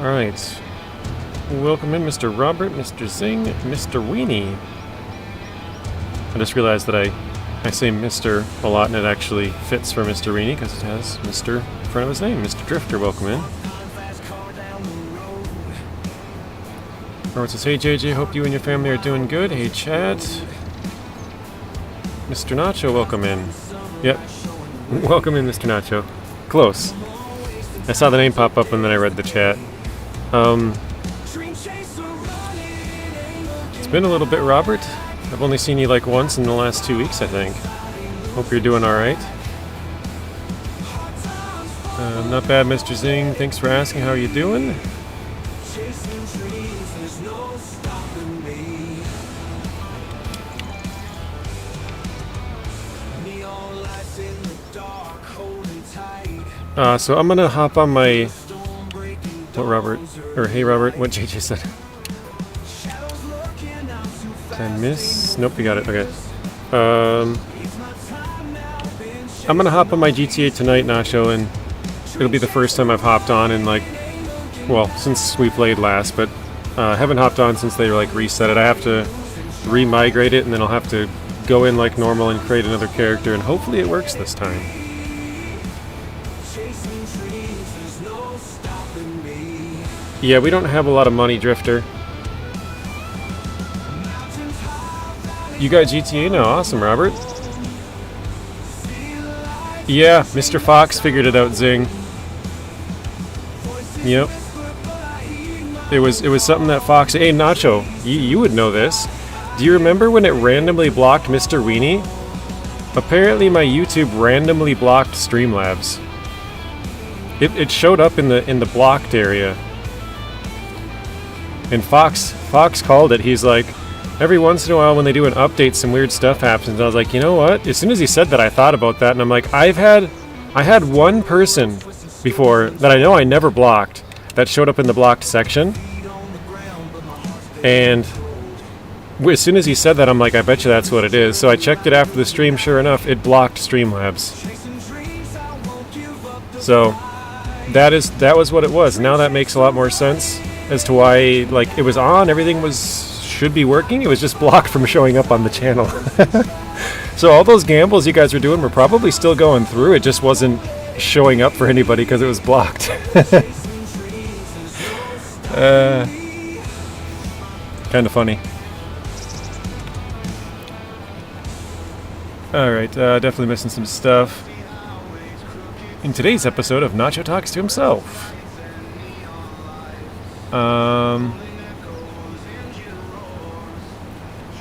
Alright. Welcome in, Mr. Robert, Mr. Zing, Mr. Weenie. I just realized that I say Mr. a lot and it actually fits for Mr. Weenie because it has Mr. in front of his name. Mr. Drifter, welcome in. Robert says, hey JJ, hope you and your family are doing good. Hey Chad. Mr. Nacho, welcome in. Yep. Welcome in, Mr. Nacho. Close. I saw the name pop up and then I read the chat. It's been a little bit, Robert. I've only seen you like once in the last 2 weeks, I think. Hope you're doing alright. Not bad, Mr. Zing. Thanks for asking. How are you doing? So I'm gonna hop on my... What Robert? Or hey Robert, what JJ said. Did I miss? Nope, we got it. Okay. I'm gonna hop on my GTA tonight, Nacho, and it'll be the first time I've hopped on in like... Well, since we played last, but haven't hopped on since they like reset it. I have to re-migrate it, and then I'll have to go in like normal and create another character, and hopefully it works this time. Yeah, we don't have a lot of money, Drifter. You got GTA now? Awesome, Robert. Yeah, Mr. Fox figured it out, Zing. Yep. It was something that Fox... Hey, Nacho, you would know this. Do you remember when it randomly blocked Mr. Weenie? Apparently my YouTube randomly blocked Streamlabs. It showed up in the blocked area. And Fox called it. He's like, every once in a while when they do an update, some weird stuff happens. And I was like, you know what? As soon as he said that, I thought about that, and I'm like, I had one person before that I know I never blocked that showed up in the blocked section. And as soon as he said that, I'm like, I bet you that's what it is. So I checked it after the stream. Sure enough, it blocked Streamlabs. So that was what it was. Now that makes a lot more sense as to why, like, it was on, everything should be working, it was just blocked from showing up on the channel. So all those gambles you guys were doing were probably still going through, it just wasn't showing up for anybody because it was blocked. Kind of funny. Alright, definitely missing some stuff. In today's episode of Nacho Talks to Himself.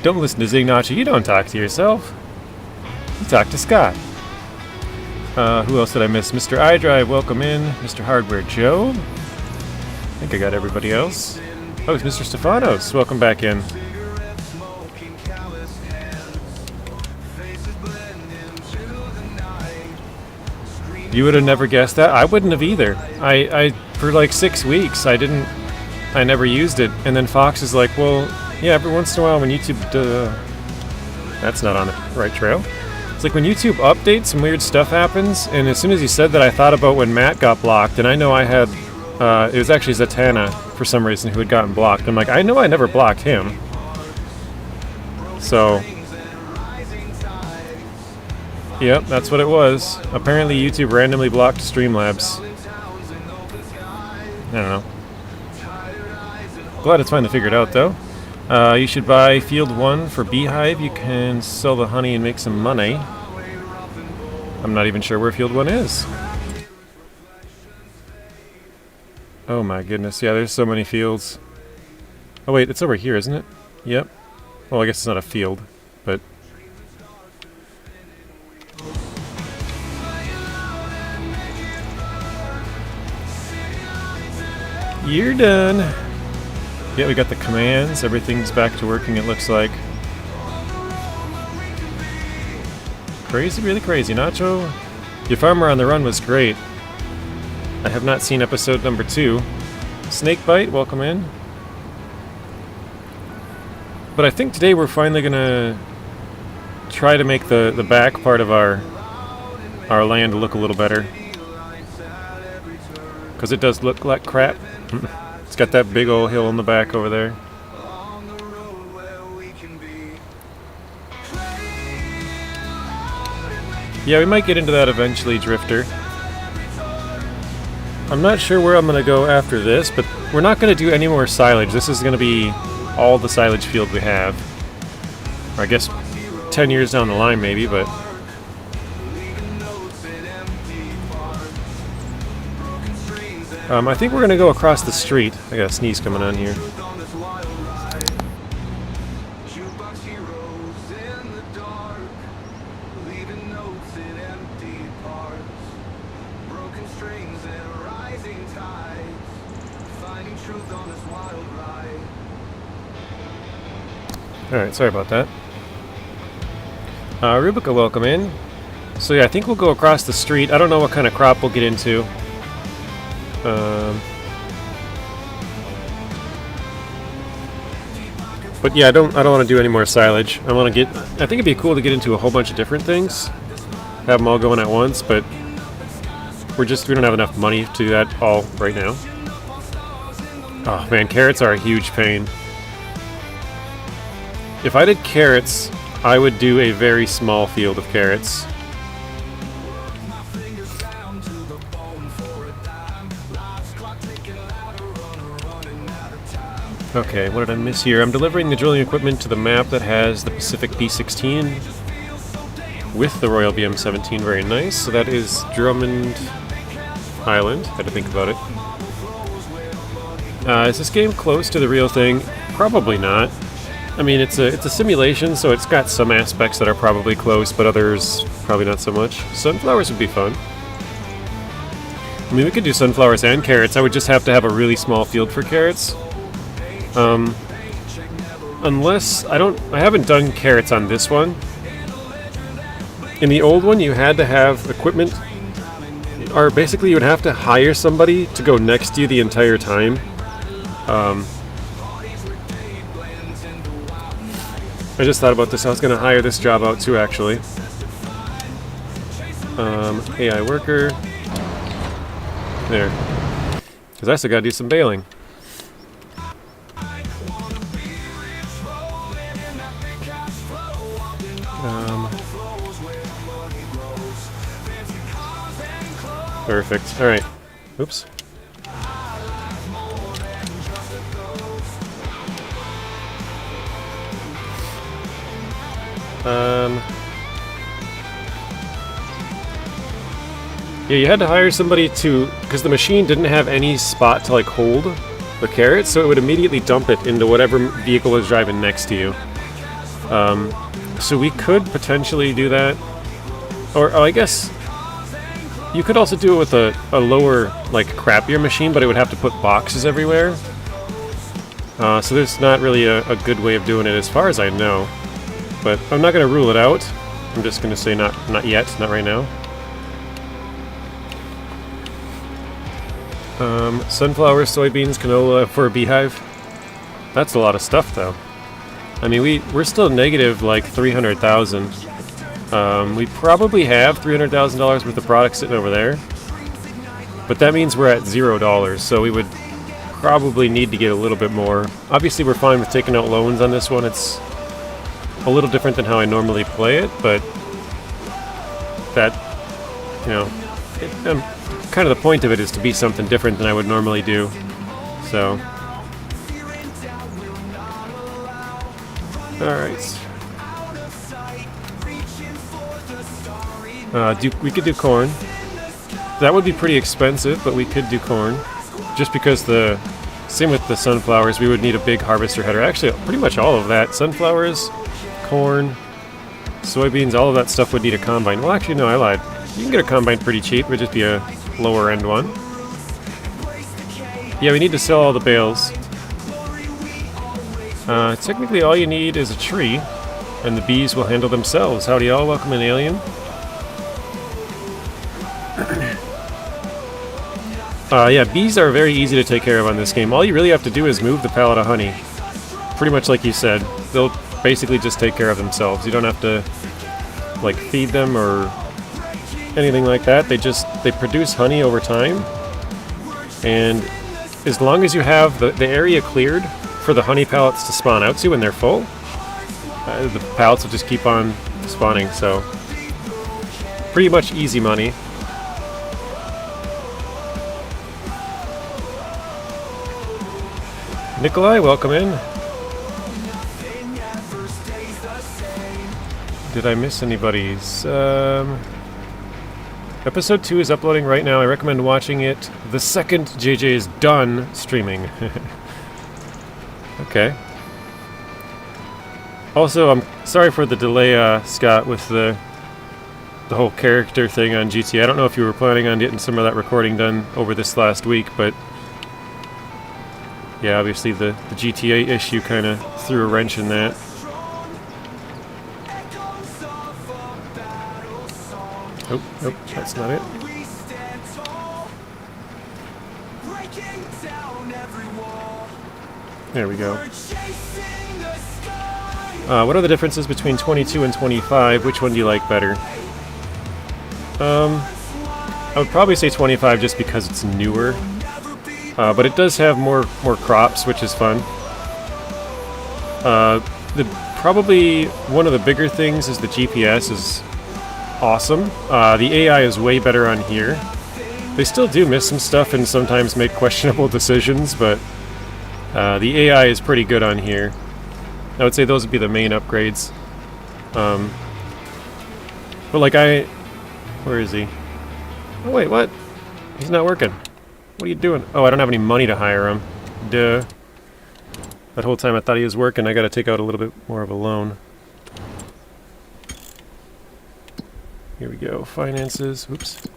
Don't listen to Zing, Nacho. You don't talk to yourself. You talk to Scott. Who else did I miss? Mr. iDrive, welcome in. Mr. Hardware Joe. I think I got everybody else. Oh, it's Mr. Stefanos. Welcome back in. You would have never guessed that? I wouldn't have either. I for like 6 weeks, I never used it. And then Fox is like, well, yeah, every once in a while when YouTube... that's not on the right trail. It's like when YouTube updates, some weird stuff happens. And as soon as he said that, I thought about when Matt got blocked. And I know I had... it was actually Zatanna, for some reason, who had gotten blocked. I'm like, I know I never blocked him. So... Yep, that's what it was. Apparently YouTube randomly blocked Streamlabs. I don't know. Glad it's finally figured out, though. You should buy Field 1 for Beehive. You can sell the honey and make some money. I'm not even sure where Field 1 is. Oh my goodness. Yeah, there's so many fields. Oh wait, it's over here, isn't it? Yep. Well, I guess it's not a field, but... You're done. Yeah, we got the commands. Everything's back to working, it looks like. Crazy, really crazy. Nacho, your Farmer on the Run was great. I have not seen episode number 2. Snakebite, welcome in. But I think today we're finally gonna try to make the back part of our land look a little better. Because it does look like crap. It's got that big old hill in the back over there. Yeah, we might get into that eventually, Drifter. I'm not sure where I'm going to go after this, but we're not going to do any more silage. This is going to be all the silage field we have. Or I guess 10 years down the line maybe, but... I think we're going to go across the street. I got a sneeze coming on here. Alright, sorry about that. Rubica, welcome in. So yeah, I think we'll go across the street. I don't know what kind of crop we'll get into. But yeah, I don't want to do any more silage. I think it'd be cool to get into a whole bunch of different things. Have them all going at once, but we don't have enough money to do that all right now. Oh man, carrots are a huge pain. If I did carrots, I would do a very small field of carrots. Okay, what did I miss here? I'm delivering the drilling equipment to the map that has the Pacific P16 with the Royal BM17. Very nice. So that is Drummond Island. Had to think about it. Is this game close to the real thing? Probably not. I mean, it's a simulation, so it's got some aspects that are probably close, but others probably not so much. Sunflowers would be fun. I mean, we could do sunflowers and carrots. I would just have to have a really small field for carrots. Unless I haven't done carrots on this one. In the old one, you had to have equipment, or basically you would have to hire somebody to go next to you the entire time. I just thought about this. I was going to hire this job out too, actually. AI worker. There. Because I still got to do some baling. Perfect. Alright. Oops. Yeah, you had to hire somebody because the machine didn't have any spot to like hold the carrot, so it would immediately dump it into whatever vehicle was driving next to you. So we could potentially do that, or I guess you could also do it with a lower, like, crappier machine, but it would have to put boxes everywhere. So there's not really a good way of doing it as far as I know. But I'm not going to rule it out. I'm just going to say not yet, not right now. Sunflower, soybeans, canola for a beehive. That's a lot of stuff, though. I mean, we're still negative, like, 300,000. We probably have $300,000 worth of product sitting over there. But that means we're at $0, so we would probably need to get a little bit more. Obviously, we're fine with taking out loans on this one. It's a little different than how I normally play it, but that, you know, kind of the point of it is to be something different than I would normally do. So, alright. We could do corn. That would be pretty expensive, but we could do corn. Just because same with the sunflowers, we would need a big harvester header. Actually, pretty much all of that. Sunflowers, corn, soybeans, all of that stuff would need a combine. Well, actually, no, I lied. You can get a combine pretty cheap. It would just be a lower end one. Yeah, we need to sell all the bales. Technically, all you need is a tree, and the bees will handle themselves. Howdy y'all, welcome in, Alien. Yeah, bees are very easy to take care of on this game. All you really have to do is move the pallet of honey. Pretty much like you said. They'll basically just take care of themselves. You don't have to, like, feed them or anything like that. They produce honey over time. And as long as you have the area cleared for the honey pallets to spawn out to when they're full, the pallets will just keep on spawning, so pretty much easy money. Nikolai, welcome in. Did I miss anybody's? Episode 2 is uploading right now. I recommend watching it the second JJ is done streaming. Okay. Also, I'm sorry for the delay, Scott, with the whole character thing on GTA. I don't know if you were planning on getting some of that recording done over this last week, but yeah, obviously the GTA issue kind of threw a wrench in that. Oh, nope, that's not it. There we go. What are the differences between 22 and 25? Which one do you like better? I would probably say 25 just because it's newer. But it does have more crops, which is fun. Probably one of the bigger things is the GPS is awesome. The AI is way better on here. They still do miss some stuff and sometimes make questionable decisions, but the AI is pretty good on here. I would say those would be the main upgrades. But like where is he? Oh wait, what? He's not working. What are you doing? Oh, I don't have any money to hire him. Duh. That whole time I thought he was working. I gotta take out a little bit more of a loan. Here we go. Finances. Oops.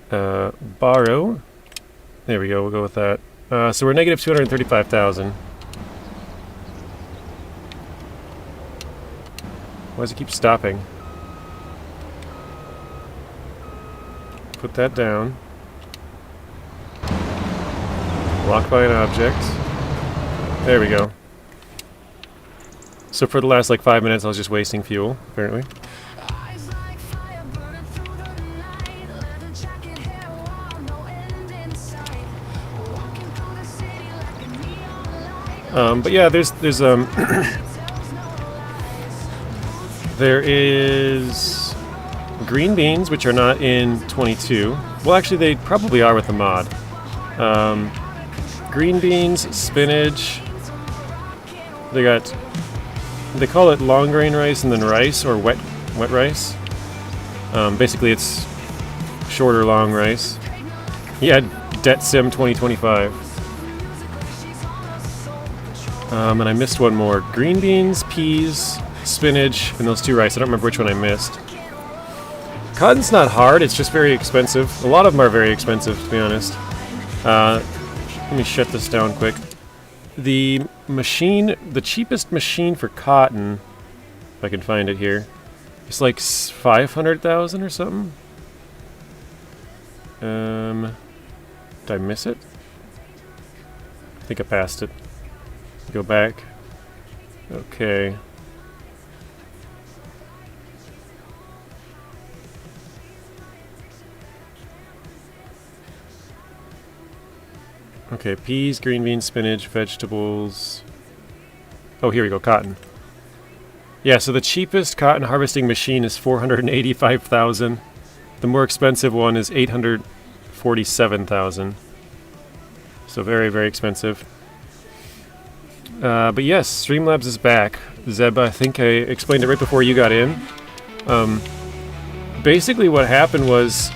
Borrow. There we go. We'll go with that. So we're negative 235,000. Why does it keep stopping? Put that down. Blocked by an object. There we go. So for the last like 5 minutes I was just wasting fuel, apparently. But yeah, there's there is green beans, which are not in 22. Well, actually, they probably are with the mod. Green beans, spinach. They call it long grain rice and then rice, or wet rice. Basically, it's shorter long rice. Yeah, Det Sim 2025. And I missed one more. Green beans, peas, spinach, and those two rice. I don't remember which one I missed. Cotton's not hard, it's just very expensive. A lot of them are very expensive, to be honest. Let me shut this down quick. The cheapest machine for cotton, if I can find it here, it's like 500,000 or something. Did I miss it? I think I passed it. Go back. Okay. Okay, peas, green beans, spinach, vegetables. Oh, here we go, cotton. Yeah, so the cheapest cotton harvesting machine is 485,000. The more expensive one is 847,000. So very, very expensive. But yes, Streamlabs is back. Zeb, I think I explained it right before you got in. Basically what happened was,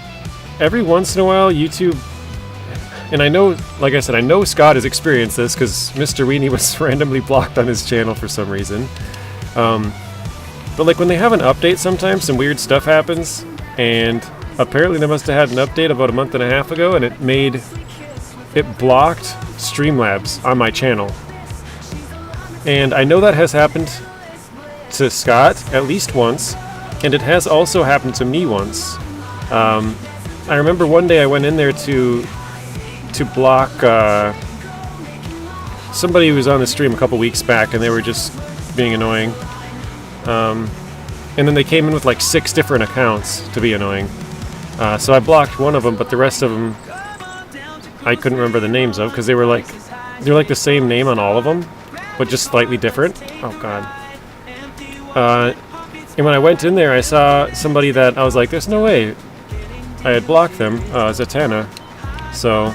every once in a while, YouTube... And I know, like I said, I know Scott has experienced this, because Mr. Weenie was randomly blocked on his channel for some reason. But like when they have an update sometimes, some weird stuff happens, and apparently they must have had an update about a month and a half ago, and it blocked Streamlabs on my channel. And I know that has happened to Scott at least once, and it has also happened to me once. I remember one day I went in there to block somebody who was on the stream a couple weeks back, and they were just being annoying. And then they came in with like 6 different accounts to be annoying. So I blocked one of them, but the rest of them I couldn't remember the names of because they were like the same name on all of them, but just slightly different. Oh god. And when I went in there, I saw somebody that I was like, "There's no way." I had blocked them, Zatanna. So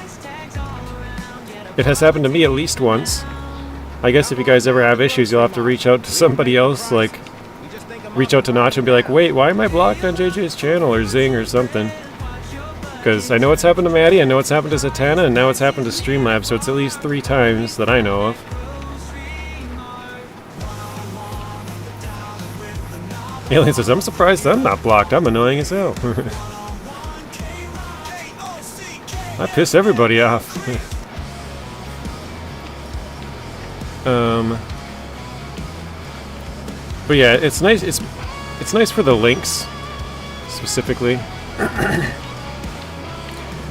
it has happened to me at least once. I guess if you guys ever have issues, you'll have to reach out to somebody else, like reach out to Notch and be like, "Wait, why am I blocked on JJ's channel?" or Zing or something. Because I know it's happened to Maddie, I know it's happened to Zatanna, and now it's happened to Streamlabs, so it's at least 3 times that I know of. Alien says, "I'm surprised I'm not blocked. I'm annoying as hell." I piss everybody off. But yeah, it's nice. It's nice for the links, specifically.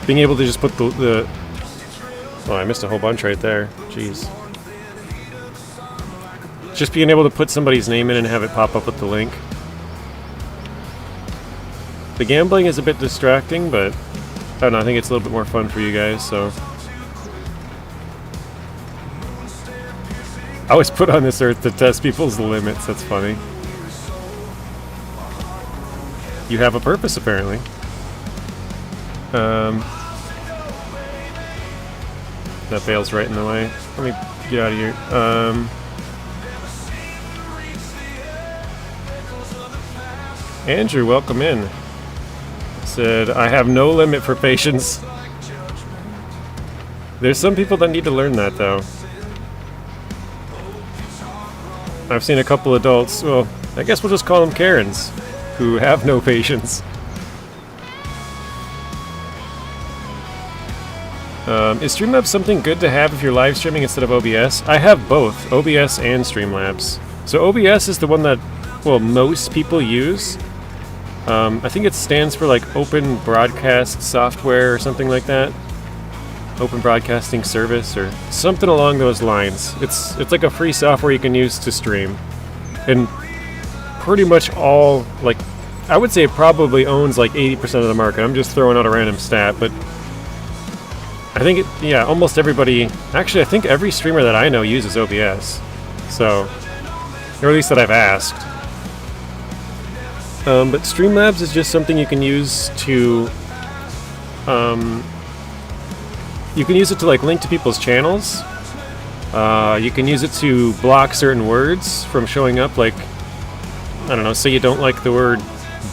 Being able to just put the oh, I missed a whole bunch right there. Jeez. Just being able to put somebody's name in and have it pop up with the link. The gambling is a bit distracting, but I don't know, I think it's a little bit more fun for you guys, so. I was put on this earth to test people's limits, that's funny. You have a purpose, apparently. That Bale's right in the way. Let me get out of here. Andrew, welcome in. Said, "I have no limit for patience." There's some people that need to learn that, though. I've seen a couple adults, well, I guess we'll just call them Karens, who have no patience. Is Streamlabs something good to have if you're live streaming instead of OBS? I have both, OBS and Streamlabs. So OBS is the one that, well, most people use. I think it stands for like Open Broadcast Software or something like that. Open Broadcasting Service or something along those lines. It's like a free software you can use to stream. And pretty much all, like, I would say it probably owns like 80% of the market. I'm just throwing out a random stat, but I think yeah, almost everybody, actually I think every streamer that I know uses OBS. So, or at least that I've asked. But Streamlabs is just something you can use to, you can use it to like link to people's channels. You can use it to block certain words from showing up, like, I don't know, say you don't like the word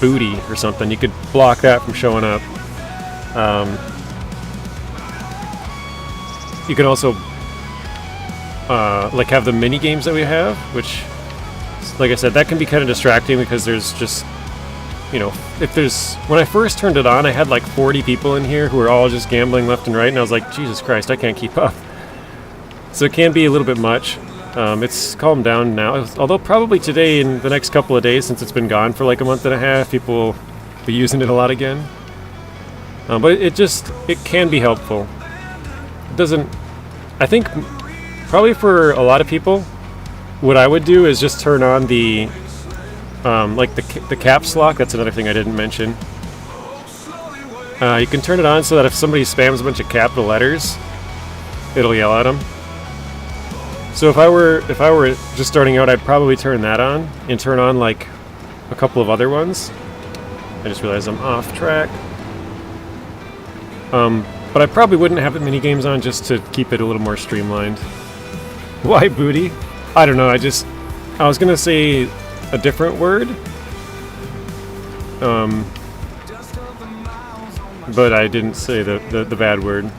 booty or something, you could block that from showing up. You can also like have the mini games that we have, which, like I said, that can be kind of distracting because there's just, you know, if there's, when I first turned it on, I had like 40 people in here who were all just gambling left and right, and I was like, Jesus Christ, I can't keep up. So it can be a little bit much. It's calmed down now, although probably today, in the next couple of days, since it's been gone for like a month and a half, people will be using it a lot again. But it can be helpful. It doesn't, I think, probably for a lot of people, what I would do is just turn on the, like the caps lock. That's another thing I didn't mention. You can turn it on so that if somebody spams a bunch of capital letters, it'll yell at them. So if I were just starting out, I'd probably turn that on and turn on like a couple of other ones. I just realized I'm off track. But I probably wouldn't have the mini games on just to keep it a little more streamlined. Why booty? I don't know. I was gonna say a different word, but I didn't say the bad word,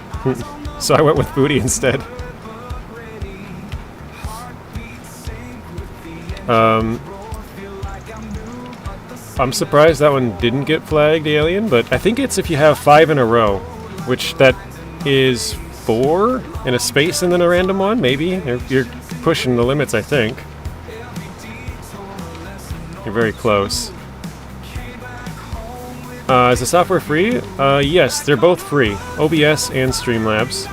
so I went with booty instead. I'm surprised that one didn't get flagged, Alien, but I think it's if you have 5 in a row, which that is 4 and a space and then a random one, maybe? You're pushing the limits, I think. You're very close. Is the software free? Yes, they're both free. OBS and Streamlabs.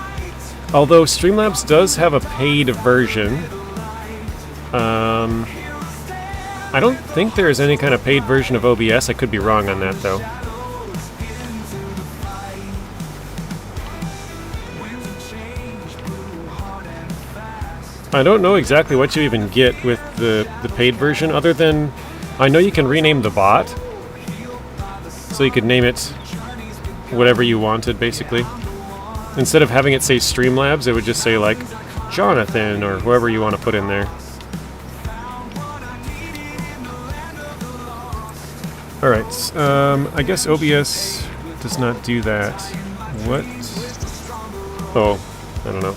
Although Streamlabs does have a paid version. I don't think there is any kind of paid version of OBS. I could be wrong on that, though. I don't know exactly what you even get with the paid version, other than I know you can rename the bot. So you could name it whatever you wanted, basically. Instead of having it say Streamlabs, it would just say, like, Jonathan, or whoever you want to put in there. Alright, I guess OBS does not do that. What? Oh, I don't know.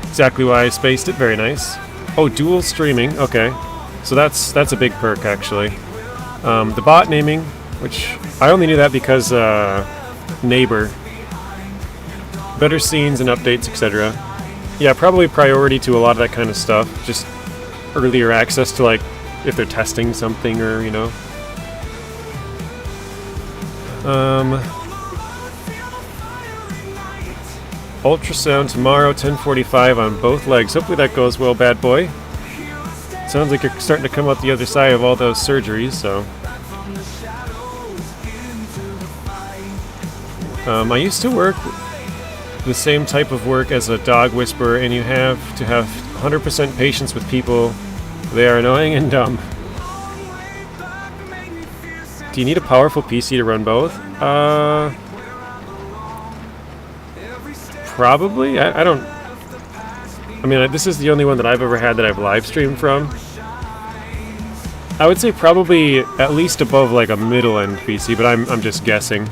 Exactly why I spaced it, very nice. Oh, dual streaming, okay. So that's a big perk, actually. The bot naming, which I only knew that because Neighbor. Better scenes and updates, etc. Yeah, probably priority to a lot of that kind of stuff. Just earlier access to, like, if they're testing something or, you know. Ultrasound tomorrow, 10:45 on both legs. Hopefully that goes well, bad boy. Sounds like you're starting to come out the other side of all those surgeries, so. I used to work the same type of work as a dog whisperer, and you have to have 100% patience with people. They are annoying and dumb. Do you need a powerful PC to run both? Probably. I don't... I mean, this is the only one that I've ever had that I've live streamed from. I would say probably at least above, like, a middle-end PC, but I'm just guessing.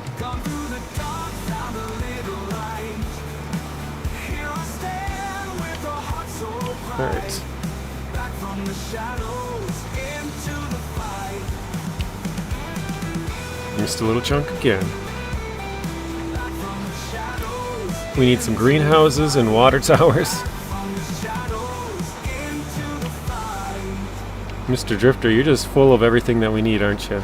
Alright. Missed a little chunk again. We need some greenhouses and water towers. Mr. Drifter, you're just full of everything that we need, aren't you?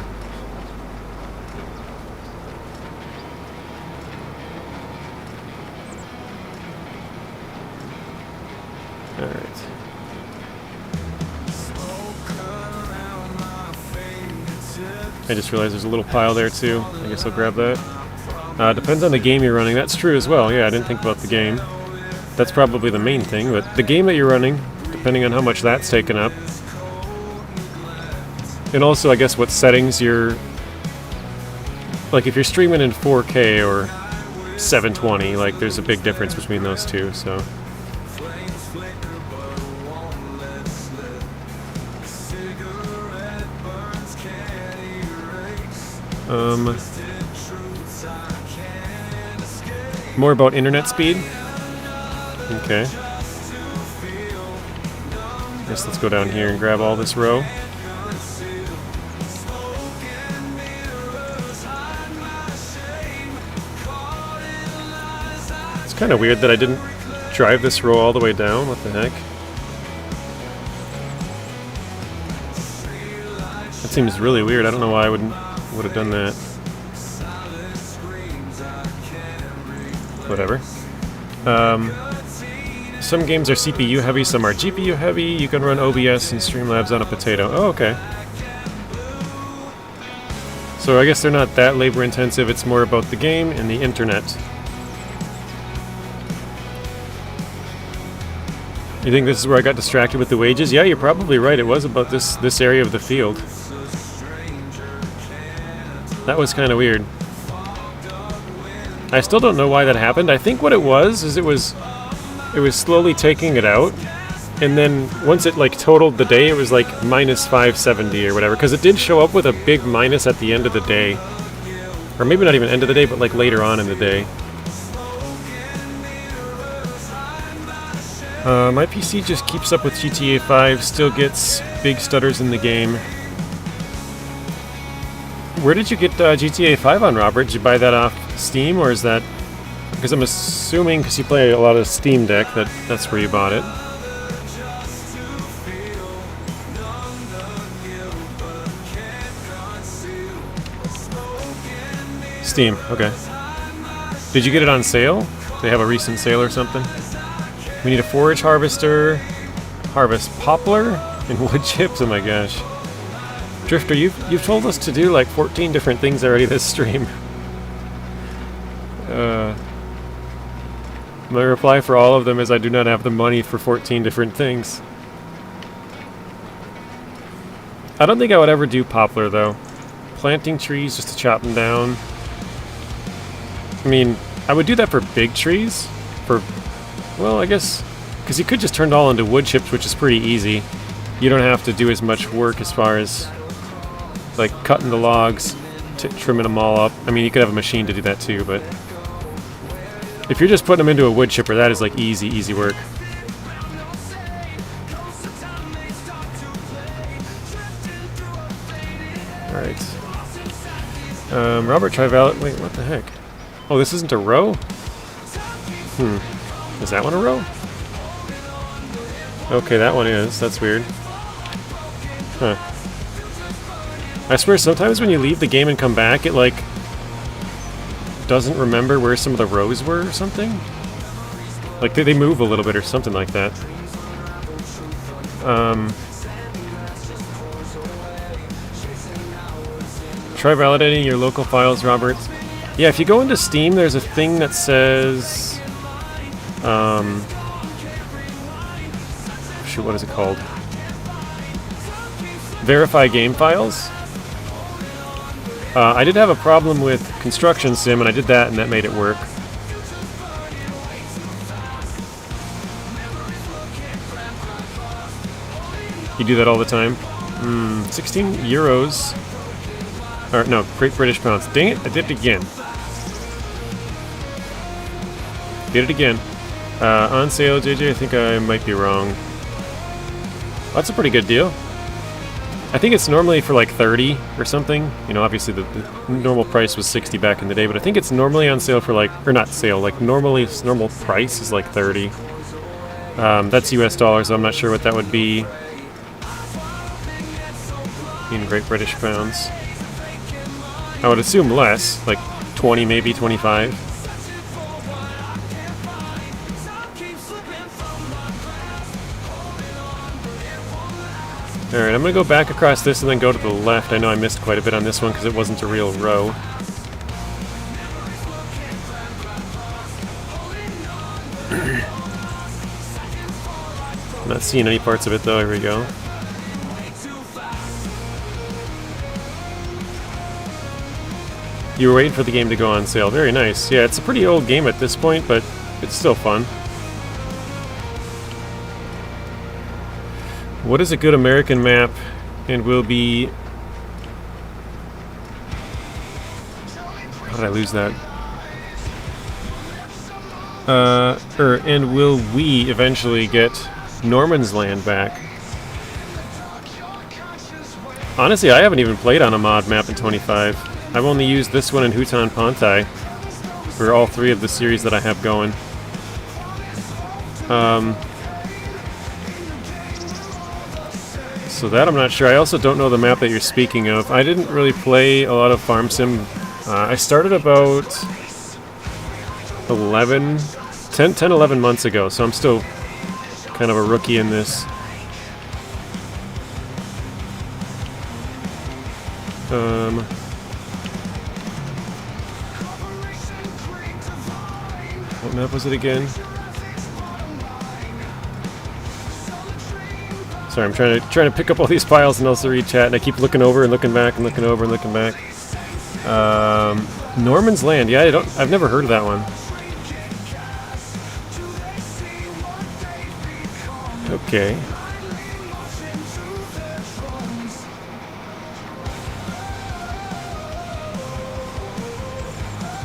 Alright. I just realized there's a little pile there too. I guess I'll grab that. Depends on the game you're running. That's true as well. Yeah, I didn't think about the game. That's probably the main thing, but the game that you're running, depending on how much that's taken up. And also, I guess, what settings you're... Like, if you're streaming in 4K or 720, like, there's a big difference between those two, so... More about internet speed? Okay. Guess let's go down here and grab all this row. It's kind of weird that I didn't drive this row all the way down. What the heck? That seems really weird. I don't know why I would have done that. Whatever. Some games are CPU heavy, some are GPU heavy. You can run OBS and Streamlabs on a potato. Oh, okay. So I guess they're not that labor intensive, it's more about the game and the internet. You think this is where I got distracted with the wages? Yeah, you're probably right. It was about this area of the field. That was kind of weird. I still don't know why that happened. I think what it was is it was slowly taking it out, and then once it like totaled the day, it was like minus 570 or whatever, because it did show up with a big minus at the end of the day, or maybe not even end of the day, but like later on in the day. My PC just keeps up with GTA 5, still gets big stutters in the game. Where did you get GTA 5 on, Robert? Did you buy that off Steam, or is that... Because I'm assuming, because you play a lot of Steam Deck, that's where you bought it. Steam, okay. Did you get it on sale? Do they have a recent sale or something? We need a forage harvester, harvest poplar, and wood chips, oh my gosh. Drifter, you've told us to do like 14 different things already this stream. My reply for all of them is I do not have the money for 14 different things. I don't think I would ever do poplar, though. Planting trees just to chop them down. I mean, I would do that for big trees. Well, I guess... because you could just turn it all into wood chips, which is pretty easy. You don't have to do as much work as far as, like, cutting the logs, trimming them all up. I mean, you could have a machine to do that too, but... if you're just putting them into a wood chipper, that is, like, easy work. Alright. Robert Trivalet... wait, what the heck? Oh, this isn't a row? Is that one a row? Okay, that one is. That's weird. Huh. I swear, sometimes when you leave the game and come back, it, like, doesn't remember where some of the rows were or something? Like, they move a little bit or something like that. Try validating your local files, Robert. Yeah, if you go into Steam, there's a thing that says... shoot, what is it called? Verify game files. I did have a problem with Construction Sim, and I did that, and that made it work. You do that all the time? 16 euros. Or, no, Great British Pounds. Dang it, I did it again. Did it again. On sale, JJ, I think I might be wrong. That's a pretty good deal. I think it's normally for like 30 or something. You know, obviously the normal price was 60 back in the day, but I think it's normally on sale for like, or not sale, like normal price is like 30. That's US dollars, so I'm not sure what that would be in Great British Pounds. I would assume less, like 20 maybe, 25. Alright, I'm going to go back across this and then go to the left. I know I missed quite a bit on this one because it wasn't a real row. I'm not seeing any parts of it though, here we go. You were waiting for the game to go on sale. Very nice. Yeah, it's a pretty old game at this point, but it's still fun. What is a good American map and will be... how did I lose that? And will we eventually get Norman's Land back? Honestly, I haven't even played on a mod map in 25. I've only used this one in Hutan Pantai for all three of the series that I have going. So that I'm not sure. I also don't know the map that you're speaking of. I didn't really play a lot of Farm Sim. I started about 10, 11 months ago, so I'm still kind of a rookie in this. What map was it again? Sorry, I'm trying to pick up all these files and also read chat, and I keep looking over and looking back and looking over and looking back. Norman's Land. Yeah, I've never heard of that one. Okay.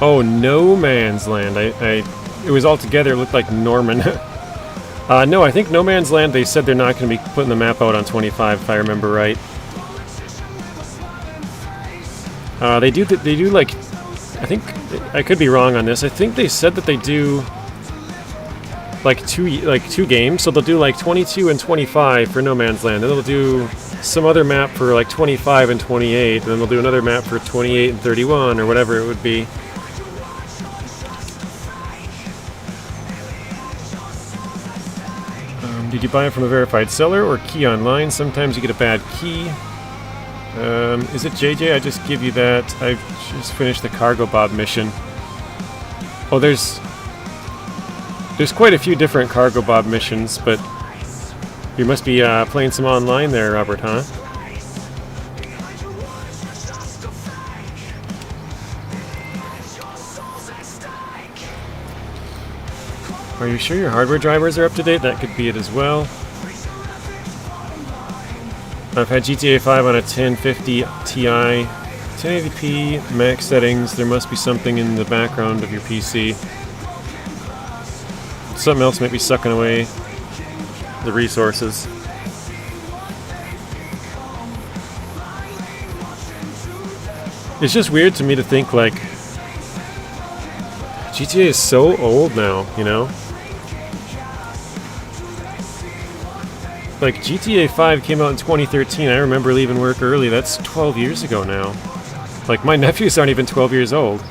Oh, No Man's Land. It was all together. It looked like Norman. No, I think No Man's Land, they said they're not going to be putting the map out on 25, if I remember right. They do like, I think, I could be wrong on this, I think they said that they do like two games, so they'll do like 22 and 25 for No Man's Land, then they'll do some other map for like 25 and 28, and then they'll do another map for 28 and 31, or whatever it would be. Did you buy it from a verified seller or key online? Sometimes you get a bad key. Is it JJ? I just give you that. I've just finished the Cargo Bob mission. Oh, there's... There's quite a few different Cargo Bob missions, but you must be playing some online there, Robert, huh? Are you sure your hardware drivers are up to date? That could be it as well. I've had GTA 5 on a 1050 Ti, 1080p max settings. There must be something in the background of your PC. Something else might be sucking away the resources. It's just weird to me to think, like, GTA is so old now, you know? Like, GTA 5 came out in 2013. I remember leaving work early. That's 12 years ago now. Like, my nephews aren't even 12 years old.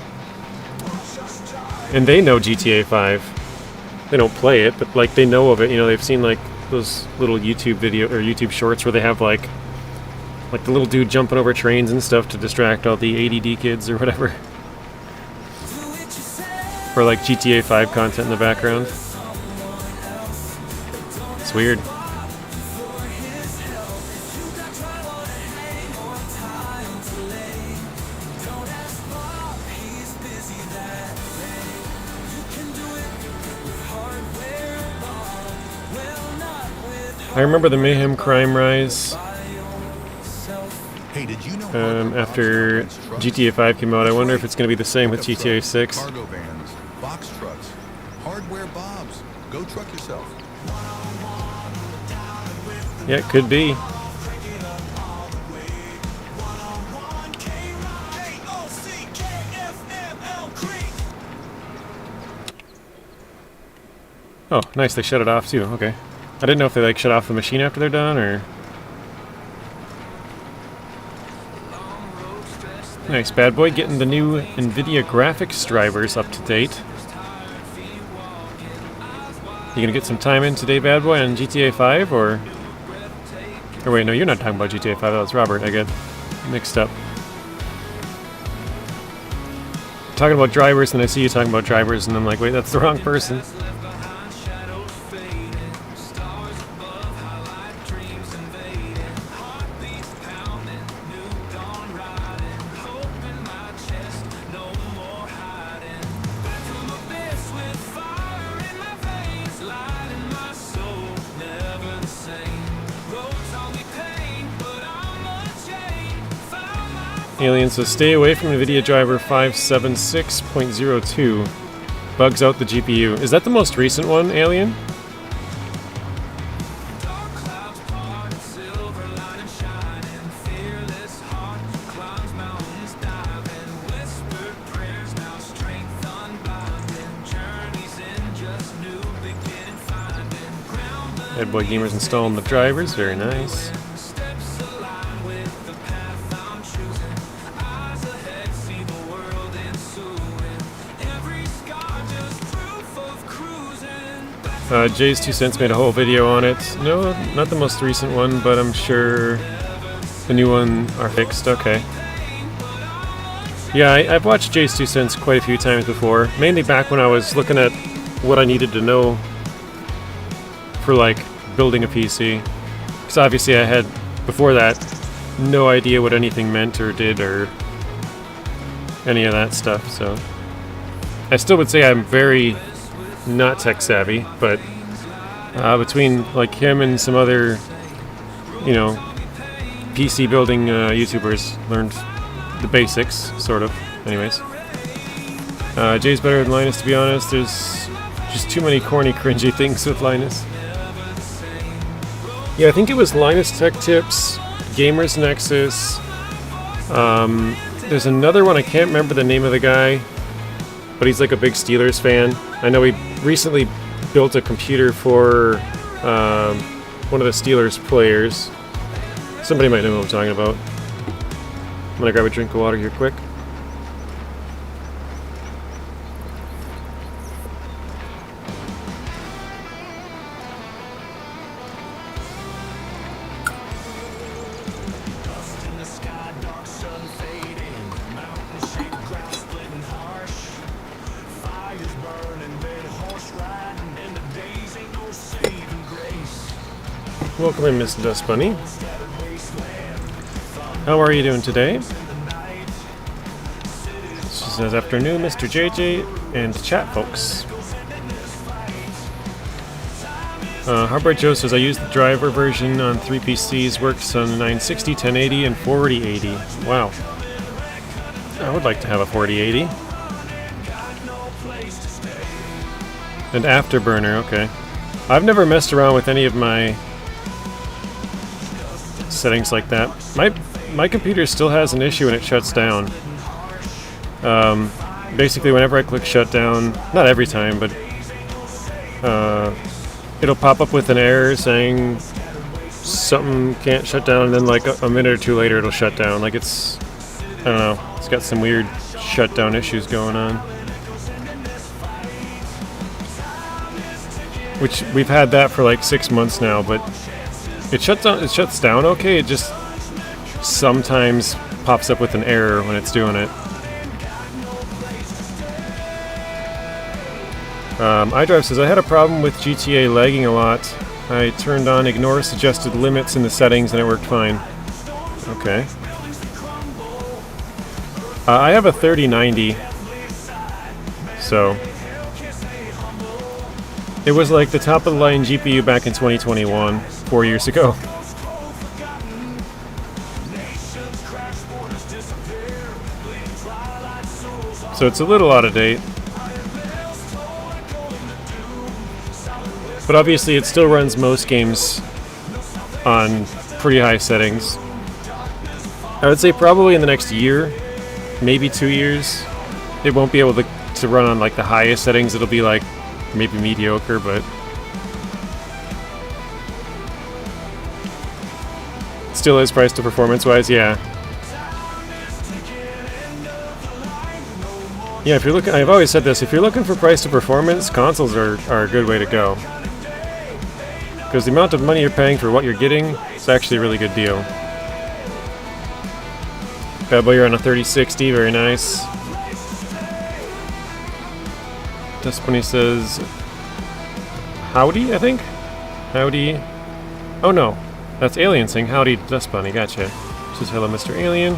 And they know GTA 5. They don't play it, but, like, they know of it. You know, they've seen, like, those little YouTube video or YouTube shorts where they have, like the little dude jumping over trains and stuff to distract all the ADD kids or whatever. Or, like, GTA 5 content in the background. It's weird. I remember the Mayhem Crime Rise after GTA 5 came out. I wonder if it's going to be the same with GTA 6. Cargo vans, box trucks, hardware bobs. Go truck yourself. Yeah, it could be. Oh, nice. They shut it off too. Okay. I didn't know if they like shut off the machine after they're done or... Nice, bad boy, getting the new NVIDIA graphics drivers up to date. You gonna get some time in today, bad boy, on GTA 5 or... Or wait, no, you're not talking about GTA 5, that was Robert. I get mixed up. Talking about drivers, and I see you talking about drivers, and I'm like, wait, that's the wrong person. Alien says, stay away from NVIDIA driver 576.02. Bugs out the GPU. Is that the most recent one, Alien? Head Boy Gamer's installing the drivers. Very nice. Jay's 2 Cents made a whole video on it. No, not the most recent one, but I'm sure the new one are fixed. Okay. Yeah, I've watched Jay's 2 Cents quite a few times before, mainly back when I was looking at what I needed to know for, like, building a PC. Because obviously I had, before that, no idea what anything meant or did or any of that stuff, so... I still would say I'm very not tech savvy, but between like him and some other, you know, PC building YouTubers, learned the basics, sort of. Anyways, Jay's better than Linus, to be honest. There's just too many corny, cringy things with Linus. Yeah, I think it was Linus Tech Tips, Gamers Nexus. There's another one, I can't remember the name of the guy, but he's like a big Steelers fan. I know he recently built a computer for one of the Steelers players. Somebody might know what I'm talking about. I'm gonna grab a drink of water here quick. Welcome in, Miss Dust Bunny. How are you doing today? She says afternoon, Mr. JJ and chat folks. Hardboard Joe says I used the driver version on 3 PCs, works on 960, 1080, and 4080. Wow. I would like to have a 4080. And Afterburner, okay. I've never messed around with any of my settings like that. My computer still has an issue when it shuts down. Basically, whenever I click shutdown, not every time, but it'll pop up with an error saying something can't shut down, and then like a minute or two later it'll shut down. Like it's, I don't know, it's got some weird shutdown issues going on. Which we've had that for like 6 months now, but it shuts down okay, it just sometimes pops up with an error when it's doing it. iDrive says, I had a problem with GTA lagging a lot. I turned on ignore suggested limits in the settings and it worked fine. Okay. I have a 3090, so it was like the top of the line GPU back in 2021, 4 years ago. So it's a little out of date. But obviously it still runs most games on pretty high settings. I would say probably in the next year, maybe 2 years, it won't be able to run on like the highest settings. It'll be like maybe mediocre, but still is price to performance wise, yeah. Yeah, if you're looking, I've always said this, if you're looking for price to performance, consoles are a good way to go. Because the amount of money you're paying for what you're getting is actually a really good deal. Bad boy, you're on a 3060, very nice. Dust Bunny says, howdy, I think? Howdy. Oh no, that's Alien saying howdy, Dust Bunny, gotcha. Says hello, Mr. Alien.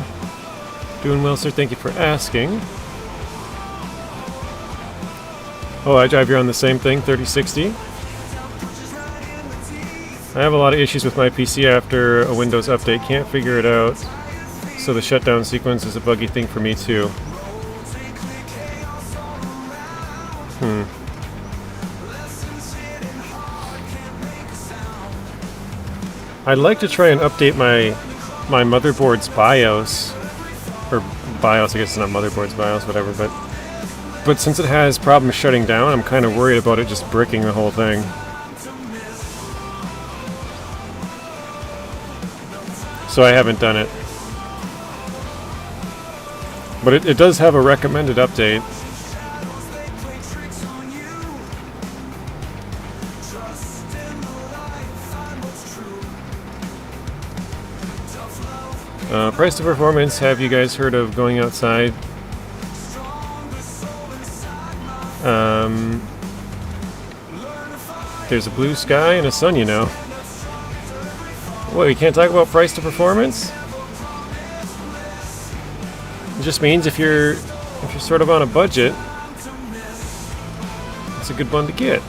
Doing well, sir, thank you for asking. Oh, iDrive, you're on the same thing, 3060. I have a lot of issues with my PC after a Windows update. Can't figure it out. So the shutdown sequence is a buggy thing for me too. I'd like to try and update my motherboard's BIOS. Or BIOS, I guess it's not motherboard's BIOS, whatever, but since it has problems shutting down, I'm kind of worried about it just bricking the whole thing. So I haven't done it. But it does have a recommended update. Price to performance, have you guys heard of going outside? There's a blue sky and a sun, you know. What, we can't talk about price to performance? It just means if you're sort of on a budget, it's a good one to get.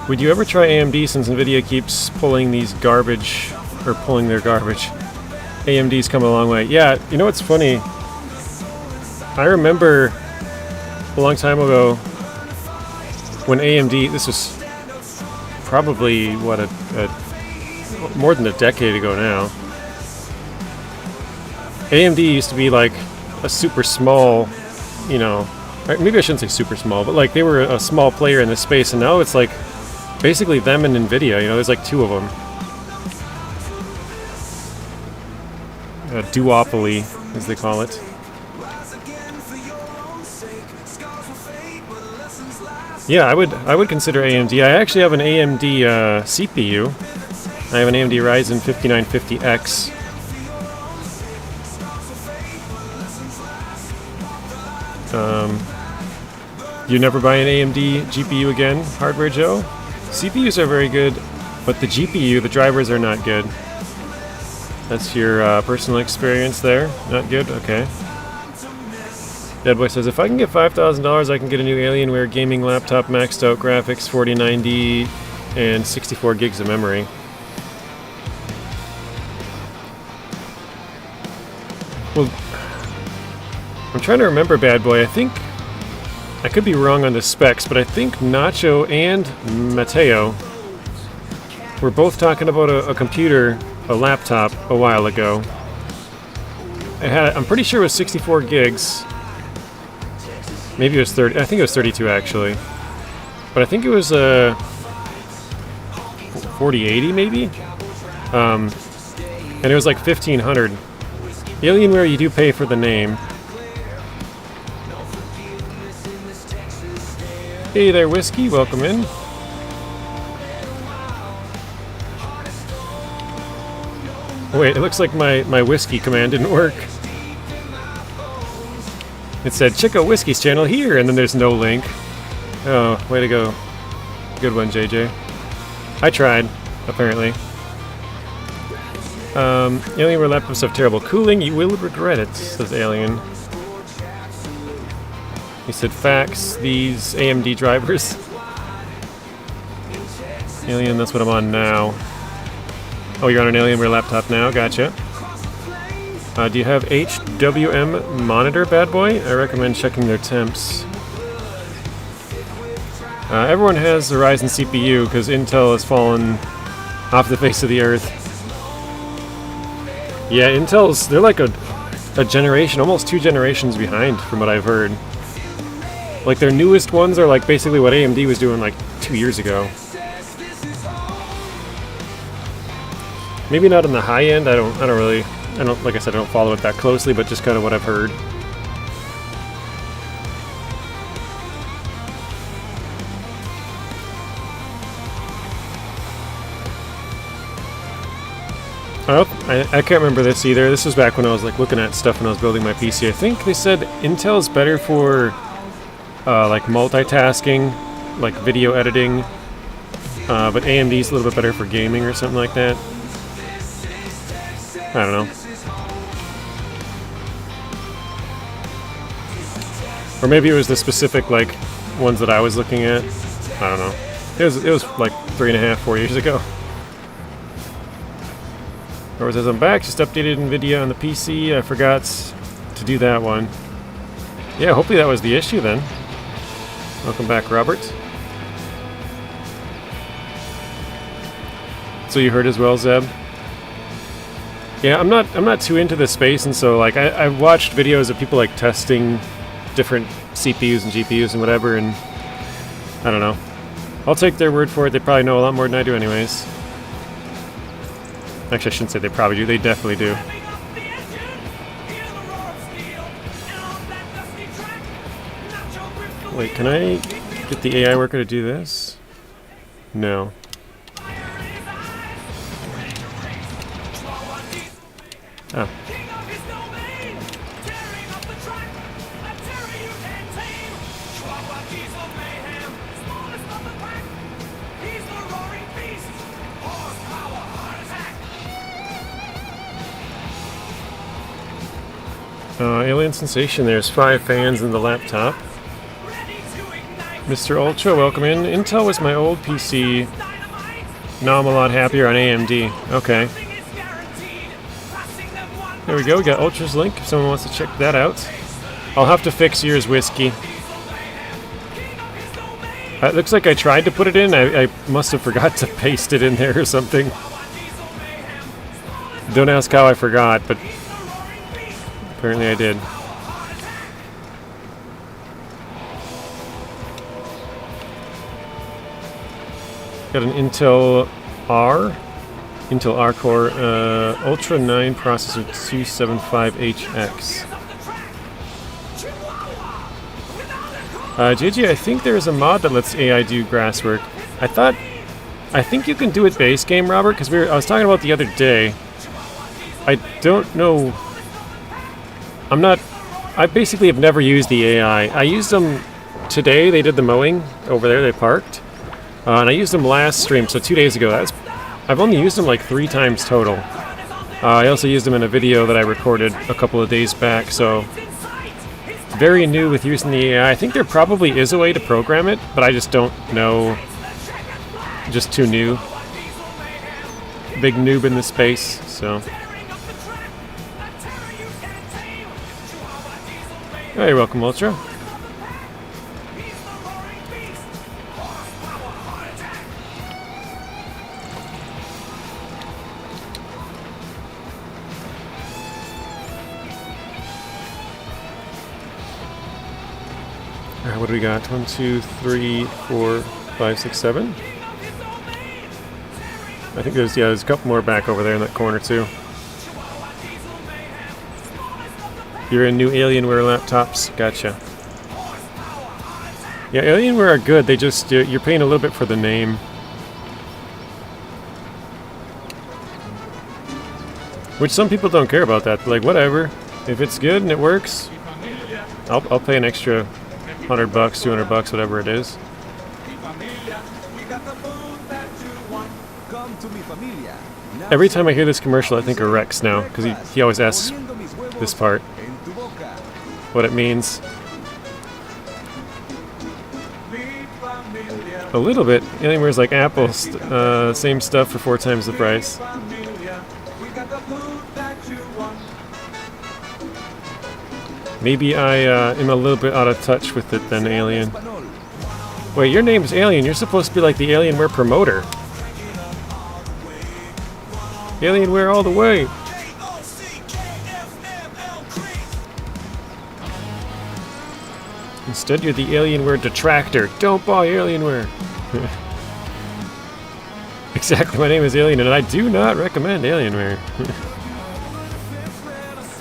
Would you ever try AMD since Nvidia keeps pulling these garbage, or pulling their garbage? AMD's come a long way. Yeah, you know what's funny? I remember a long time ago when AMD, this was probably, what, more than a decade ago now. AMD used to be like a super small, you know, maybe I shouldn't say super small, but like they were a small player in this space, and now it's like basically them and Nvidia, you know, there's like two of them. A duopoly, as they call it. Yeah, I would consider AMD. I actually have an AMD CPU. I have an AMD Ryzen 5950X. You never buy an AMD GPU again, Hardware Joe? CPUs are very good, but the GPU, the drivers are not good. That's your personal experience there? Not good? Okay. Deadboy says, if I can get $5,000, I can get a new Alienware gaming laptop, maxed out graphics, 4090, and 64 gigs of memory. Well, I'm trying to remember, Bad Boy. I think I could be wrong on the specs, but I think Nacho and Mateo were both talking about a computer, a laptop, a while ago. I'm pretty sure it was 64 gigs. Maybe it was 30. I think it was 32 actually. But I think it was 4080 maybe. And it was like 1,500. Alienware, you do pay for the name. Hey there, Whiskey. Welcome in. Wait, it looks like my whiskey command didn't work. It said, check out Whiskey's channel here, and then there's no link. Oh, way to go. Good one, JJ. I tried, apparently. Alienware laptops have terrible cooling. You will regret it, says Alien. He said, fax these AMD drivers. Alien, that's what I'm on now. Oh, you're on an Alienware laptop now, gotcha. Do you have HWM monitor, Bad Boy? I recommend checking their temps. Everyone has the Ryzen CPU because Intel has fallen off the face of the earth. Yeah, they're like a generation, almost 2 generations behind from what I've heard. Like their newest ones are like basically what AMD was doing like 2 years ago. Maybe not on the high end. I don't like I said, I don't follow it that closely, but just kind of what I've heard. Oh, I can't remember this either. This was back when I was like looking at stuff when I was building my PC. I think they said Intel is better for like multitasking, like video editing, but AMD is a little bit better for gaming or something like that. I don't know. Or maybe it was the specific like ones that I was looking at. I don't know. It was like 3.5, 4 years ago. Or says I'm back, just updated NVIDIA on the PC. I forgot to do that one. Yeah, hopefully that was the issue then. Welcome back, Robert. So you heard as well, Zeb? Yeah, I'm not too into this space, and so like I've watched videos of people like testing different CPUs and GPUs and whatever, and I don't know. I'll take their word for it. They probably know a lot more than I do anyways. Actually, I shouldn't say they probably do. They definitely do. Wait, can I get the AI worker to do this? No. Oh. Alien Sensation, there's 5 fans in the laptop. Mr. Ultra, welcome in. Intel was my old PC. Now I'm a lot happier on AMD. Okay. There we go, we got Ultra's link if someone wants to check that out. I'll have to fix yours, Whiskey. It looks like I tried to put it in. I must have forgot to paste it in there or something. Don't ask how I forgot, but apparently I did. Got an Intel R-Core Ultra 9 processor 275HX. JJ, I think there is a mod that lets AI do grass work. I think you can do it base game, Robert, because I was talking about the other day. I don't know. I'm not I basically have never used the AI. I used them today. They did the mowing over there. They parked. And I used them last stream, so 2 days ago. I've only used them like 3 times total. I also used them in a video that I recorded a couple of days back, so very new with using the AI. I think there probably is a way to program it, but I just don't know. Just too new. Big noob in the space, so. Oh, you're welcome, Ultra. Alright, what do we got? 1, 2, 3, 4, 5, 6, 7. I think there's a couple more back over there in that corner too. You're in new Alienware laptops. Gotcha. Yeah, Alienware are good. They just, you're paying a little bit for the name. Which some people don't care about that. Like, whatever. If it's good and it works, I'll pay an extra $100, $200, whatever it is. Every time I hear this commercial, I think of Rex now, because he always asks this part, what it means. A little bit. Alienware's like Apple, same stuff for 4 times the price. Maybe I am a little bit out of touch with it then, Alien. Wait, your name's Alien. You're supposed to be like the Alienware promoter. Alienware all the way. Instead, you're the Alienware detractor. Don't buy Alienware. Exactly, my name is Alien, and I do not recommend Alienware.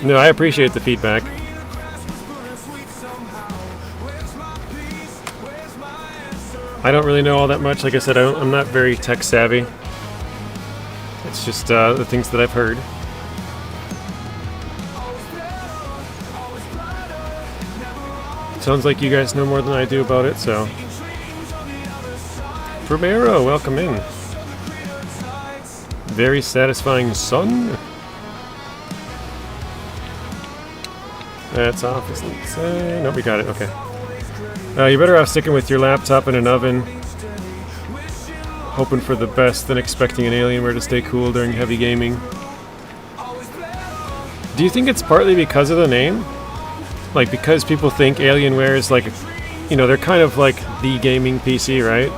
No, I appreciate the feedback. I don't really know all that much. Like I said, I'm not very tech savvy. It's just the things that I've heard. Sounds like you guys know more than I do about it, so. Primero, welcome in. Very satisfying sun. That's off, isn't it? No, we got it, okay. You're better off sticking with your laptop in an oven. Hoping for the best than expecting an Alienware to stay cool during heavy gaming. Do you think it's partly because of the name? Like, because people think Alienware is like, you know, they're kind of like the gaming PC, right?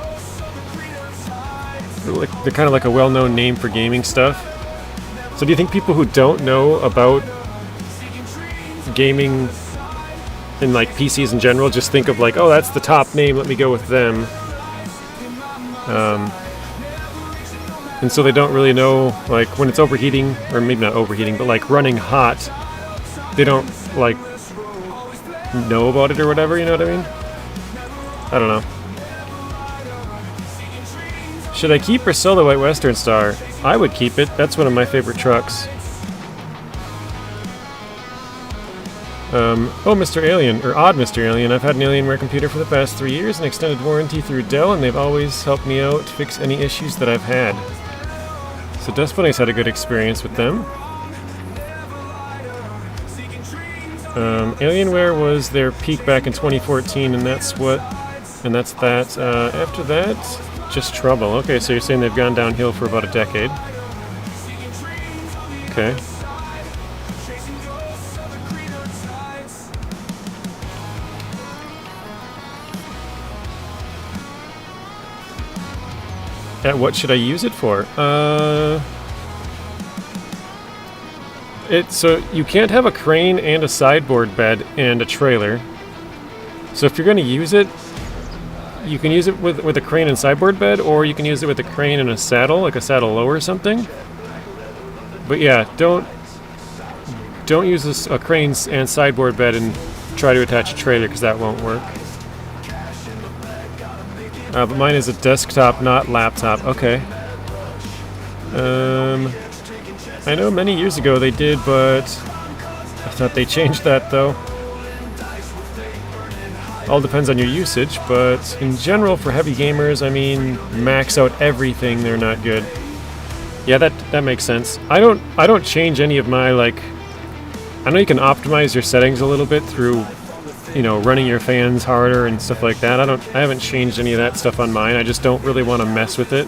They're kind of like a well-known name for gaming stuff. So do you think people who don't know about gaming and like PCs in general just think of like, oh, that's the top name, let me go with them. And so they don't really know, like, when it's overheating, or maybe not overheating, but like running hot, they don't like know about it or whatever, you know what I mean? I don't know. Should I keep or sell the White Western Star? I would keep it. That's one of my favorite trucks. Oh, Mr. Alien, or Odd Mr. Alien, I've had an Alienware computer for the past 3 years, an extended warranty through Dell, and they've always helped me out fix any issues that I've had. So Dust Bunny's had a good experience with them. Alienware was their peak back in 2014, and that's that. After that, just trouble. Okay, so you're saying they've gone downhill for about a decade. Okay. What should I use it for? So you can't have a crane and a sideboard bed and a trailer. So if you're going to use it, you can use it with a crane and sideboard bed, or you can use it with a crane and a saddle, like a saddle lower or something. But yeah, don't use a crane and sideboard bed and try to attach a trailer, because that won't work. But mine is a desktop, not laptop. Okay. I know many years ago they did, but I thought they changed that though. All depends on your usage, but in general for heavy gamers, I mean, max out everything, they're not good. Yeah, that makes sense. I don't change any of my, like, I know you can optimize your settings a little bit through, you know, running your fans harder and stuff like that. I haven't changed any of that stuff on mine. I just don't really want to mess with it.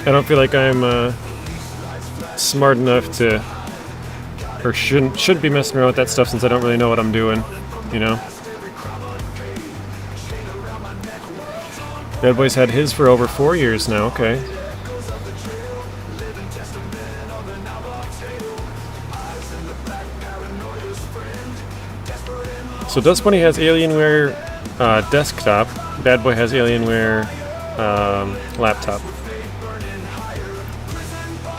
I don't feel like I'm smart enough to, or shouldn't be messing around with that stuff since I don't really know what I'm doing, you know? Bad Boy's had his for over 4 years now, okay. So Dust Bunny has Alienware desktop, Bad Boy has Alienware laptop.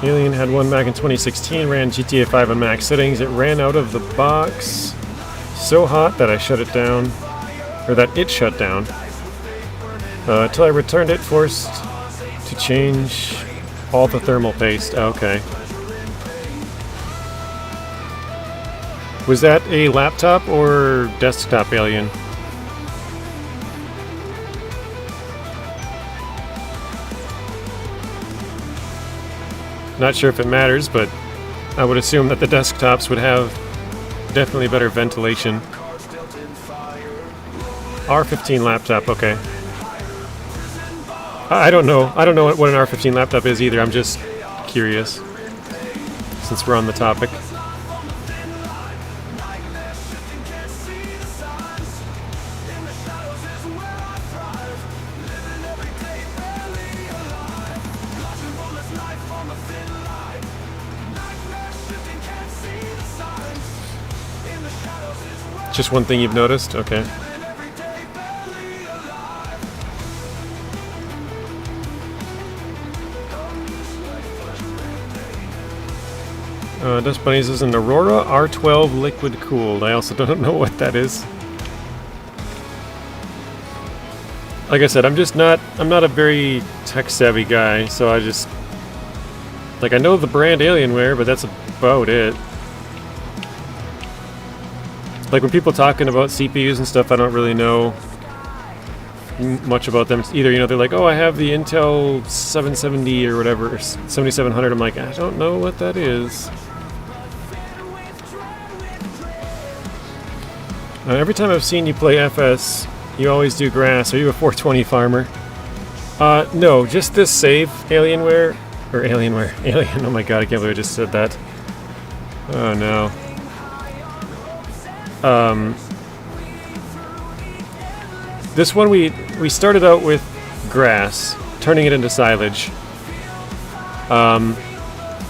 Alien had one back in 2016, ran GTA 5 on max settings. It ran out of the box so hot that I shut it down, or that it shut down. Until I returned it, forced to change all the thermal paste. Okay. Was that a laptop or desktop Alien? Not sure if it matters, but I would assume that the desktops would have definitely better ventilation. R15 laptop, okay. I don't know. I don't know what an R15 laptop is either. I'm just curious, since we're on the topic. Just one thing you've noticed? Okay. Dust Bunnies is an Aurora R12 liquid cooled. I also don't know what that is. Like I said, I'm not a very tech savvy guy, so I just, like, I know the brand Alienware, but that's about it. Like, when people talking about CPUs and stuff, I don't really know much about them either. You know, they're like, oh, I have the Intel 770 or whatever, or 7700. I'm like, I don't know what that is. Every time I've seen you play FS, you always do grass. Are you a 420 farmer? No, just this save, Alienware, or Alien, oh my god, I can't believe I just said that. Oh no. This one we started out with grass, turning it into silage.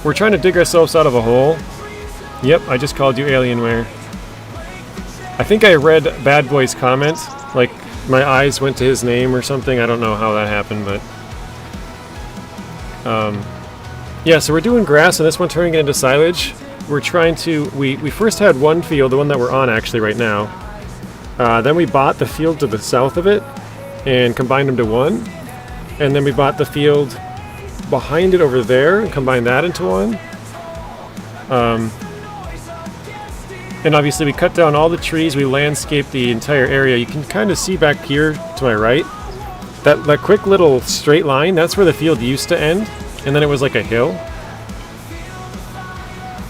We're trying to dig ourselves out of a hole. Yep, I just called you Alienware. I think I read Bad Boy's comment, like my eyes went to his name or something. I don't know how that happened, but yeah, so we're doing grass and this one turning it into silage. We're trying to, we first had one field, the one that we're on actually right now. Then we bought the field to the south of it and combined them to one. And then we bought the field behind it over there and combined that into one. And obviously we cut down all the trees, we landscaped the entire area. You can kind of see back here to my right, that quick little straight line, that's where the field used to end, and then it was like a hill.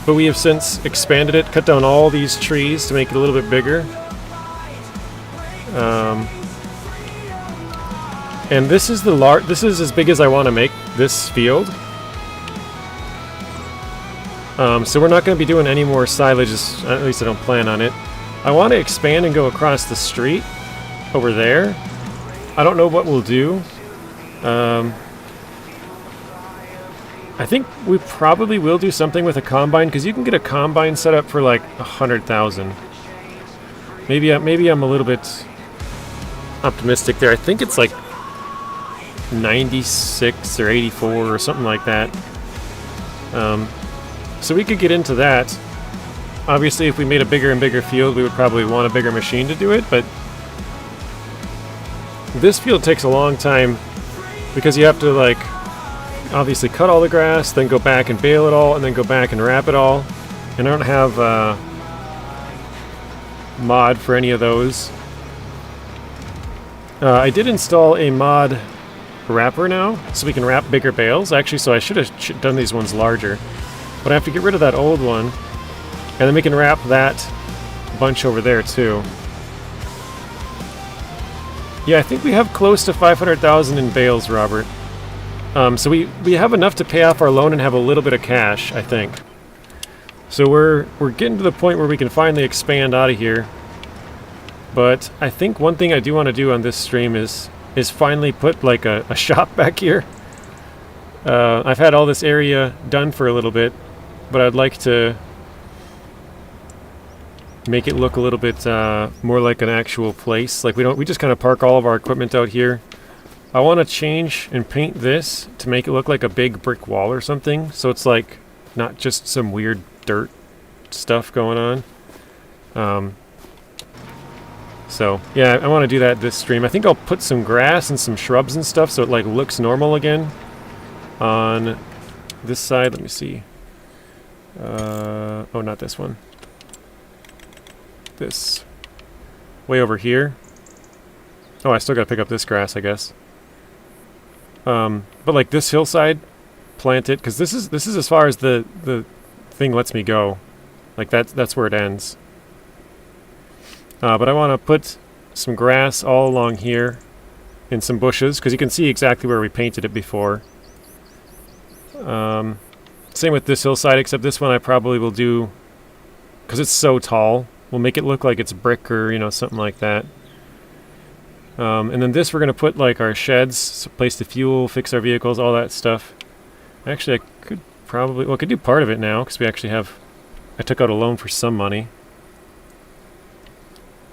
But we have since expanded it, cut down all these trees to make it a little bit bigger. And this is this is as big as I want to make this field. So we're not going to be doing any more silage, at least I don't plan on it. I want to expand and go across the street over there. I don't know what we'll do. I think we probably will do something with a combine, because you can get a combine set up for like 100,000. Maybe I'm a little bit optimistic there. I think it's like 96 or 84 or something like that. So we could get into that. Obviously, if we made a bigger and bigger field, we would probably want a bigger machine to do it, but this field takes a long time because you have to, like, obviously cut all the grass, then go back and bale it all, and then go back and wrap it all. And I don't have mod for any of those. I did install a mod wrapper now, so we can wrap bigger bales. Actually, so I should have done these ones larger. But I have to get rid of that old one. And then we can wrap that bunch over there, too. Yeah, I think we have close to 500,000 in bales, Robert. So we have enough to pay off our loan and have a little bit of cash, I think. So we're getting to the point where we can finally expand out of here. But I think one thing I do want to do on this stream is finally put like a shop back here. I've had all this area done for a little bit, but I'd like to make it look a little bit more like an actual place. Like we just kind of park all of our equipment out here. I want to change and paint this to make it look like a big brick wall or something, so it's like not just some weird dirt stuff going on. So yeah, I want to do that this stream. I think I'll put some grass and some shrubs and stuff so it like looks normal again on this side. Let me see. Oh, not this one. This way over here. Oh, I still gotta pick up this grass, I guess. But like this hillside, plant it, because this is as far as the thing lets me go. Like that's where it ends. But I want to put some grass all along here and some bushes, because you can see exactly where we painted it before. Same with this hillside, except this one I probably will do, because it's so tall, we'll make it look like it's brick or, you know, something like that. And then this we're going to put like our sheds, place the fuel, fix our vehicles, all that stuff. Actually, I could probably, well, I could do part of it now, because we actually have, I took out a loan for some money.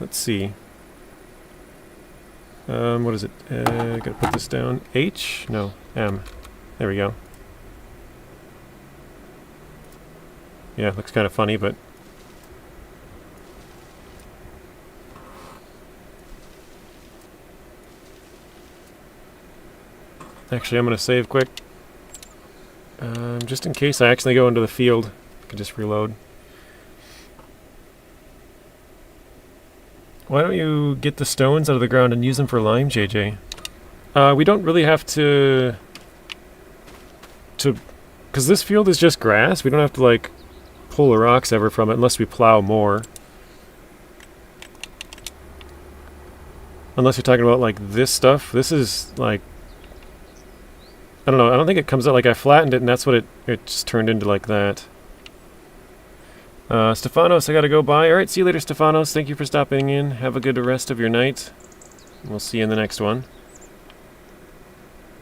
Let's see. What is it? Gotta put this down. H? No, M. There we go. Yeah, looks kind of funny, but... Actually, I'm gonna save quick. Just in case I accidentally go into the field, I can just reload. Why don't you get the stones out of the ground and use them for lime, JJ? We don't really have to... Because this field is just grass, we don't have to, like, pull the rocks ever from it unless we plow more. Unless you're talking about, like, this stuff. This is, like... I don't know, I don't think it comes out, like, I flattened it and that's what it just turned into like that. Stefanos, I gotta go by. Alright, see you later, Stefanos. Thank you for stopping in. Have a good rest of your night. We'll see you in the next one.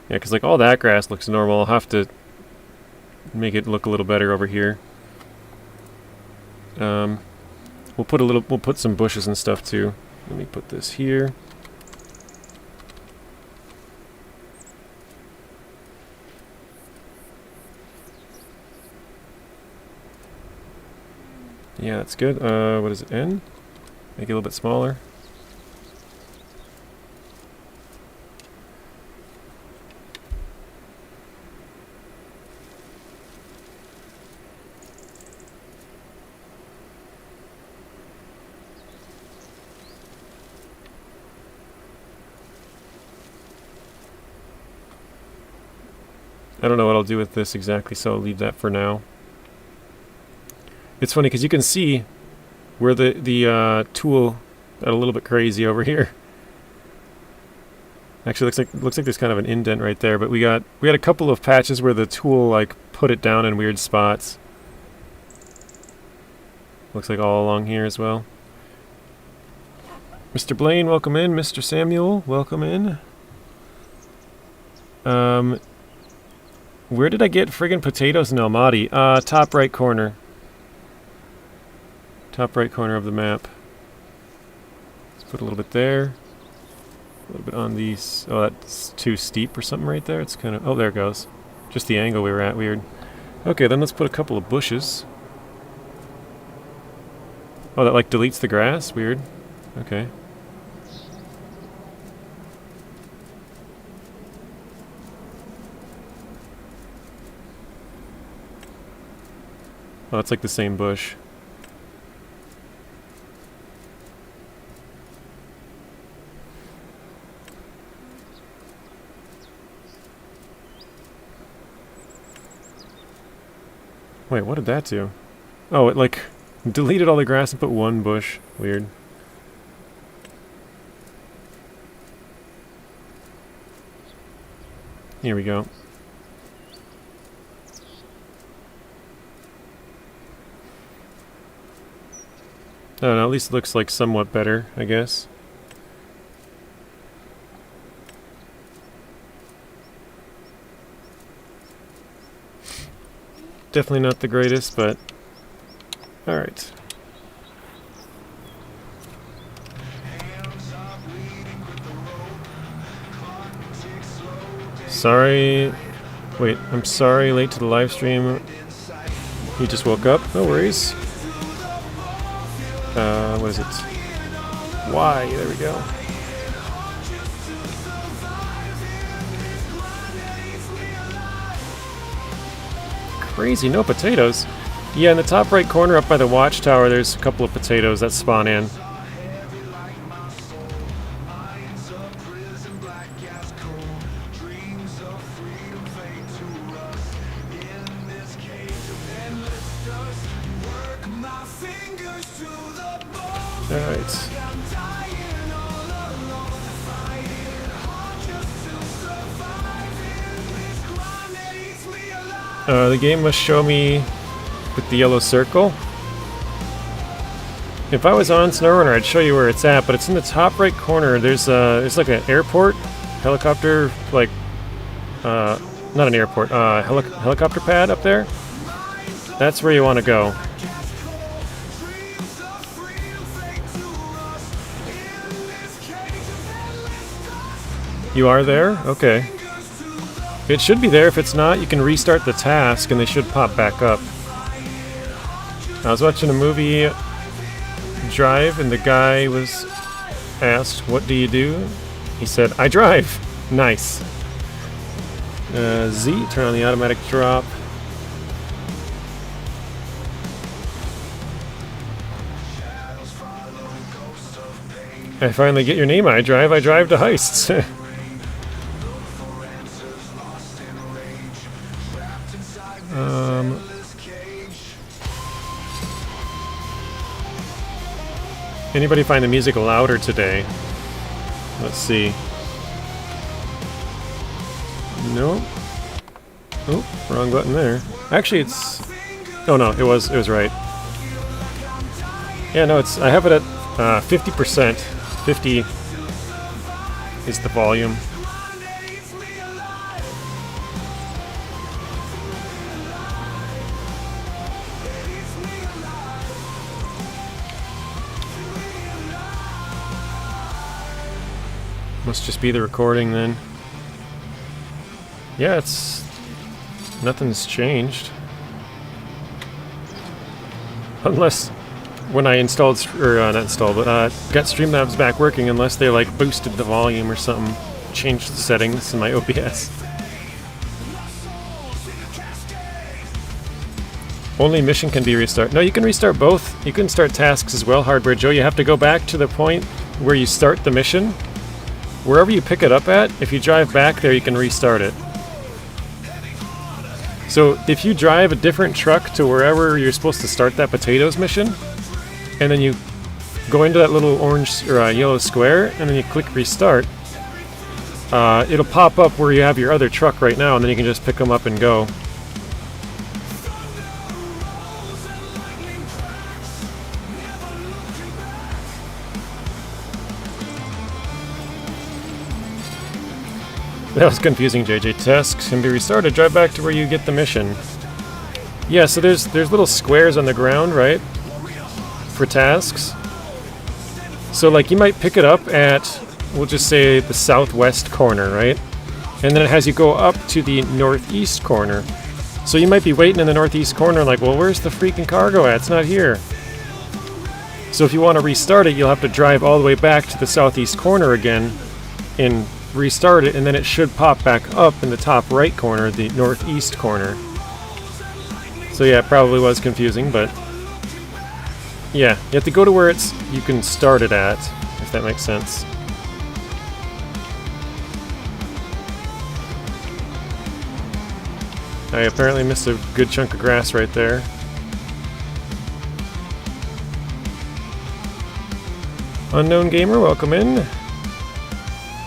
Yeah, because like all that grass looks normal. I'll have to make it look a little better over here. We'll put some bushes and stuff too. Let me put this here. Yeah, that's good. What is it, N? Make it a little bit smaller. I don't know what I'll do with this exactly, so I'll leave that for now. It's funny because you can see where the tool got a little bit crazy over here. Actually, looks like there's kind of an indent right there, but we had a couple of patches where the tool like put it down in weird spots. Looks like all along here as well. Mr. Blaine, welcome in. Mr. Samuel, welcome in. Where did I get friggin' potatoes in Almaty? Top right corner. Top right corner of the map. Let's put a little bit there. A little bit on these. Oh, that's too steep or something right there. It's kind of... Oh, there it goes. Just the angle we were at. Weird. Okay, then let's put a couple of bushes. Oh, that like deletes the grass? Weird. Okay. Oh, it's like the same bush. Wait, what did that do? Oh, it like deleted all the grass and put one bush. Weird. Here we go. I don't know, at least it looks like somewhat better, I guess. Definitely not the greatest, but alright. Sorry. Wait, I'm sorry, late to the live stream. He just woke up, no worries. What is it? Why? There we go. Crazy, no potatoes. Yeah, in the top right corner up by the watchtower, there's a couple of potatoes that spawn in. Alright. The game must show me with the yellow circle. If I was on Snowrunner, I'd show you where it's at, but it's in the top right corner. There's like an airport, helicopter, like, not an airport, helicopter pad up there. That's where you want to go. You are there? Okay. It should be there. If it's not, you can restart the task and they should pop back up. I was watching a movie, Drive, and the guy was asked, "What do you do?" He said, "I drive." Nice. Z, turn on the automatic drop. I finally get your name. I drive to heists. Anybody find the music louder today? Let's see. Nope. Oh, wrong button there. Actually, it's... Oh no, it was right. Yeah, no, it's... I have it at 50%. 50 is the volume. Must just be the recording then. Yeah, it's... Nothing's changed. Unless when I installed... Or not installed, but got Streamlabs back working, unless they like boosted the volume or something. Changed the settings in my OBS. Only mission can be restarted. No, you can restart both. You can start tasks as well, Hardware Joe. You have to go back to the point where you start the mission. Wherever you pick it up at, if you drive back there, you can restart it. So if you drive a different truck to wherever you're supposed to start that potatoes mission, and then you go into that little orange or yellow square, and then you click restart, it'll pop up where you have your other truck right now, and then you can just pick them up and go. That was confusing, JJ. Tasks can be restarted. Drive back to where you get the mission. Yeah, so there's little squares on the ground, right? For tasks. So like you might pick it up at, we'll just say the southwest corner, right? And then it has you go up to the northeast corner. So you might be waiting in the northeast corner like, well, where's the freaking cargo at? It's not here. So if you want to restart it, you'll have to drive all the way back to the southeast corner again and restart it, and then it should pop back up in the top right corner, the northeast corner. So yeah, it probably was confusing, but yeah, you have to go to where you can start it at, if that makes sense. I apparently missed a good chunk of grass right there. Unknown gamer, welcome in.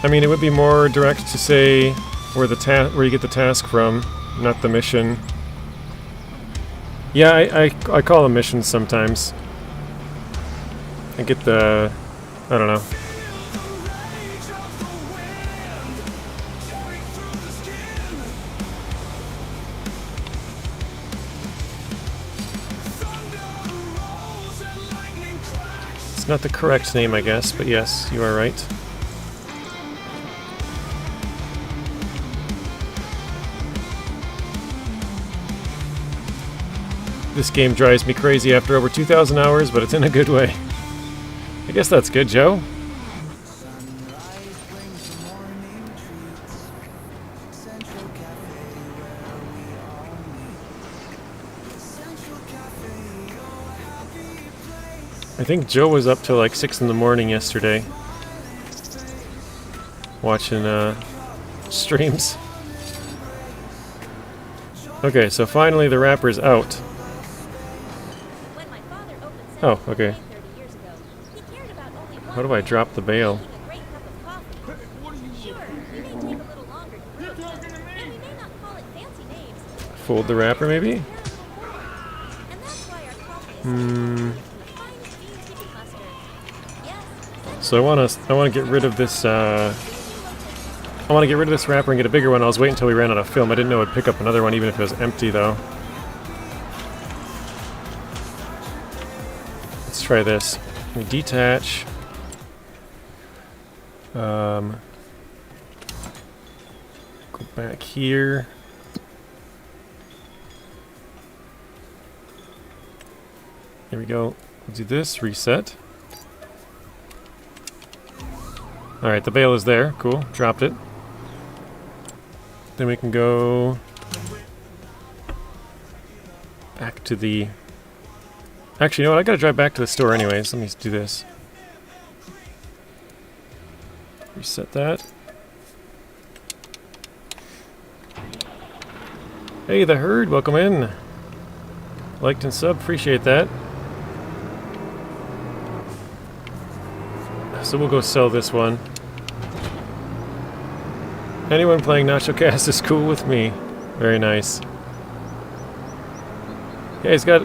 I mean, it would be more direct to say where where you get the task from, not the mission. Yeah, I call them missions sometimes. I get the... I don't know. It's not the correct name, I guess, but yes, you are right. This game drives me crazy after over 2,000 hours, but it's in a good way. I guess that's good, Joe. I think Joe was up till like 6 in the morning yesterday, watching streams. Okay, so finally the wrapper's out. Oh, okay. How do I drop the bale? Fold the wrapper, maybe? So I want to get rid of this. I want to get rid of this wrapper and get a bigger one. I was waiting until we ran out of film. I didn't know I'd pick up another one, even if it was empty, though. Let's try this. We detach. Go back here. Here we go. We'll do this. Reset. Alright, the bale is there. Cool. Dropped it. Then we can go back to the... Actually, you know what? I gotta drive back to the store anyways. Let me do this. Reset that. Hey, the herd. Welcome in. Liked and sub. Appreciate that. So we'll go sell this one. Anyone playing NachoCast is cool with me. Very nice. Yeah, he's got,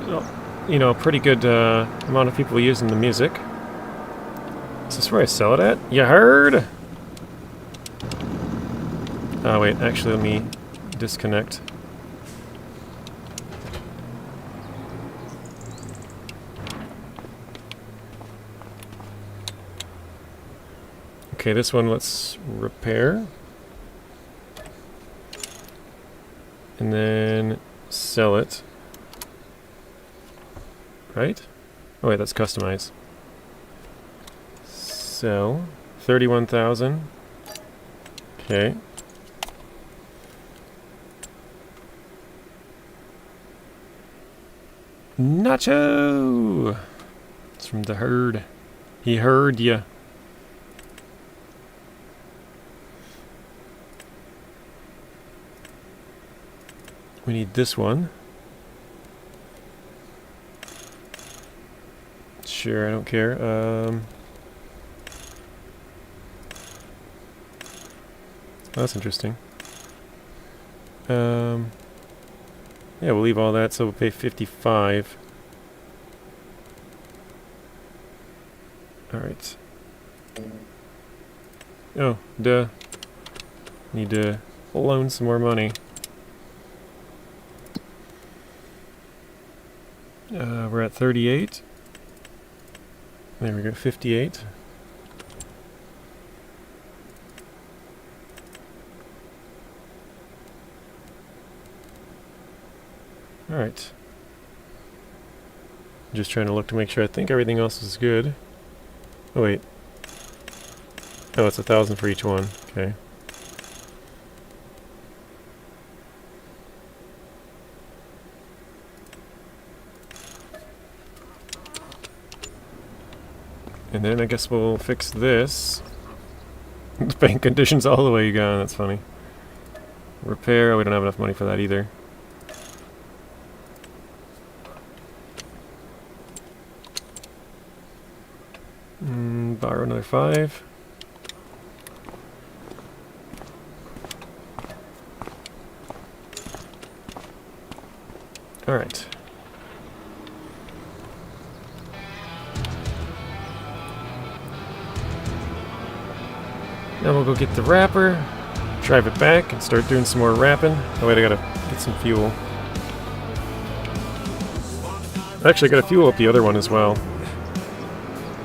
you know, a pretty good amount of people using the music. Is this where I sell it at? You heard? Oh wait, actually let me disconnect. Okay, this one let's repair. And then sell it. Right? Oh wait, that's customize. Sell. 31,000. Okay. Nacho! It's from the herd. He heard ya. We need this one. Sure, I don't care. Oh, that's interesting. Yeah, we'll leave all that, so we'll pay 55. Alright. Oh, duh. Need to loan some more money. We're at 38. There we go, 58. Alright. Just trying to look to make sure. I think everything else is good. Oh wait. Oh, it's 1,000 for each one. Okay. And then I guess we'll fix this. The paint condition's all the way gone, that's funny. Repair, oh, we don't have enough money for that either. borrow another 5. Alright. Now we'll go get the wrapper, drive it back, and start doing some more wrapping. Oh wait, I gotta get some fuel. Actually, I gotta fuel up the other one as well.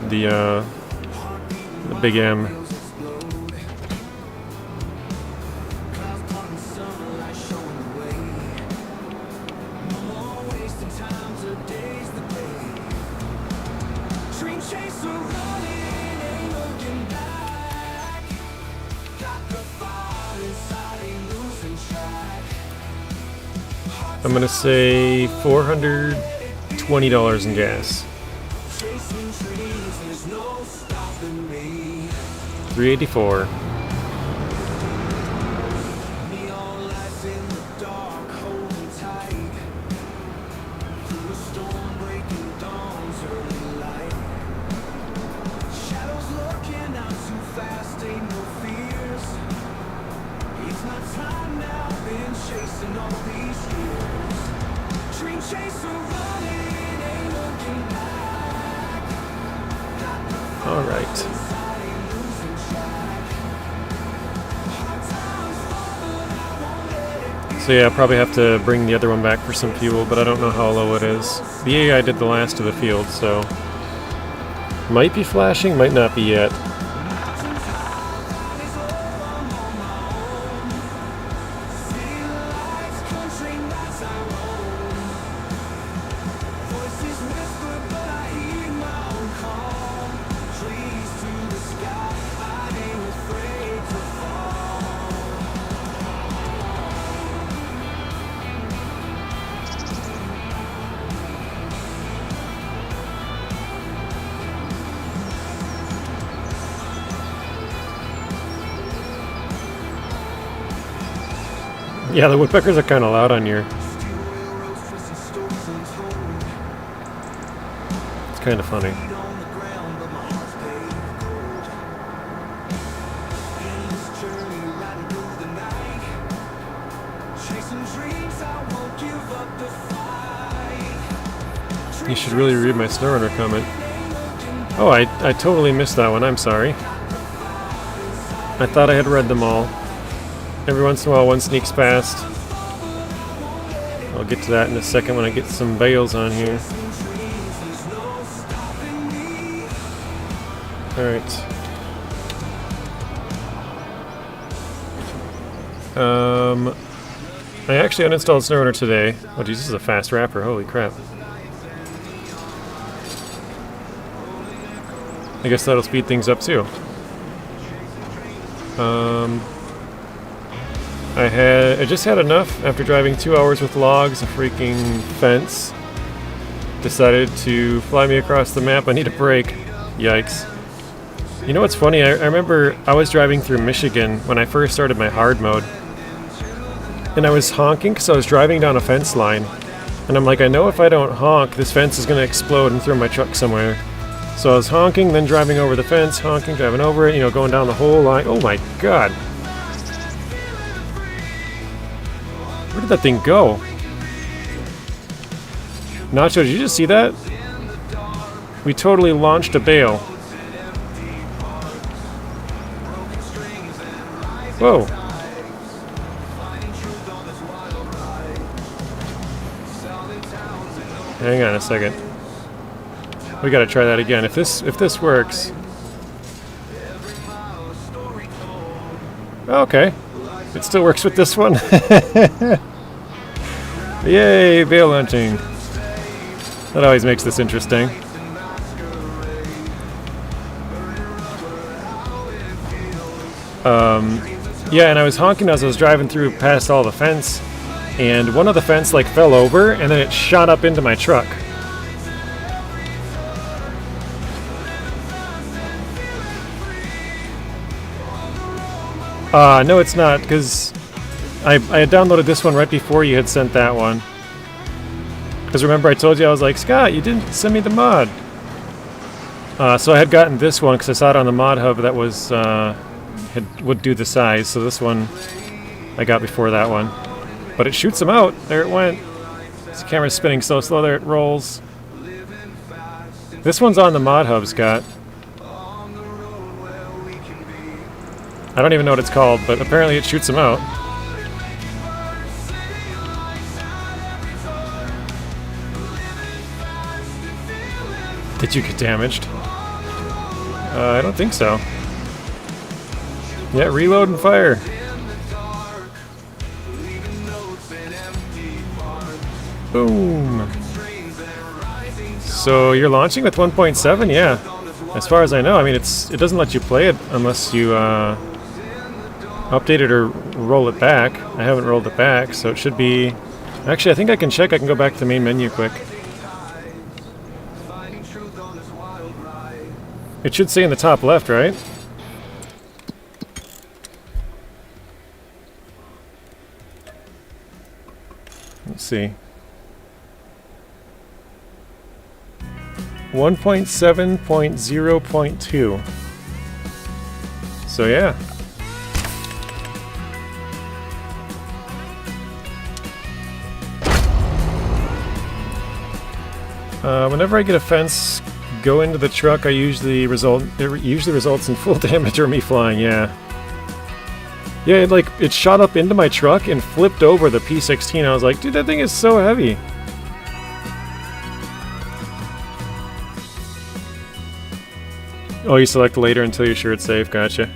The Big M. I'm gonna say $420 in gas. 384. All right. So yeah, I'll probably have to bring the other one back for some fuel, but I don't know how low it is. The AI did the last of the field, so might be flashing, might not be yet. Yeah, the woodpeckers are kind of loud on here. It's kind of funny. You should really read my Snowrunner comment. Oh, I totally missed that one. I'm sorry. I thought I had read them all. Every once in a while, one sneaks past. I'll get to that in a second when I get some bales on here. Alright. I actually uninstalled Snowrunner today. Oh geez, this is a fast wrapper. Holy crap. I guess that'll speed things up too. I just had enough after driving 2 hours with logs, a freaking fence. Decided to fly me across the map. I need a break. Yikes. You know what's funny? I remember I was driving through Michigan when I first started my hard mode. And I was honking because I was driving down a fence line. And I'm like, I know if I don't honk, this fence is going to explode and throw my truck somewhere. So I was honking, then driving over the fence, honking, driving over it, you know, going down the whole line. Oh my god. Where did that thing go? Nacho, did you just see that? We totally launched a bale. Whoa. Hang on a second. We gotta try that again. If this works. Okay. It still works with this one. Yay, bale hunting. That always makes this interesting. Yeah, and I was honking as I was driving through past all the fence, and one of the fence like fell over, and then it shot up into my truck. No it's not, because I had downloaded this one right before you had sent that one. Because remember I told you, I was like, Scott, you didn't send me the mod. So I had gotten this one because I saw it on the mod hub that was would do the size. So this one I got before that one, but it shoots them out. There it went. This camera's spinning so slow. There it rolls. This one's on the mod hub, Scott. I don't even know what it's called, but apparently it shoots them out. Did you get damaged? I don't think so. Yeah, reload and fire. Boom. So you're launching with 1.7? Yeah. As far as I know, I mean, it doesn't let you play it unless you update it or roll it back. I haven't rolled it back, so it should be... Actually, I think I can check. I can go back to the main menu quick. It should say in the top left, right? Let's see. 1.7.0.2. So yeah. Whenever I get a fence go into the truck, it usually results in full damage or me flying, yeah. Yeah, it shot up into my truck and flipped over the P16. I was like, dude, that thing is so heavy. Oh, you select later until you're sure it's safe, gotcha.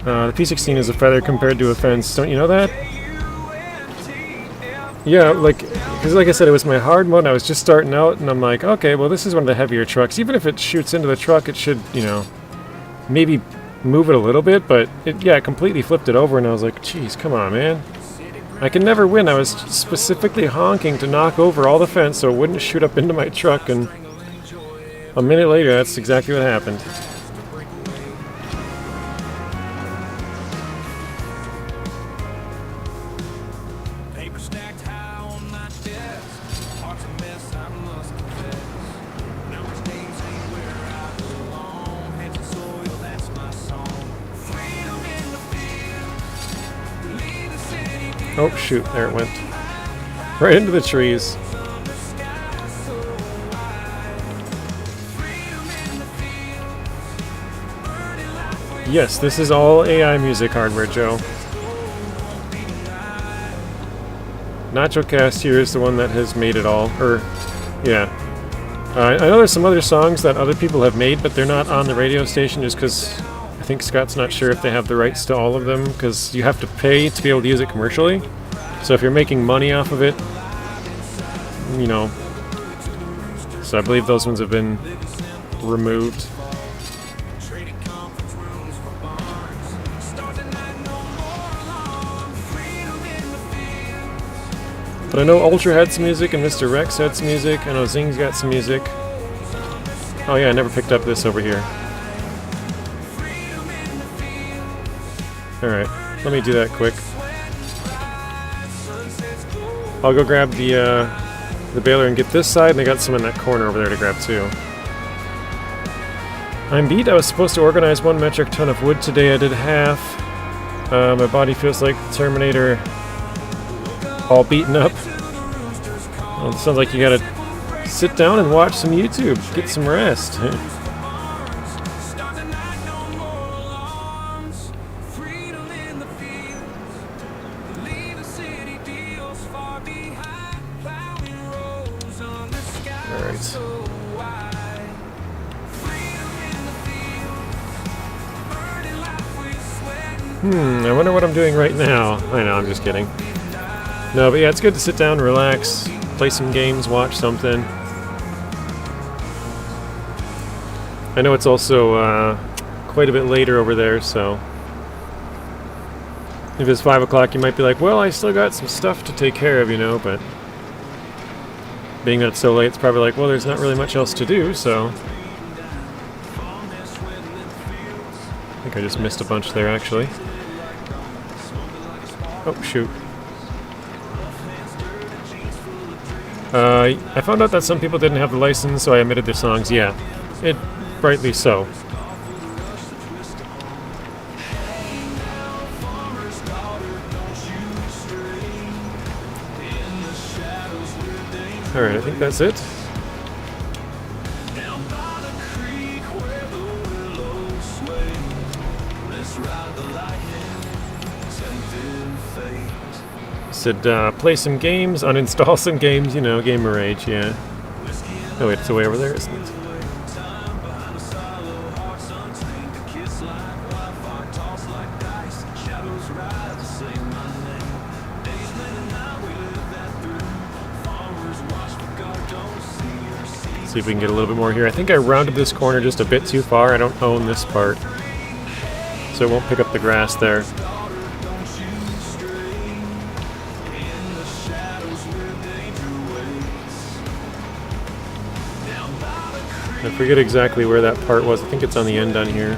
The P16 is a feather compared to a fence. Don't you know that? Yeah, because like I said, it was my hard mode. I was just starting out, and I'm like, okay, well, this is one of the heavier trucks. Even if it shoots into the truck, it should, you know, maybe move it a little bit. But it completely flipped it over, and I was like, geez, come on, man. I can never win. I was specifically honking to knock over all the fence so it wouldn't shoot up into my truck, and a minute later, that's exactly what happened. Oh shoot, there it went. Right into the trees. Yes, this is all AI music hardware, Joe. NachoCast here is the one that has made it all. Yeah. I know there's some other songs that other people have made, but they're not on the radio station just because I think Scott's not sure if they have the rights to all of them, because you have to pay to be able to use it commercially. So if you're making money off of it, you know. So I believe those ones have been removed. But I know Ultra had some music, and Mr. Rex had some music. I know Zing's got some music. Oh yeah, I never picked up this over here. Alright, let me do that quick. I'll go grab the baler and get this side, and they got some in that corner over there to grab too. I'm beat. I was supposed to organize 1 metric ton of wood today. I did half. My body feels like the Terminator, all beaten up. Well, it sounds like you gotta sit down and watch some YouTube, get some rest. I wonder what I'm doing right now. I know, I'm just kidding. No, but yeah, it's good to sit down, relax, play some games, watch something. I know it's also quite a bit later over there, so if it's 5 o'clock, you might be like, well, I still got some stuff to take care of, you know, but being that it's so late, it's probably like, well, there's not really much else to do, so. think I just missed a bunch there, actually. Oh, shoot. I found out that some people didn't have the license, so I omitted their songs. Yeah, rightly so. Alright, I think that's it. Said, play some games, uninstall some games, you know, gamer rage, yeah. Oh wait, it's way over there, isn't it? See if we can get a little bit more here. I think I rounded this corner just a bit too far. I don't own this part, so it won't pick up the grass there. I forget exactly where that part was. I think it's on the end down here.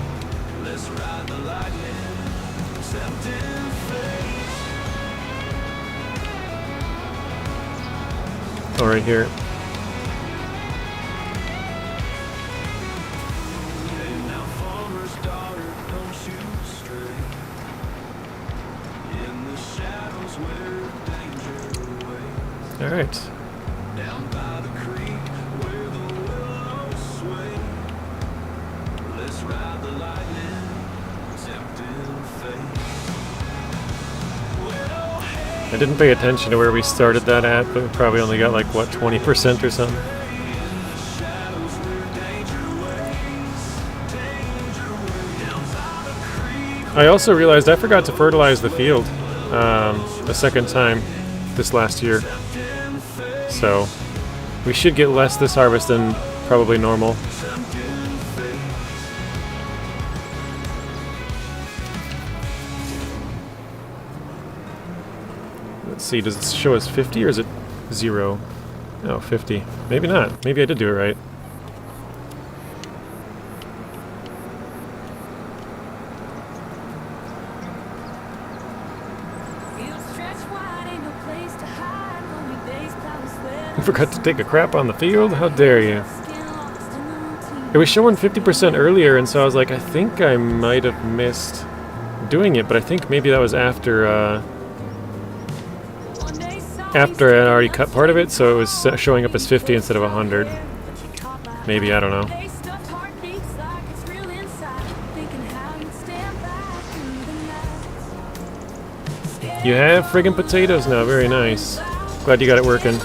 Oh, right here. All right. I didn't pay attention to where we started that at, but we probably only got like, what, 20% or something? I also realized I forgot to fertilize the field a second time this last year. So we should get less this harvest than probably normal. Let's see, does it show us 50 or is it 0? Oh, 50. Maybe not. Maybe I did do it right. I forgot to take a crap on the field? How dare you? It was showing 50% earlier, and so I was like, I think I might have missed doing it, but I think maybe that was after I had already cut part of it, so it was showing up as 50 instead of 100. Maybe, I don't know. You have friggin' potatoes now, very nice. Glad you got it working.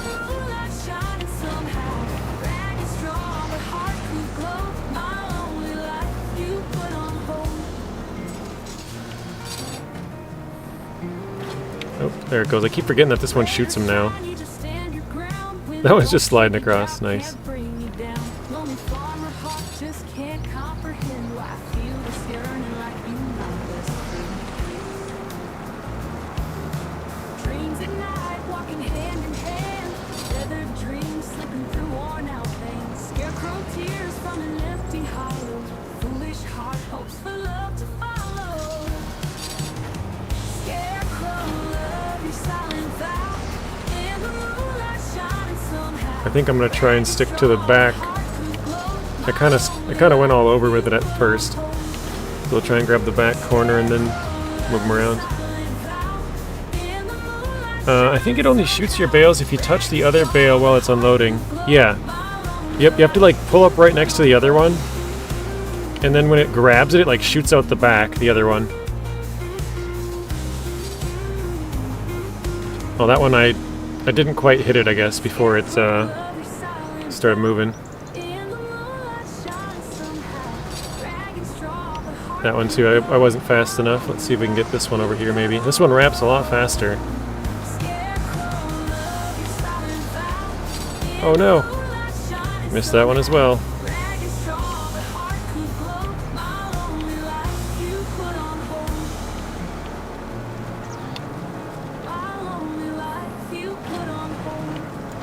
Oh, there it goes. I keep forgetting that this one shoots him now. That one's just sliding across. Nice. I think I'm gonna try and stick to the back. I kind of went all over with it at first. So we'll try and grab the back corner and then move them around. I think it only shoots your bales if you touch the other bale while it's unloading. Yeah. Yep, you have to like pull up right next to the other one. And then when it grabs it, it like shoots out the back, the other one. Oh, that one I didn't quite hit it, I guess, before it started moving. That one too, I wasn't fast enough. Let's see if we can get this one over here maybe. This one wraps a lot faster. Oh no! Missed that one as well.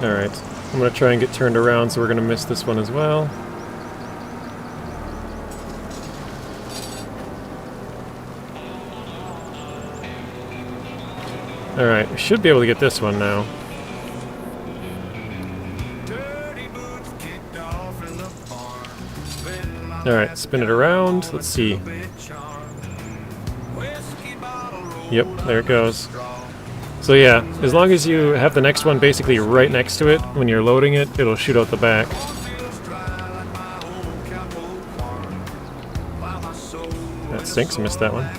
Alright, I'm going to try and get turned around, so we're going to miss this one as well. Alright, we should be able to get this one now. Alright, spin it around. Let's see. Yep, there it goes. So yeah, as long as you have the next one basically right next to it, when you're loading it, it'll shoot out the back. That stinks, I missed that one.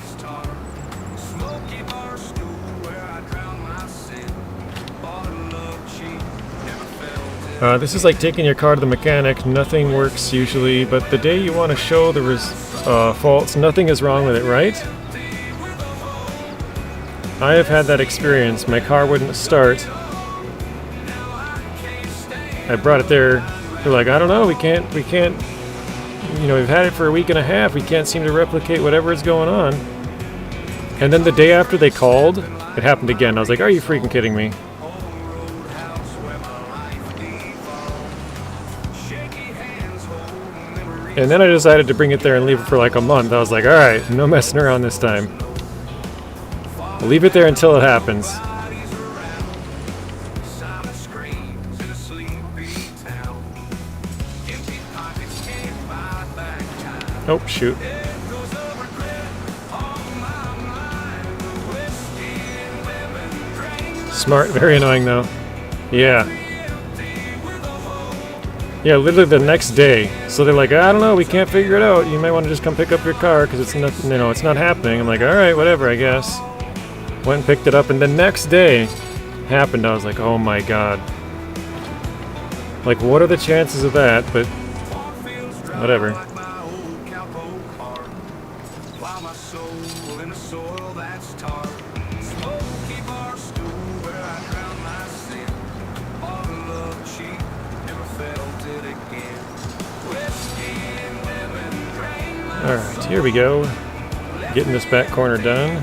This is like taking your car to the mechanic. Nothing works usually, but the day you want to show the faults, nothing is wrong with it, right? I have had that experience. My car wouldn't start. I brought it there. They're like, I don't know, we can't, you know, we've had it for a week and a half. We can't seem to replicate whatever is going on. And then the day after they called, it happened again. I was like, are you freaking kidding me? And then I decided to bring it there and leave it for like a month. I was like, alright, no messing around this time. I'll leave it there until it happens. Oh, shoot. Smart, very annoying though. Yeah. Yeah, literally the next day. So they're like, I don't know, we can't figure it out. You might want to just come pick up your car because it's not, you know, it's not happening. I'm like, all right, whatever, I guess. Went and picked it up, and the next day happened. I was like, oh my god. Like, what are the chances of that? But whatever. Alright, here we go. Getting this back corner done.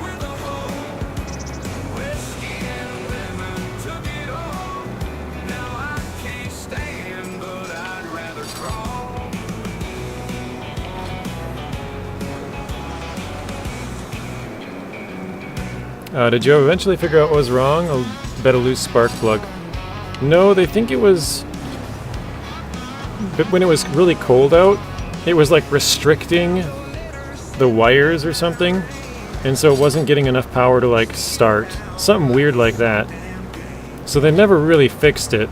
Did you eventually figure out what was wrong? I'll bet a loose spark plug. No, they think it was... But when it was really cold out, it was like restricting the wires or something, and so it wasn't getting enough power to like start. Something weird like that. So they never really fixed it.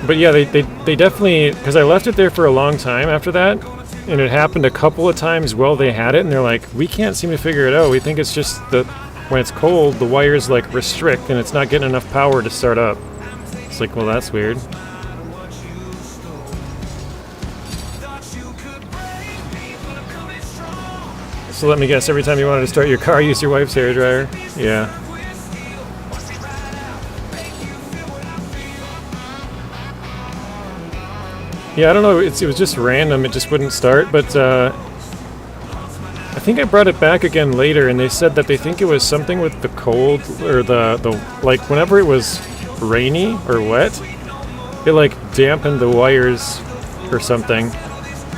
But yeah, they definitely, because I left it there for a long time after that, and it happened a couple of times while they had it, and they're like, we can't seem to figure it out. We think it's just that when it's cold, the wires like restrict, and it's not getting enough power to start up. It's like, well, that's weird. So let me guess, every time you wanted to start your car, use your wife's hairdryer? Yeah. Yeah, I don't know, it was just random, it just wouldn't start, but I think I brought it back again later, and they said that they think it was something with the cold, or the like, whenever it was rainy or wet, it like dampened the wires or something,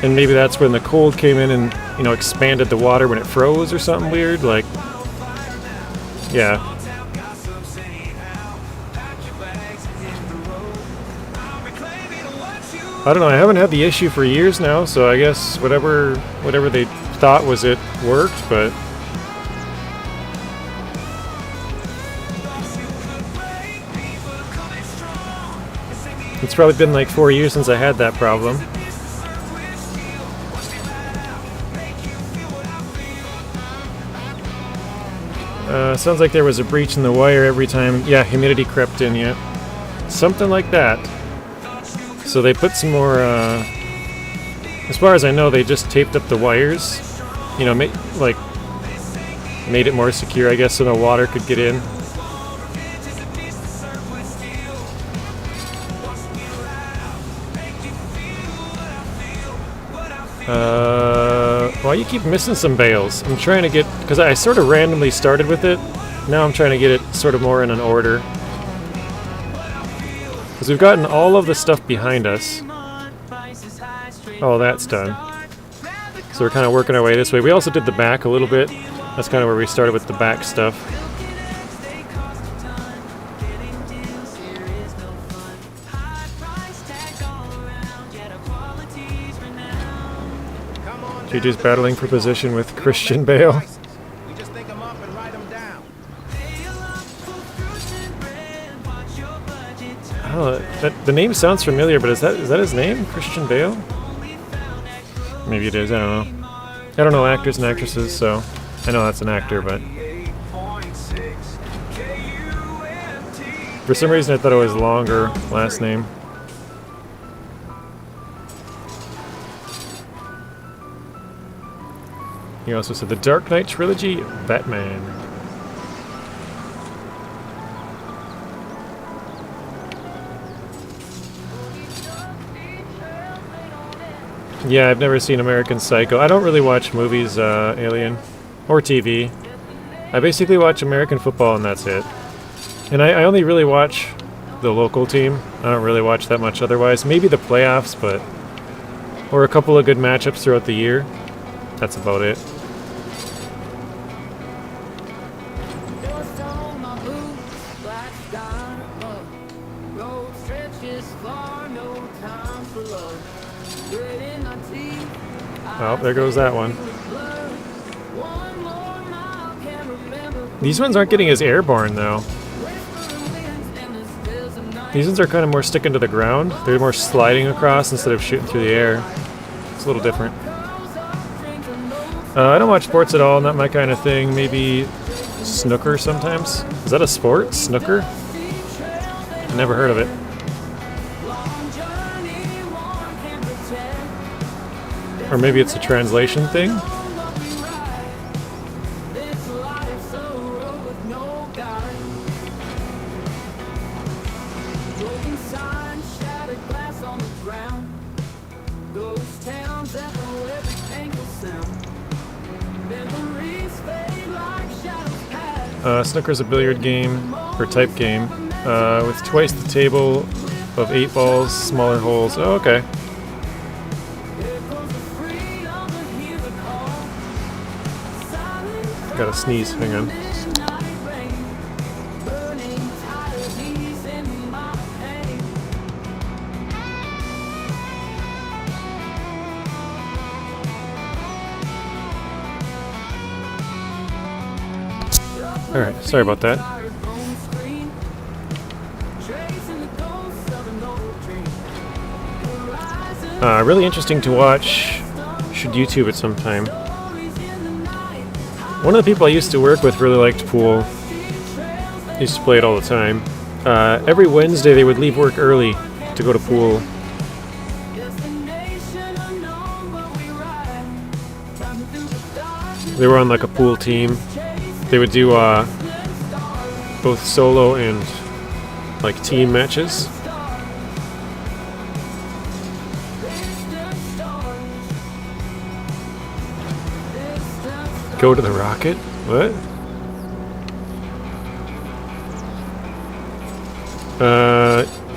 and maybe that's when the cold came in and, you know, expanded the water when it froze or something weird, like, yeah. I don't know, I haven't had the issue for years now, so I guess whatever they thought was it worked, but... It's probably been like 4 years since I had that problem. Sounds like there was a breach in the wire every time. Yeah, humidity crept in, yeah. Something like that. So they put some more, as far as I know, they just taped up the wires, you know, made it more secure, I guess, so no water could get in. Why you keep missing some bales? I'm trying to get, because I sort of randomly started with it, now I'm trying to get it sort of more in an order. Because we've gotten all of the stuff behind us. all that's done. So we're kind of working our way this way. We also did the back a little bit. That's kind of where we started with the back stuff. JJ's battling for position with Christian Bale. Oh, the name sounds familiar, but is that his name? Christian Bale? Maybe it is, I don't know. I don't know actors and actresses, so I know that's an actor, but for some reason I thought it was longer last name. He also said the Dark Knight trilogy, Batman. Yeah, I've never seen American Psycho. I don't really watch movies, Alien, or TV. I basically watch American football and that's it. And I only really watch the local team. I don't really watch that much otherwise. Maybe the playoffs, but... or a couple of good matchups throughout the year. That's about it. Oh, there goes that one. These ones aren't getting as airborne, though. These ones are kind of more sticking to the ground. They're more sliding across instead of shooting through the air. It's a little different. I don't watch sports at all, not my kind of thing. Maybe snooker sometimes. Is that a sport? Snooker? Never heard of it. Or maybe it's a translation thing? Snooker's a billiard game, or type game, with twice the table of 8 balls, smaller holes. Oh, okay. Gotta sneeze, hang on. Alright, sorry about that. Really interesting to watch. Should YouTube it sometime. One of the people I used to work with really liked pool. Used to play it all the time. Every Wednesday they would leave work early to go to pool. They were on like a pool team. They would do both solo and like team matches. Go to the Rocket? What?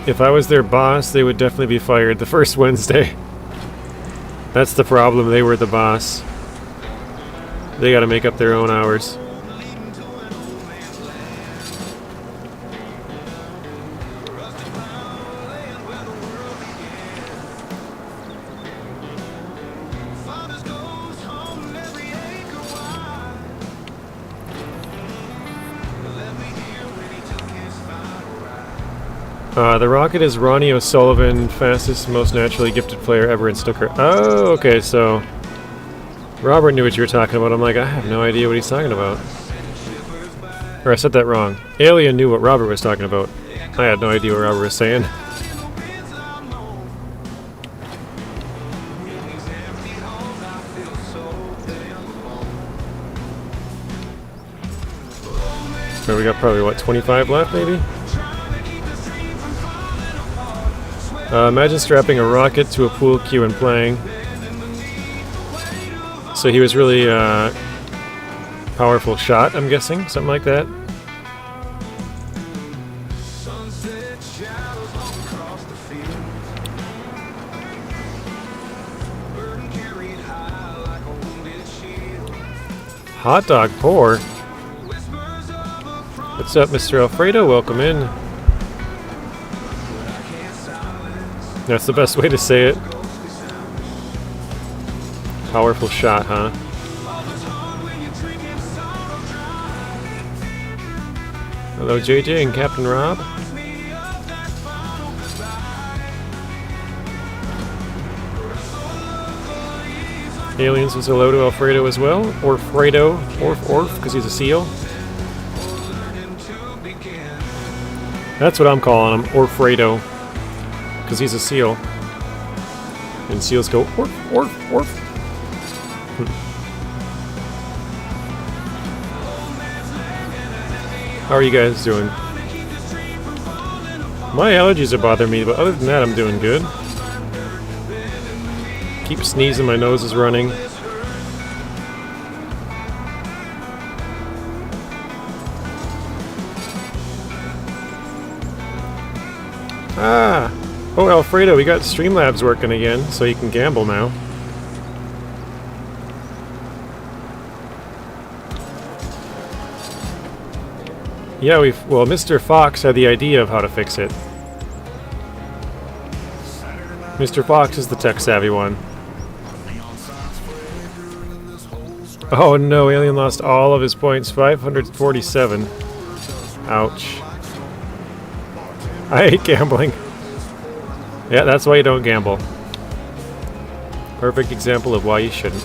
If I was their boss, they would definitely be fired the first Wednesday. That's the problem, they were the boss. They gotta make up their own hours. The Rocket is Ronnie O'Sullivan, fastest, most naturally gifted player ever in snooker. Oh, okay, so Robert knew what you were talking about. I'm like, I have no idea what he's talking about. Or I said that wrong. Alien knew what Robert was talking about. I had no idea what Robert was saying. So we got probably, what, 25 left, maybe? Imagine strapping a rocket to a pool cue and playing. So he was really powerful shot, I'm guessing, something like that. Hot dog pour. What's up, Mr. Alfredo? Welcome in. That's the best way to say it. Powerful shot, huh? Hello, JJ and Captain Rob. Aliens was hello to Alfredo as well. Or Fredo. Orf, because he's a seal. That's what I'm calling him. Orfredo. Because he's a seal. And seals go orf, orf, orf. How are you guys doing? My allergies are bothering me, but other than that, I'm doing good. Keep sneezing, my nose is running. Ah! Oh, Alfredo, we got Streamlabs working again, so you can gamble now. Yeah, well, Mr. Fox had the idea of how to fix it. Mr. Fox is the tech-savvy one. Oh no, Alien lost all of his points, 547. Ouch. I hate gambling. Yeah, that's why you don't gamble. Perfect example of why you shouldn't.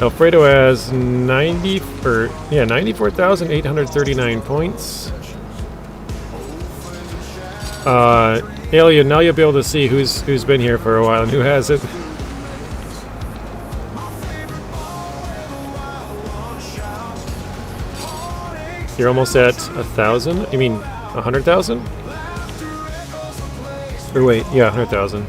Alfredo has 94,839 points. Alien, now you'll be able to see who's been here for a while and who hasn't. You're almost at 1,000? You mean 100,000? Or wait, yeah, 100,000.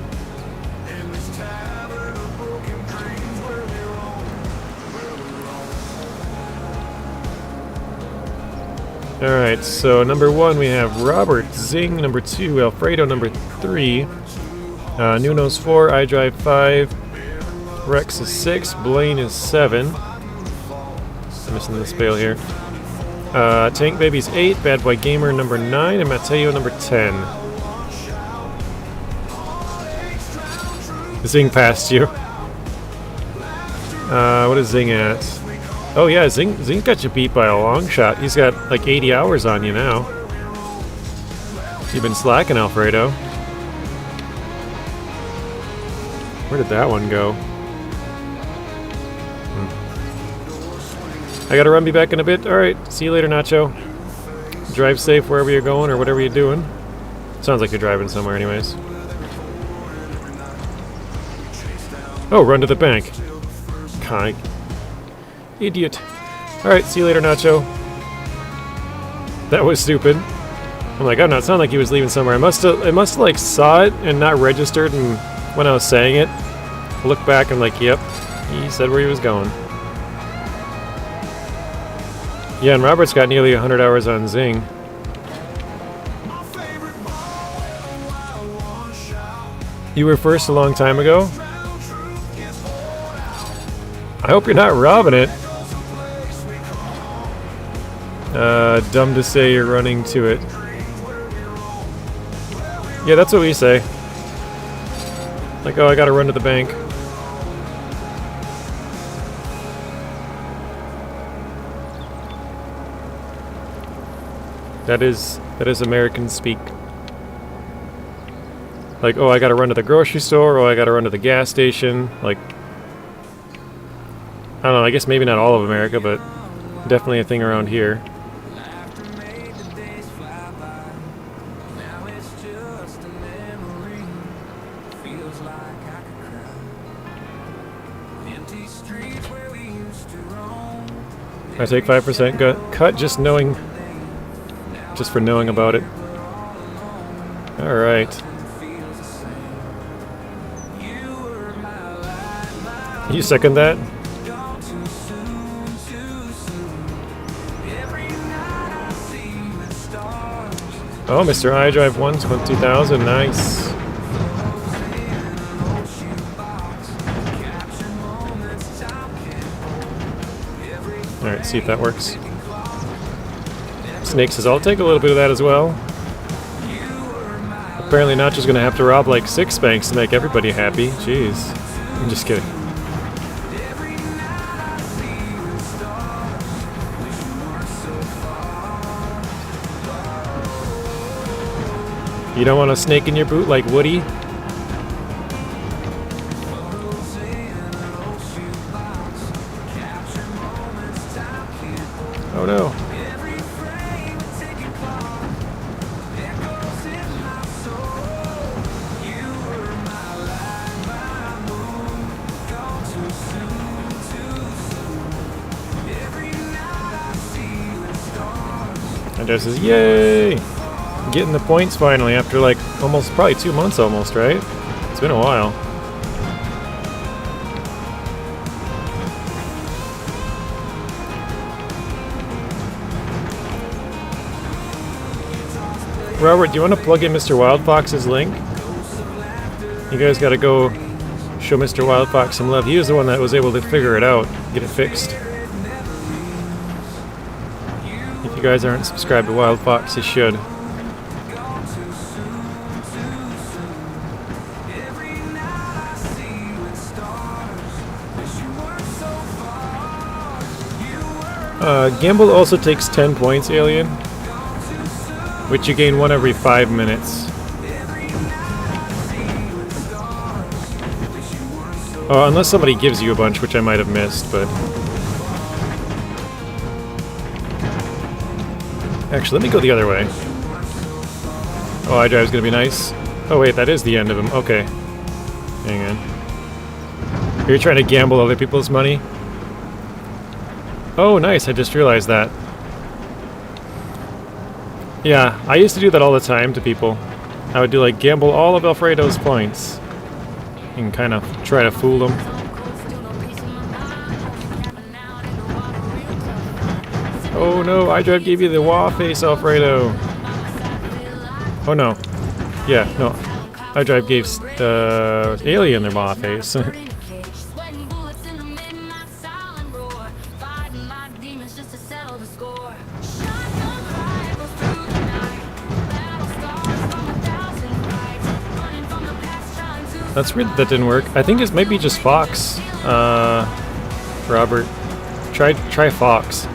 Alright, so number 1 we have Robert Zing, number 2 Alfredo, number 3 Nuno's 4, iDrive 5, Rex is 6, Blaine is 7. I'm missing this Bale here. Tank Baby's 8, Bad Boy Gamer number 9, and Mateo number 10. Zing passed you. What is Zing at? Oh yeah, Zing's got you beat by a long shot. He's got like 80 hours on you now. You've been slacking, Alfredo. Where did that one go? I gotta run me back in a bit. Alright, see you later, Nacho. Drive safe wherever you're going or whatever you're doing. Sounds like you're driving somewhere anyways. Oh, run to the bank. Kind. Idiot. Alright, see you later, Nacho. That was stupid. I'm like, oh no, it sounded like he was leaving somewhere. I must have like saw it and not registered, and when I was saying it, I looked back and like, yep, he said where he was going. Yeah, and Robert's got nearly 100 hours on Zing. You were first a long time ago? I hope you're not robbing it. Dumb to say you're running to it. Yeah, that's what we say. Like, oh, I gotta run to the bank. That is American speak. Like, oh, I gotta run to the grocery store, or I gotta run to the gas station. Like, I don't know, I guess maybe not all of America, but definitely a thing around here. I take 5% cut just for knowing about it. Alright. You second that? Oh, Mr. iDrive 120,000, nice. Alright, see if that works. Snake says, I'll take a little bit of that as well. Apparently not just gonna have to rob like 6 banks to make everybody happy. Jeez. I'm just kidding. You don't want a snake in your boot like Woody? Oh no. And Dad says, yay! Getting the points finally after like almost, probably 2 months almost, right? It's been a while. Robert, do you want to plug in Mr. Wildfox's link? You guys gotta go show Mr. Wildfox some love. He was the one that was able to figure it out, get it fixed. If you guys aren't subscribed to Wildfox, you should. Gamble also takes 10 points, Alien, which you gain 1 every 5 minutes. Unless somebody gives you a bunch, which I might have missed, but... Actually, let me go the other way. Oh, iDrive's gonna be nice. Oh wait, that is the end of him. Okay. Hang on. You're trying to gamble other people's money? Oh, nice, I just realized that. Yeah, I used to do that all the time to people. I would do like gamble all of Alfredo's points and kind of try to fool them. Oh no, iDrive gave you the wah face, Alfredo. Oh no. Yeah, no. iDrive gave Alien their wah face. That's weird that didn't work. I think it might be just Fox. Robert. Try Fox.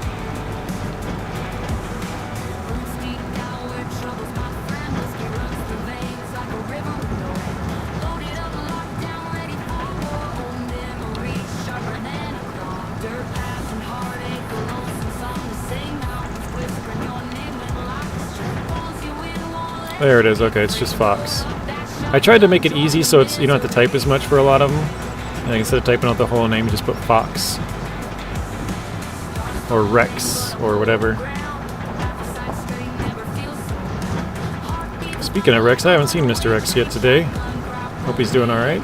There it is. Okay, it's just Fox. I tried to make it easy so it's you don't have to type as much for a lot of them. Like instead of typing out the whole name, you just put Fox. Or Rex, or whatever. Speaking of Rex, I haven't seen Mr. Rex yet today. Hope he's doing alright.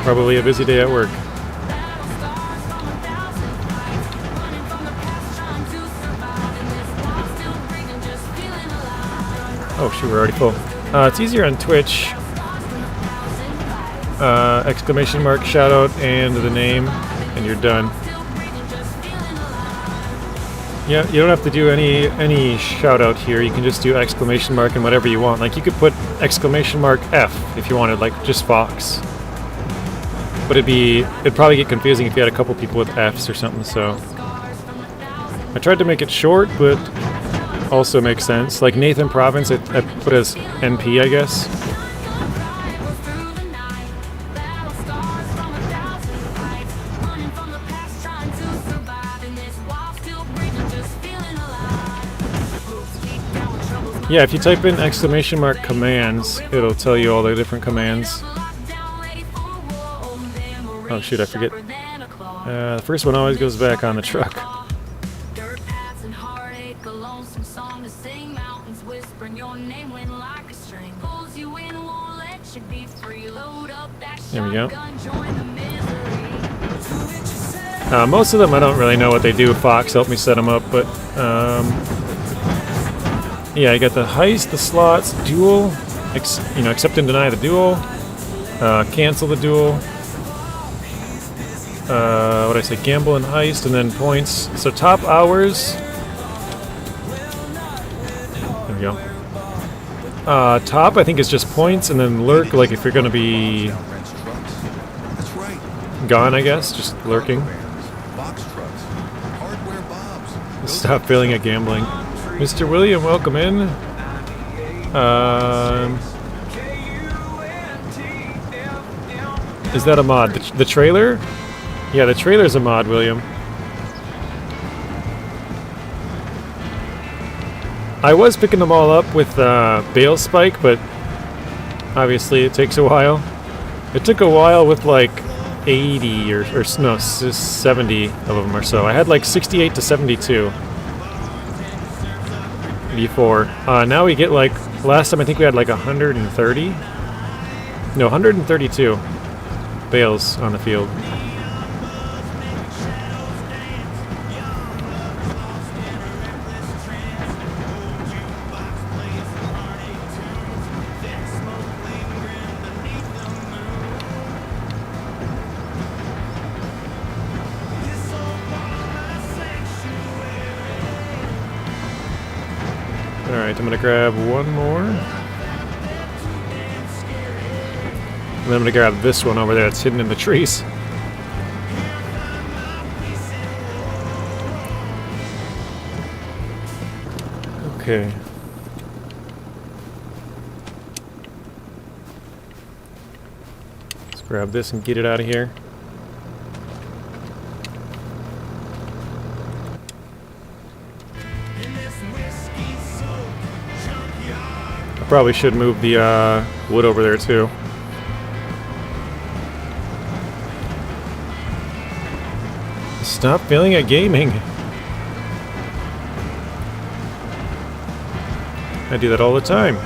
Probably a busy day at work. Oh shoot, we're already full. It's easier on Twitch. Exclamation mark, shout out, and the name, and you're done. Yeah, you don't have to do any shout out here. You can just do exclamation mark and whatever you want. Like you could put exclamation mark F if you wanted, like just Fox. But it'd probably get confusing if you had a couple people with Fs or something. So I tried to make it short, but also makes sense. Like Nathan Province, I put as NP, I guess. Yeah, if you type in exclamation mark commands, it'll tell you all the different commands. Oh shoot, I forget. The first one always goes back on the truck. There we go. Most of them I don't really know what they do. Fox helped me set them up, but yeah, I got the heist, the slots, duel, accept and deny the duel, cancel the duel. what did I say? Gamble and heist, and then points. So top hours. There we go. Top, I think, is just points, and then lurk, like if you're going to be That's right. gone, I guess, just lurking. Box trucks. Hardware bobs. Stop failing at gambling. Mr. William, welcome in. Is that a mod? The trailer? Yeah, the trailer's a mod, William. I was picking them all up with Bale Spike, but obviously it takes a while. It took a while with like 80 or no, 70 of them or so. I had like 68 to 72 before. Now we get like, last time I think we had like 130. No, 132 bales on the field. Alright, I'm gonna grab one more. And then I'm gonna grab this one over there that's hidden in the trees. Okay. Let's grab this and get it out of here. I probably should move the wood over there too. Stop failing at gaming. I do that all the time.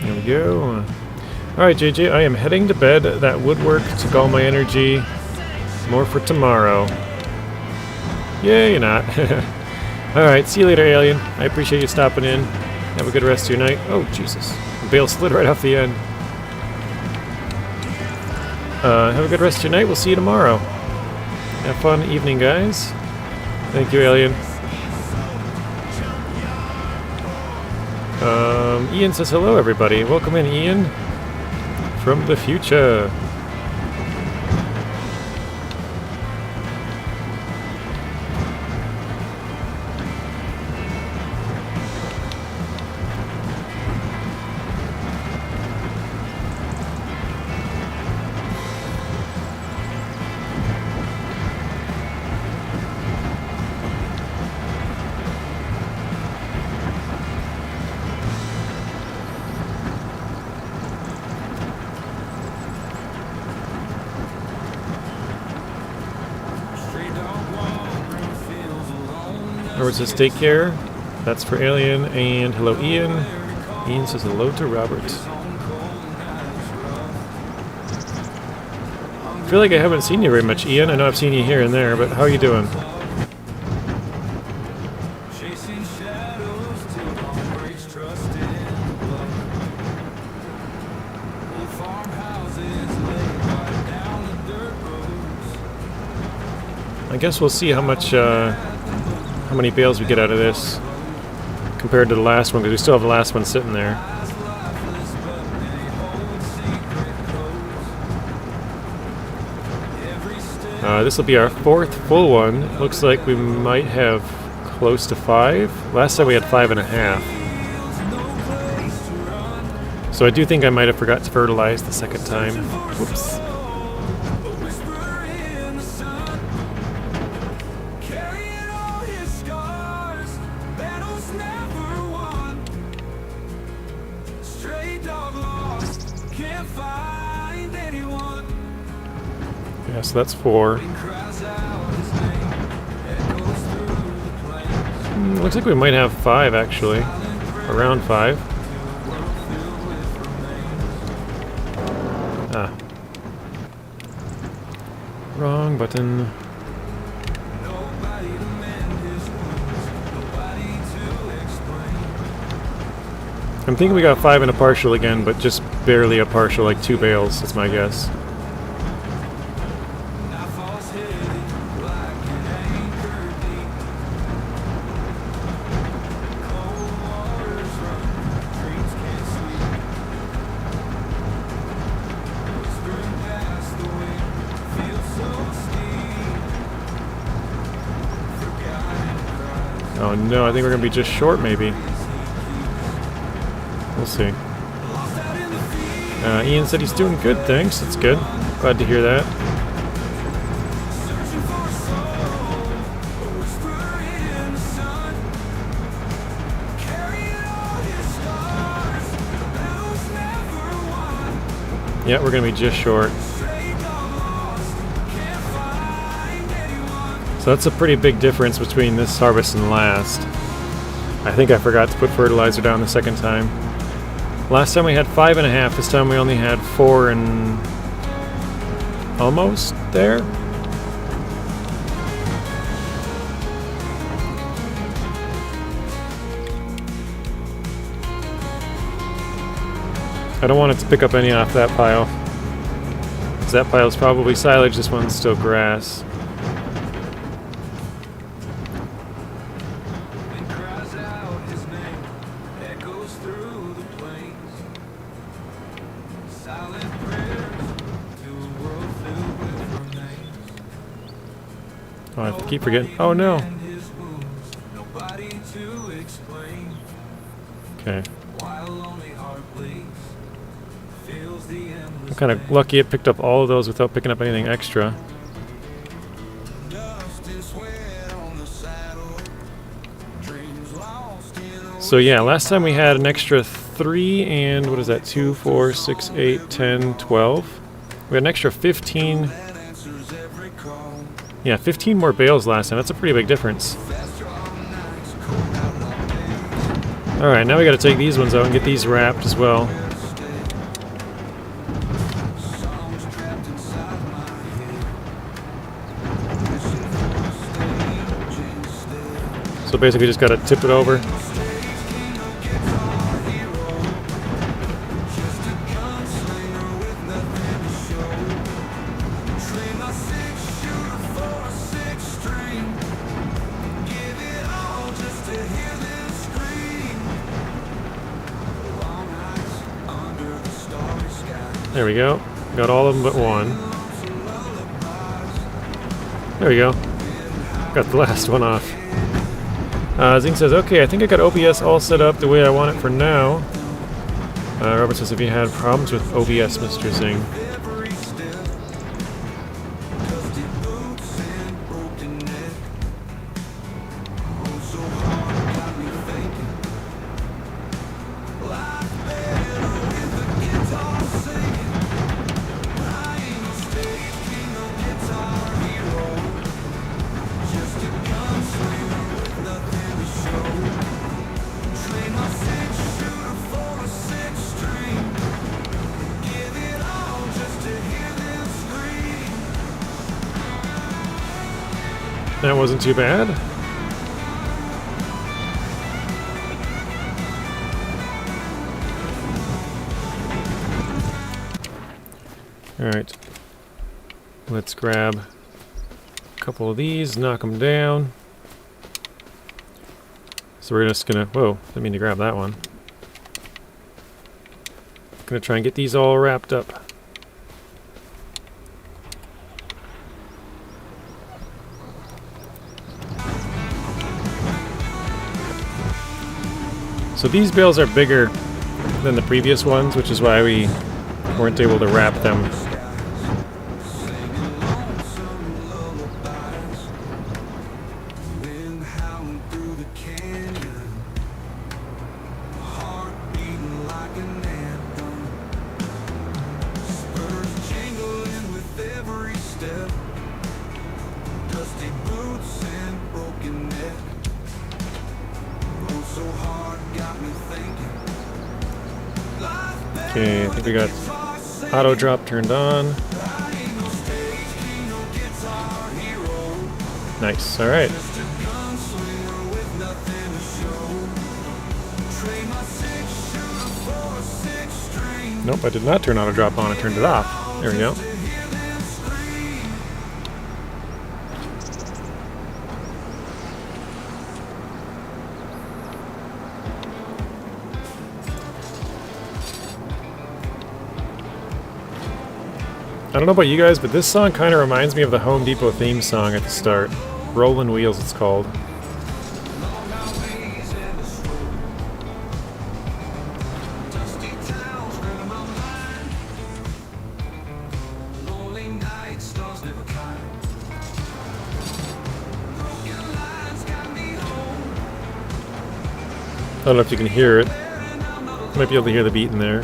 There we go. Alright, JJ, I am heading to bed. That woodwork took all my energy. More for tomorrow. Yeah, you're not. Alright, see you later, Alien. I appreciate you stopping in. Have a good rest of your night. Oh, Jesus. The bale slid right off the end. Have a good rest of your night. We'll see you tomorrow. Have a fun evening, guys. Thank you, Alien. Ian says hello, everybody. Welcome in, Ian. From the future. Where says take care. That's for Alien. And hello, Ian. Ian says hello to Robert. I feel like I haven't seen you very much, Ian. I know I've seen you here and there, but how are you doing? I guess we'll see how much, how many bales we get out of this compared to the last one, because we still have the last one sitting there. This will be our fourth full one. Looks like we might have close to 5. Last time we had 5.5. So I do think I might have forgot to fertilize the second time. Whoops. Yeah, so that's 4. Looks like we might have 5 actually. Around 5. Ah. Wrong button. I'm thinking we got 5 and a partial again, but just barely a partial, like 2 bales, that's my guess. Oh no, I think we're gonna be just short maybe. We'll see. Ian said he's doing good, thanks. That's good. Glad to hear that. Yeah, we're gonna be just short. So that's a pretty big difference between this harvest and last. I think I forgot to put fertilizer down the second time. Last time we had 5.5, this time we only had 4 and almost there. I don't want it to pick up any off that pile. 'Cause that pile's probably silage, this one's still grass. Oh, I keep forgetting. Oh no. Okay. I'm kind of lucky it picked up all of those without picking up anything extra. So yeah, last time we had an extra 3 and what is that? 2, 4, 6, 8, 10, 12. We had an extra 15. Yeah, 15 more bales last time. That's a pretty big difference. Alright, now we gotta take these ones out and get these wrapped as well. So basically just gotta tip it over. There we go. Got all of them but one. There we go. Got the last one off. Zing says, okay, I think I got OBS all set up the way I want it for now. Robert says, have you had problems with OBS, Mr. Zing? That wasn't too bad. Alright. Let's grab a couple of these, knock them down. So we're just gonna... Whoa, didn't mean to grab that one. Gonna try and get these all wrapped up. So these bales are bigger than the previous ones, which is why we weren't able to wrap them. Okay, I think we got auto drop turned on. Nice, alright. Nope, I did not turn auto drop on, I turned it off. There we go. I don't know about you guys, but this song kind of reminds me of the Home Depot theme song at the start. Rollin' Wheels, it's called. I don't know if you can hear it. Might be able to hear the beat in there.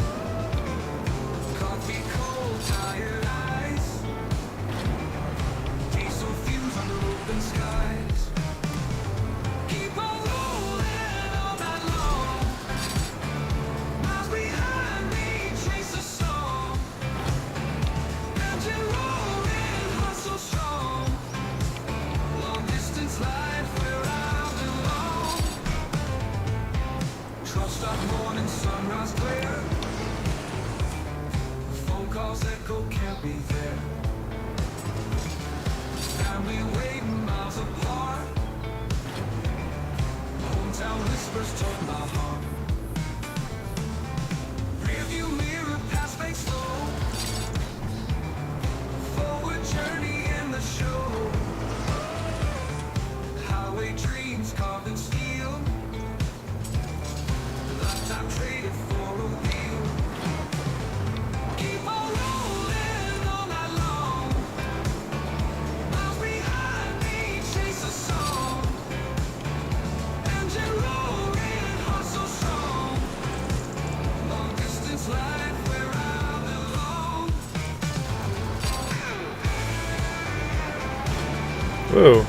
Whoa.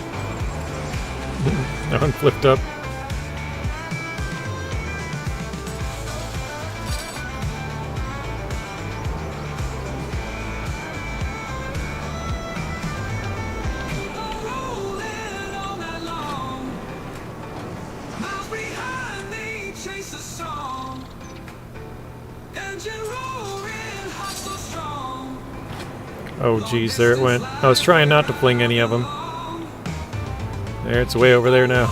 That one flipped up. Oh geez, there it went. I was trying not to fling any of them. There, it's way over there now.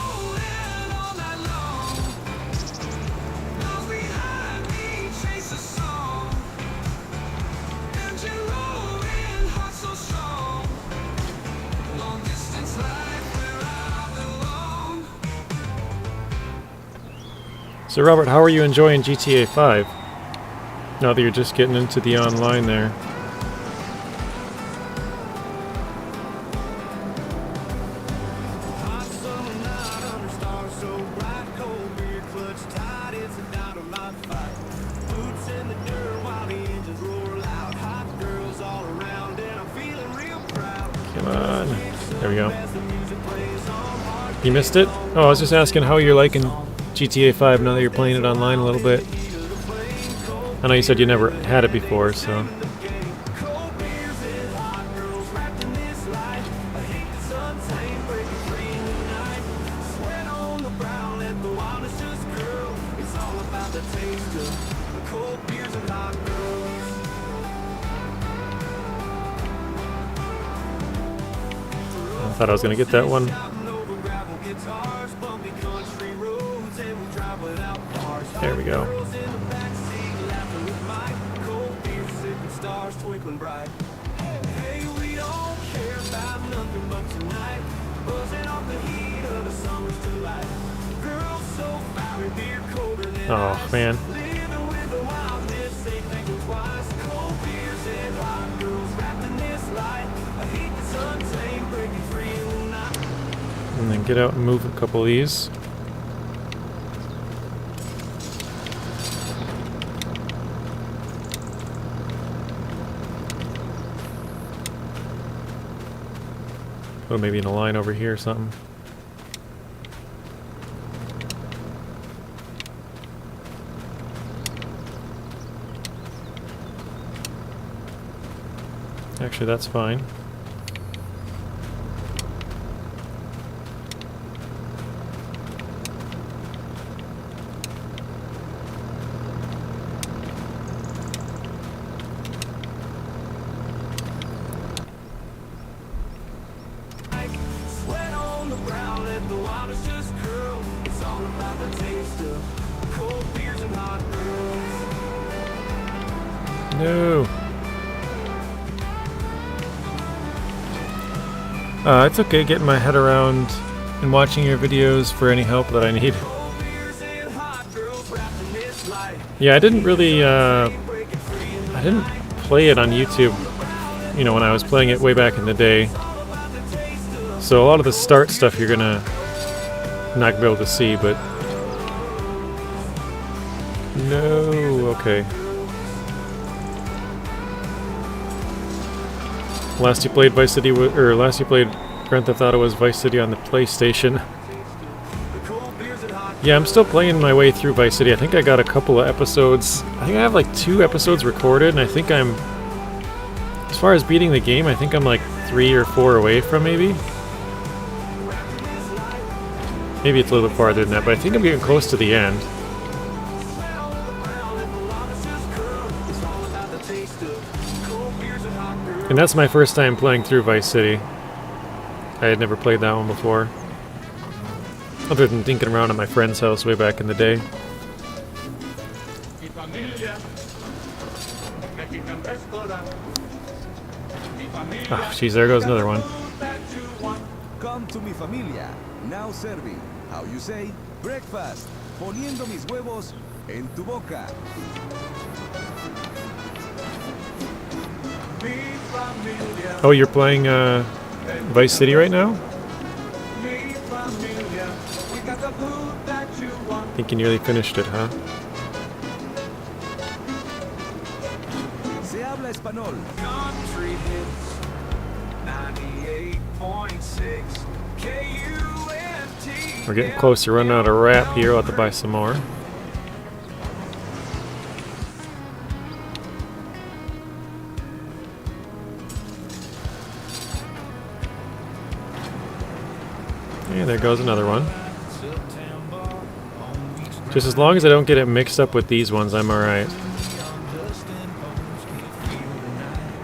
So Robert, how are you enjoying GTA 5? Now that you're just getting into the online there. Come on. There we go. You missed it? Oh, I was just asking how you're liking GTA 5 now that you're playing it online a little bit. I know you said you never had it before, so... I thought I was gonna get that one. There we go. Oh man. And then get out and move a couple of these. Oh, maybe in a line over here or something. Actually, that's fine. No. It's okay getting my head around and watching your videos for any help that I need. Yeah, I didn't really, I didn't play it on YouTube, you know, when I was playing it way back in the day. So a lot of the start stuff you're gonna not be able to see, but... No, okay. Last you played Vice City, or last you played Grand Theft Auto was Vice City on the PlayStation. Yeah, I'm still playing my way through Vice City. I think I got a couple of episodes. I think I have like 2 episodes recorded, and I think I'm... As far as beating the game, I think I'm like 3 or 4 away from maybe. Maybe it's a little bit farther than that, but I think I'm getting close to the end. And that's my first time playing through Vice City. I had never played that one before. Other than dinking around at my friend's house way back in the day. Oh, jeez, there goes another one. Come to mi familia. Now serving. How you say? Breakfast. Poniendo mis huevos en tu boca. Oh, you're playing Vice City right now? I think you nearly finished it, huh? Se habla español. We're getting close to running out of wrap here. I'll have to buy some more. Yeah, there goes another one. Just as long as I don't get it mixed up with these ones, I'm alright.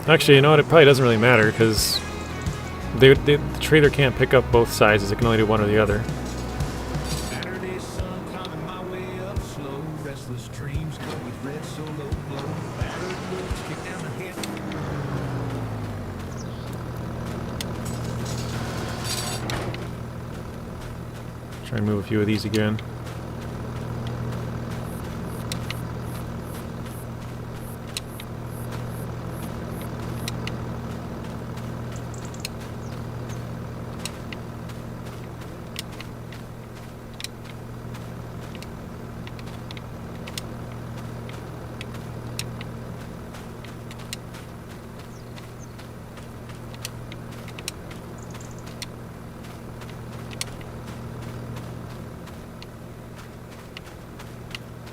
Actually, you know what? It probably doesn't really matter, because the trader can't pick up both sizes. It can only do one or the other. Try and move a few of these again.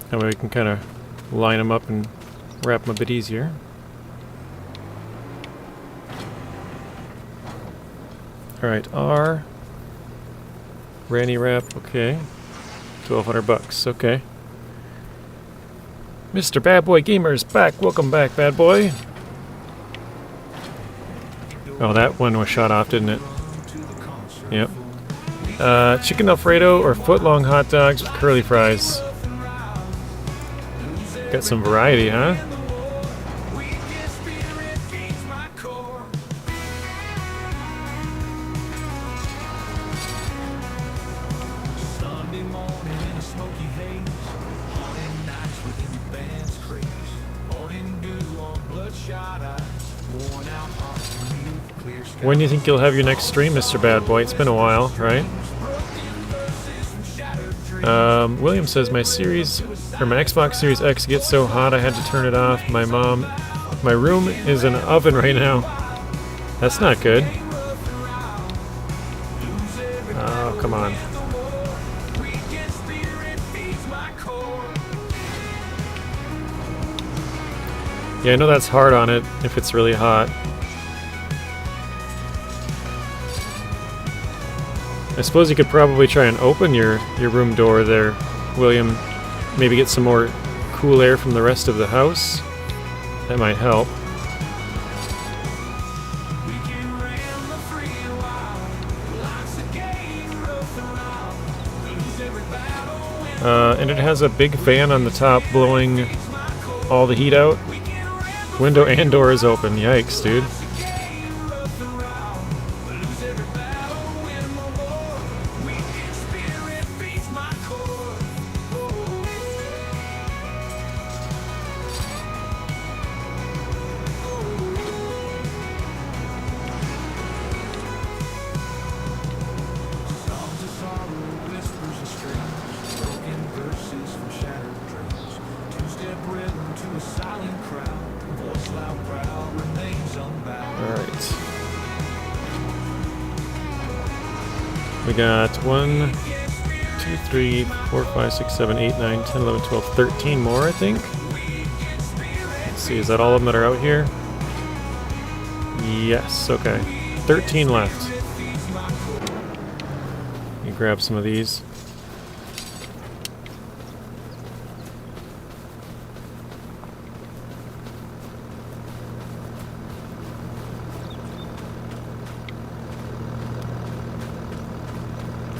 That way we can kind of line them up and wrap them a bit easier. Alright, R. Granny wrap, okay. 1,200 bucks, okay. Mr. Bad Boy Gamer's back. Welcome back, Bad Boy. Oh, that one was shot off, didn't it? Yep. Chicken Alfredo or foot-long hot dogs with curly fries. Got some variety, huh? When do you think you'll have your next stream, Mr. Bad Boy? It's been a while, right? William says my Xbox Series X gets so hot I had to turn it off. My room is an oven right now. That's not good. Oh, come on. Yeah, I know that's hard on it if it's really hot. I suppose you could probably try and open your room door there, William. Maybe get some more cool air from the rest of the house. That might help. And it has a big fan on the top blowing all the heat out. Window and door is open. Yikes, dude. We got 1, 2, 3, 4, 5, 6, 7, 8, 9, 10, 11, 12, 13 more, I think. Let's see, is that all of them that are out here? Yes, okay. 13 left. Let me grab some of these.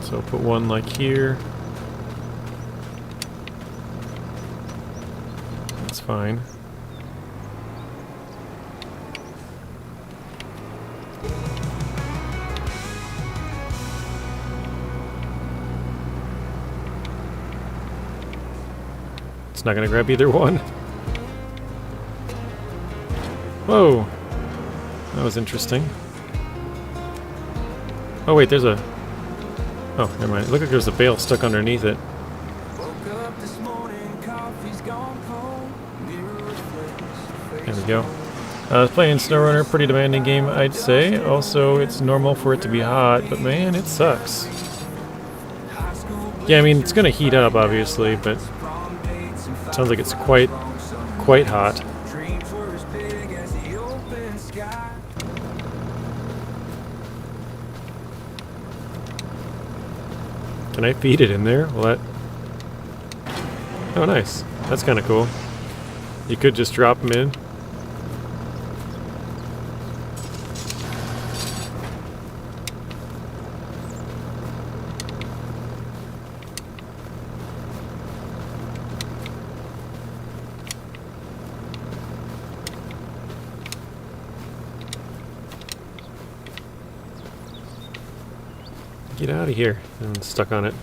So put one like here. That's fine. It's not gonna grab either one. Whoa! That was interesting. Oh wait, there's a... Oh, never mind. Look like there's a bale stuck underneath it. There we go. I was playing Snowrunner, pretty demanding game, I'd say. Also, it's normal for it to be hot, but man, it sucks. Yeah, I mean, it's gonna heat up, obviously, but it sounds like it's quite hot. Can I feed it in there? Will that... Oh, nice. That's kind of cool. You could just drop them in. Get out of here. I'm stuck on it.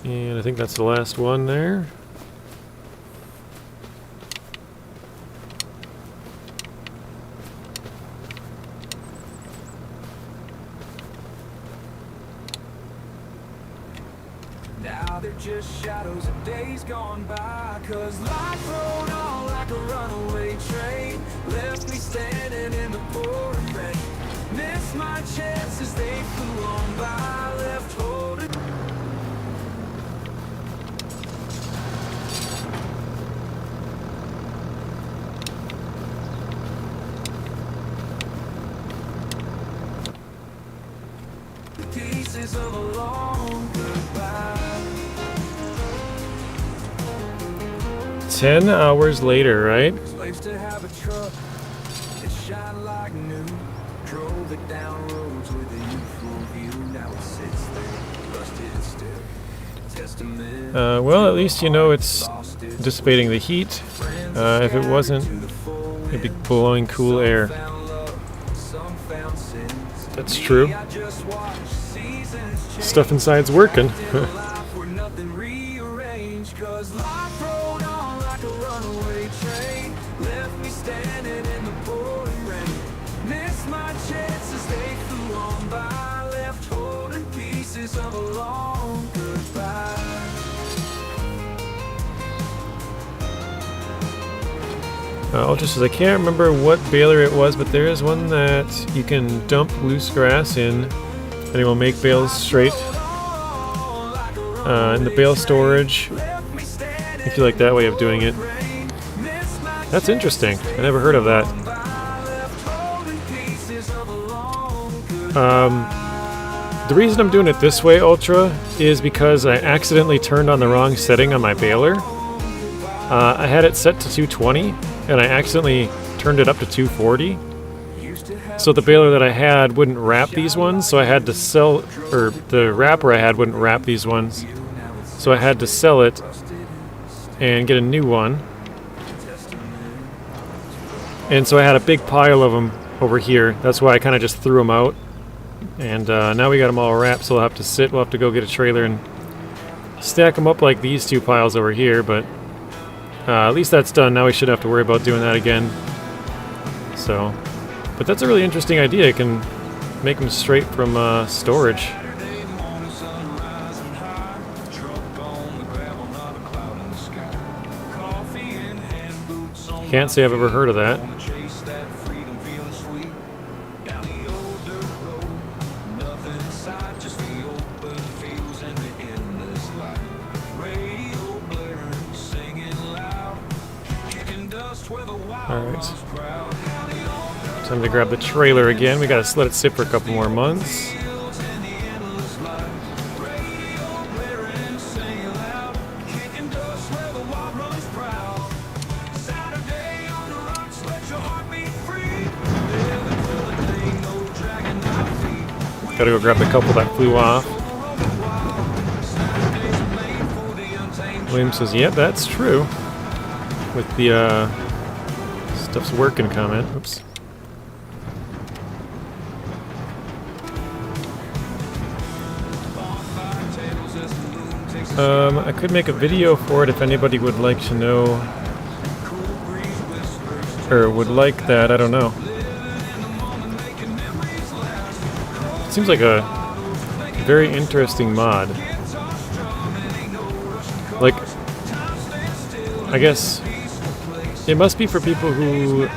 And I think that's the last one there. Now they're just shadows of days gone by, 'cause life rode on like a runaway train, left me standing in the pouring rain. Missed my chances, they flew on by, left holding. The pieces of a long goodbye. 10 hours later, right? Slaves to have a truck that shine like new. Drove it down roads with a youthful view. Now it sits there, rusted still. Testament. Well, at least you know it's dissipating the heat. If it wasn't, it'd be blowing cool air. That's true. Stuff inside's working. Just as I can't remember what baler it was, but there is one that you can dump loose grass in, and it will make bales straight. In the bale storage, if you like that way of doing it. That's interesting. I never heard of that. The reason I'm doing it this way, Ultra, is because I accidentally turned on the wrong setting on my baler. I had it set to 220, and I accidentally turned it up to 240. So the baler that I had wouldn't wrap these ones, so I had to sell, or the wrapper I had wouldn't wrap these ones. So I had to sell it and get a new one. And so I had a big pile of them over here. That's why I kind of just threw them out. And now we got them all wrapped, so we'll have to sit. We'll have to go get a trailer and stack them up like these two piles over here. But at least that's done. Now we shouldn't have to worry about doing that again. So, but that's a really interesting idea. You can make them straight from storage. Can't say I've ever heard of that. Alright. Time to grab the trailer again. We gotta let it sit for a couple more months. Gotta go grab the couple that flew off. William says, yep, that's true. With the stuff's working comment. Oops. I could make a video for it if anybody would like to know, or would like that, I don't know. It seems like a very interesting mod. Like, I guess it must be for people who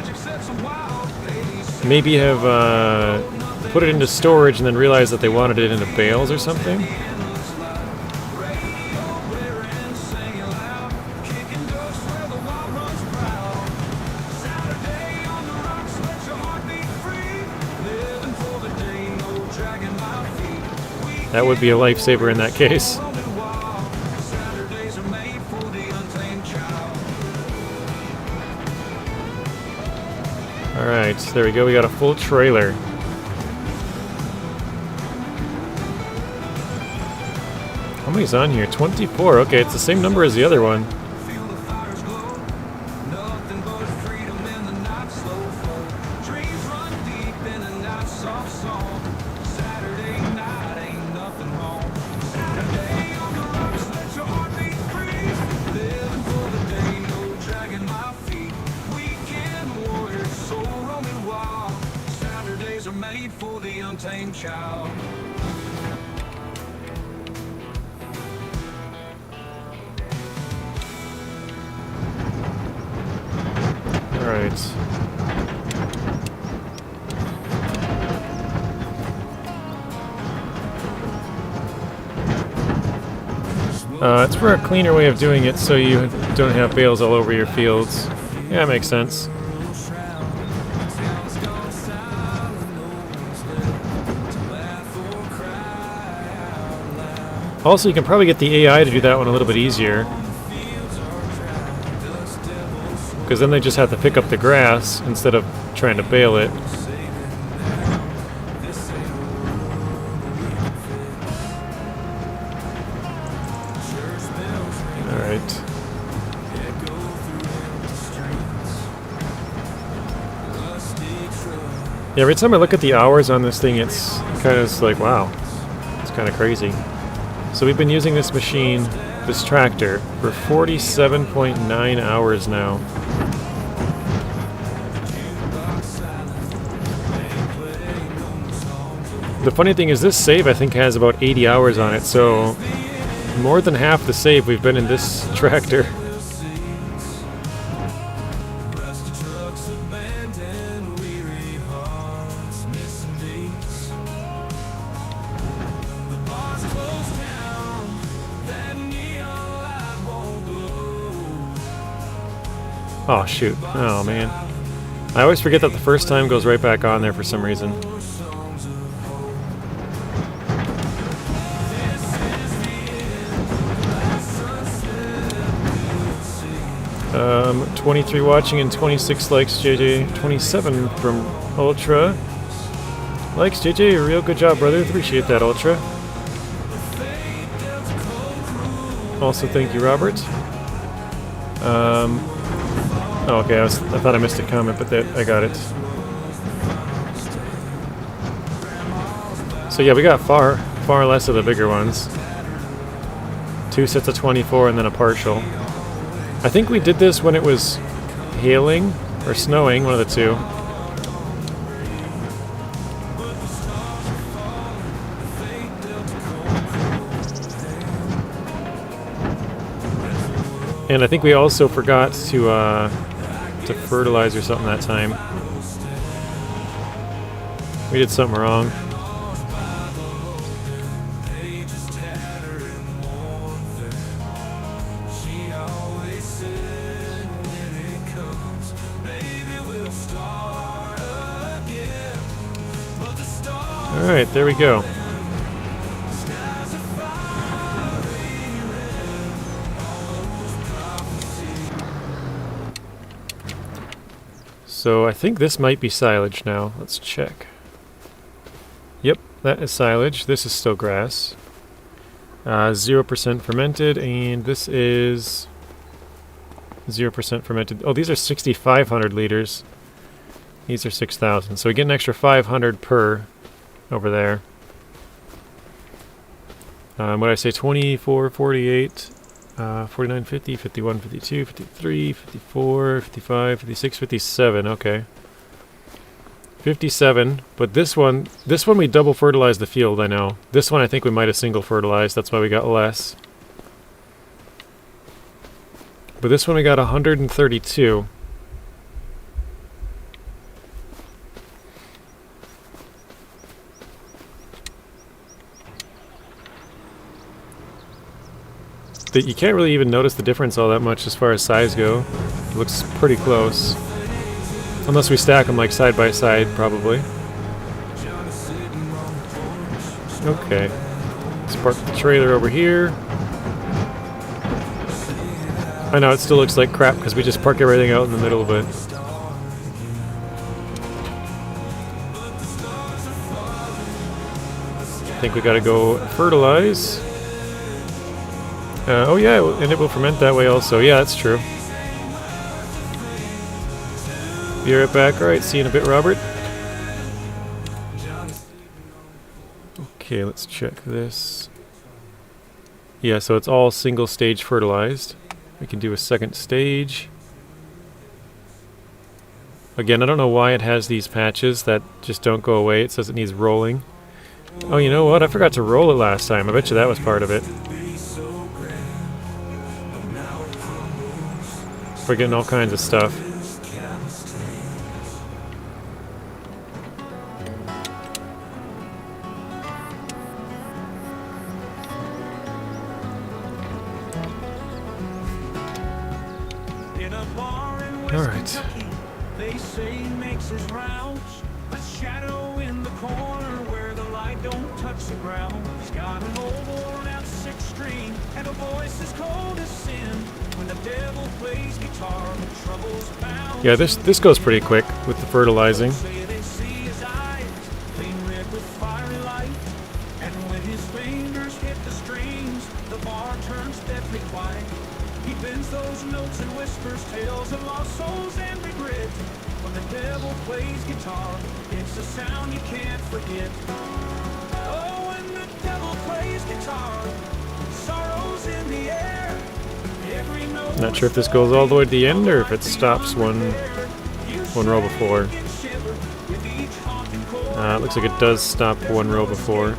maybe have put it into storage and then realized that they wanted it into bales or something. That would be a lifesaver in that case. Alright, there we go. We got a full trailer. How many's on here? 24. Okay, it's the same number as the other one. It's for a cleaner way of doing it so you don't have bales all over your fields. Yeah, that makes sense. Also, you can probably get the AI to do that one a little bit easier. Because then they just have to pick up the grass instead of trying to bale it. Yeah, every time I look at the hours on this thing, it's kind of like, wow, it's kind of crazy. So we've been using this machine, this tractor, for 47.9 hours now. The funny thing is this save, I think, has about 80 hours on it, so more than half the save we've been in this tractor. Oh shoot. Oh man. I always forget that the first time goes right back on there for some reason. 23 watching and 26 likes, JJ. 27 from Ultra. Likes, JJ. Real good job, brother. Appreciate that, Ultra. Also, thank you, Robert. Oh, okay. I thought I missed a comment, but I got it. So yeah, we got far less of the bigger ones. 2 sets of 24 and then a partial. I think we did this when it was hailing or snowing, one of the two. And I think we also forgot to fertilize or something that time. We did something wrong. Alright, there we go. So I think this might be silage now. Let's check. Yep, that is silage. This is still grass. 0% fermented, and this is 0% fermented. Oh, these are 6,500 liters. These are 6,000. So we get an extra 500 per over there. What did I say? 24, 48, 49, 50, 51, 52, 53, 54, 55, 56, 57. Okay. 57, but this one we double fertilized the field, I know. This one I think we might have single fertilized, that's why we got less. But this one we got 132. You can't really even notice the difference all that much as far as size go. It looks pretty close. Unless we stack them like side by side, probably. Okay. Let's park the trailer over here. I know it still looks like crap because we just park everything out in the middle of it. I think we gotta go fertilize. Oh yeah, and it will ferment that way also. Yeah, that's true. Be right back. Alright, see you in a bit, Robert. Okay, let's check this. Yeah, so it's all single stage fertilized. We can do a second stage. Again, I don't know why it has these patches that just don't go away. It says it needs rolling. Oh, you know what? I forgot to roll it last time. I bet you that was part of it. Forgetting all kinds of stuff. Alright. They say he makes his rounds, a shadow in the corner where the light don't touch the ground. He's got an old worn out six string and a voice as cold as sin. When the devil plays guitar, the trouble's bound. Yeah, this goes pretty quick with the fertilizing. They see his eyes, clean red with fiery light. And when his fingers hit the strings, the bar turns deathly quiet. He bends those notes and whispers tales of lost souls and regret. When the devil plays guitar, it's a sound you can't forget. Oh, when the devil plays guitar, sorrow's in the air. Every note. Not sure if this goes all the way to the end or if it stops one row before. It looks like it does stop one row before.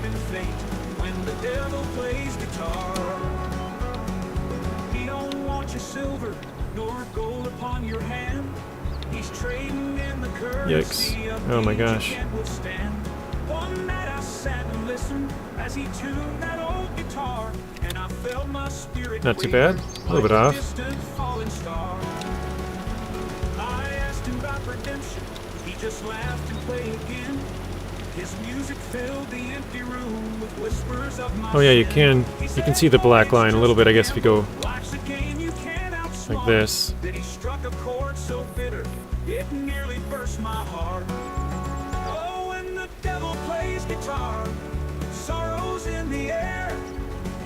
Yikes. Oh my gosh. Not too bad. A little bit off. redemption. He just laughed and played again. His music filled the empty room with whispers of my Oh yeah, you sin. can see the black line a little bit, I guess, if you go Life's a game you can't outsmart. like this. Then he struck a chord so bitter, it nearly burst my heart. Oh, when the devil plays guitar, sorrows in the air.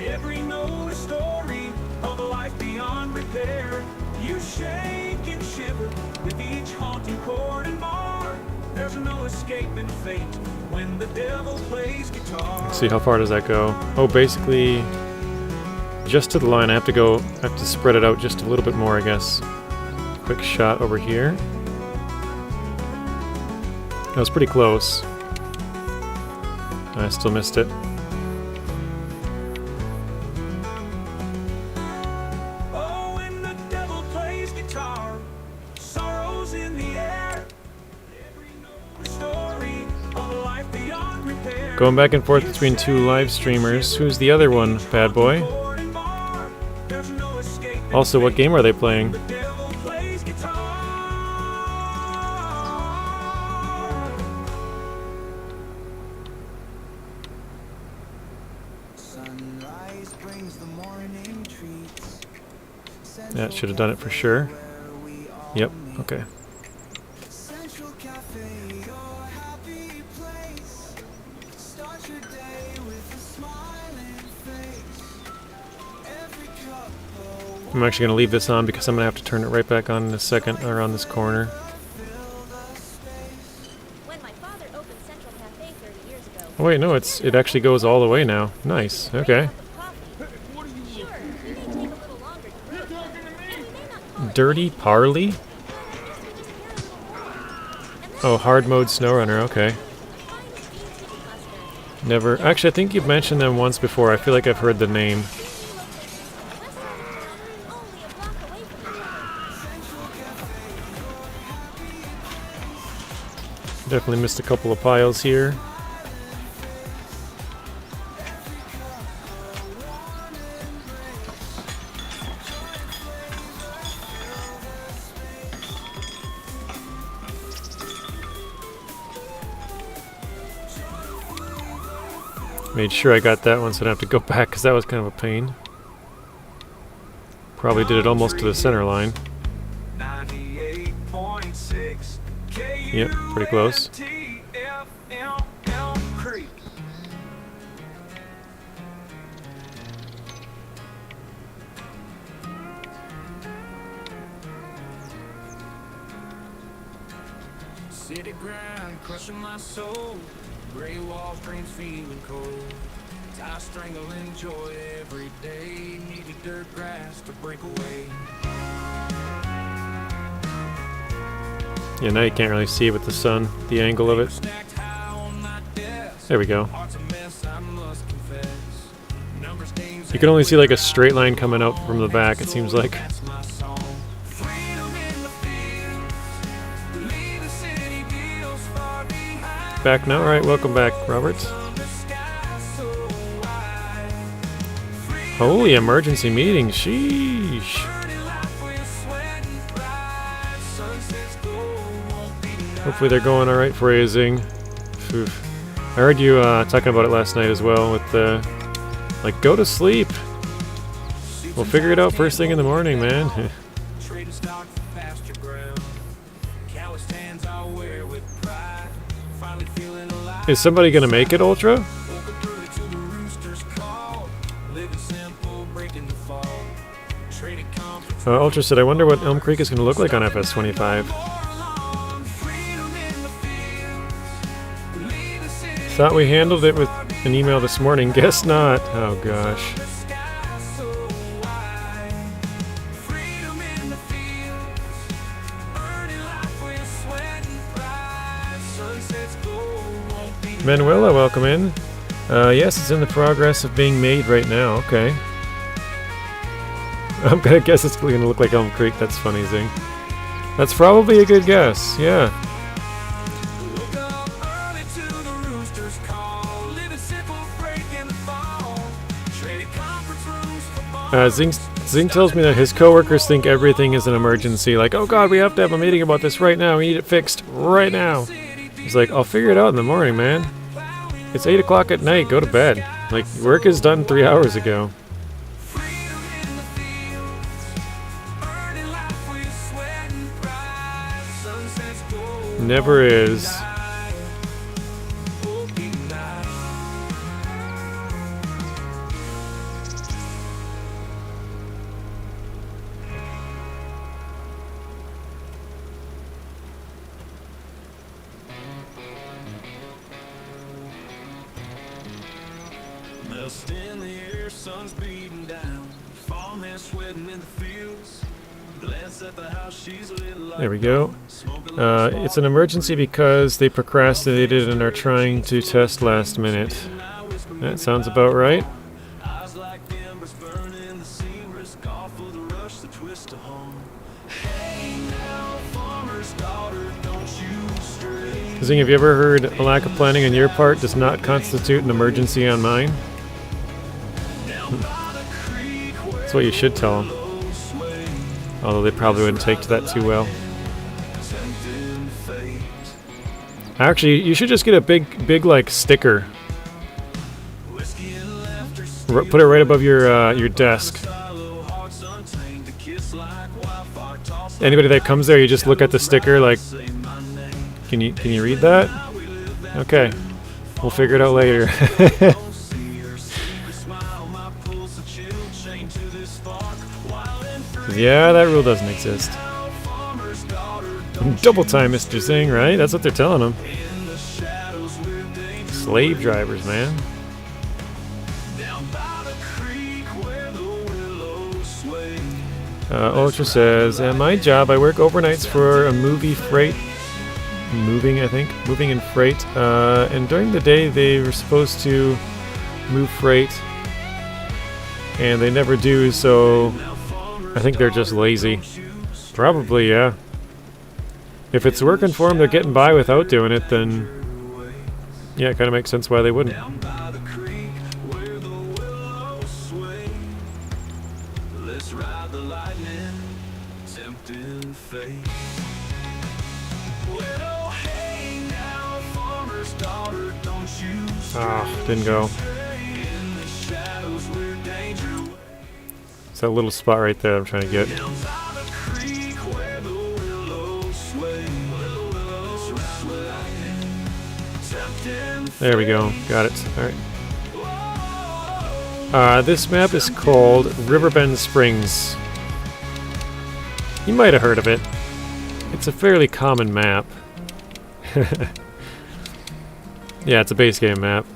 Every note a story of a life beyond repair. You shake and shiver with each haunting chord and bar. There's no escaping fate when the devil plays guitar. Let's see, how far does that go? Oh, basically just to the line. I have to spread it out just a little bit more, I guess. Quick shot over here. That was pretty close. I still missed it. Oh, when the devil plays guitar, sorrows in the air. Every note a story of a life beyond repair. Going back and forth between two live streamers. Who's the other one, bad boy? There's no escaping Also, what game are they playing? the devil plays guitar. Sunrise brings the morning treats. That should have done it for sure. Yep, okay. Central Cafe, your happy place. Start your day with a smiling face. Every cup of I'm actually going to leave this on because I'm going to have to turn it right back on in a second, or on this corner. When my father opened Central Cafe 30 years ago, Oh wait, no, it actually goes all the way now. Nice, okay. sure, he may take a little longer to brew, and we may not call it Dirty Parley? Oh, hard mode Snowrunner, okay. Never. Actually, I think you've mentioned them once before. I feel like I've heard the name. only a block away from here. Definitely missed a couple of piles here. Made sure I got that one so I don't have to go back because that was kind of a pain. Probably did it almost to the center line. 98.6 Yep, pretty close. KUFML Creek. City grind crushing my soul. Gray walls, dreams feeling cold. I strangle in joy every day. Needed dirt grass to break away. Yeah, now you can't really see it with the sun, the angle of it. Stacked high on my desk. There we go. Heart's a mess, I must confess. Numbers, names, You can only see like a straight line coming out from the back, it seems like. that's my song. Freedom in the fields. Leave the city deals far behind. Back now? Alright, welcome back, Robert. The sky so wide. Holy emergency meeting, sheesh. Burning life with sweat and pride. Sunset's gold won't be denied. Hopefully they're going alright for you, Zing. Oof. I heard you talking about it last night as well with the... like, go to sleep. We'll figure it out first thing in the morning, man. Trading stock for pasture ground. Calloused hands I'll wear with pride. Finally feeling alive. Is somebody gonna make it, Ultra? Woke up early to the rooster's call. Living simple, breaking the fall. Traded comfort Ultra said, I wonder what Elm Creek is gonna look like on FS25. along. Freedom in the fields. Leave the city Thought we handled it with an email this morning. Guess not. Oh gosh. the sky so wide. Freedom in the fields. Burning life with sweat and pride. Sunset's gold won't be Manuela, welcome in. Yes, it's in the progress of being made right now. Okay. I'm gonna guess it's gonna look like Elm Creek. That's funny, Zing. That's probably a good guess. Yeah. Woke up early to the rooster's call. Living simple, breaking the fall. Traded conference rooms for bars. Zing tells me that his coworkers think everything is an emergency. Like, oh god, we have to have a meeting about this right now. We need it fixed right now. He's like, I'll figure it out in the morning, man. It's 8 o'clock at night. Go to bed. Like, work is done 3 hours ago. Never is. Dust in the air, sun's beating down. Farmhand sweating in the fields. Glance at the house, she's lit like There we go. It's an emergency because they procrastinated and are trying to test last minute. That sounds about right. eyes like embers burning the sea. Risk off of the rush, the twist of home. Hey now, farmer's daughter, don't you stray. Zing, have you ever heard a lack of planning on your part does not constitute an emergency on mine? That's what you should tell them. Although they probably wouldn't take to that too well. Actually, you should just get a big like sticker. Put it right above your desk. Anybody that comes there, you just look at the sticker. Like, can you read that? Okay, we'll figure it out later. Yeah, that rule doesn't exist. Double time, Mr. Zing, right? That's what they're telling him. Slave drivers, man. Ultra says, at my job, I work overnights for a moving and freight. And during the day, they were supposed to move freight, and they never do, so I think they're just lazy. Probably, yeah. If it's working for them, they're getting by without doing it, then yeah, it kind of makes sense why they wouldn't. Ah, didn't go. It's that little spot right there I'm trying to get. There we go. Got it. Alright. This map is called Riverbend Springs. You might have heard of it. It's a fairly common map. Yeah, it's a base game map.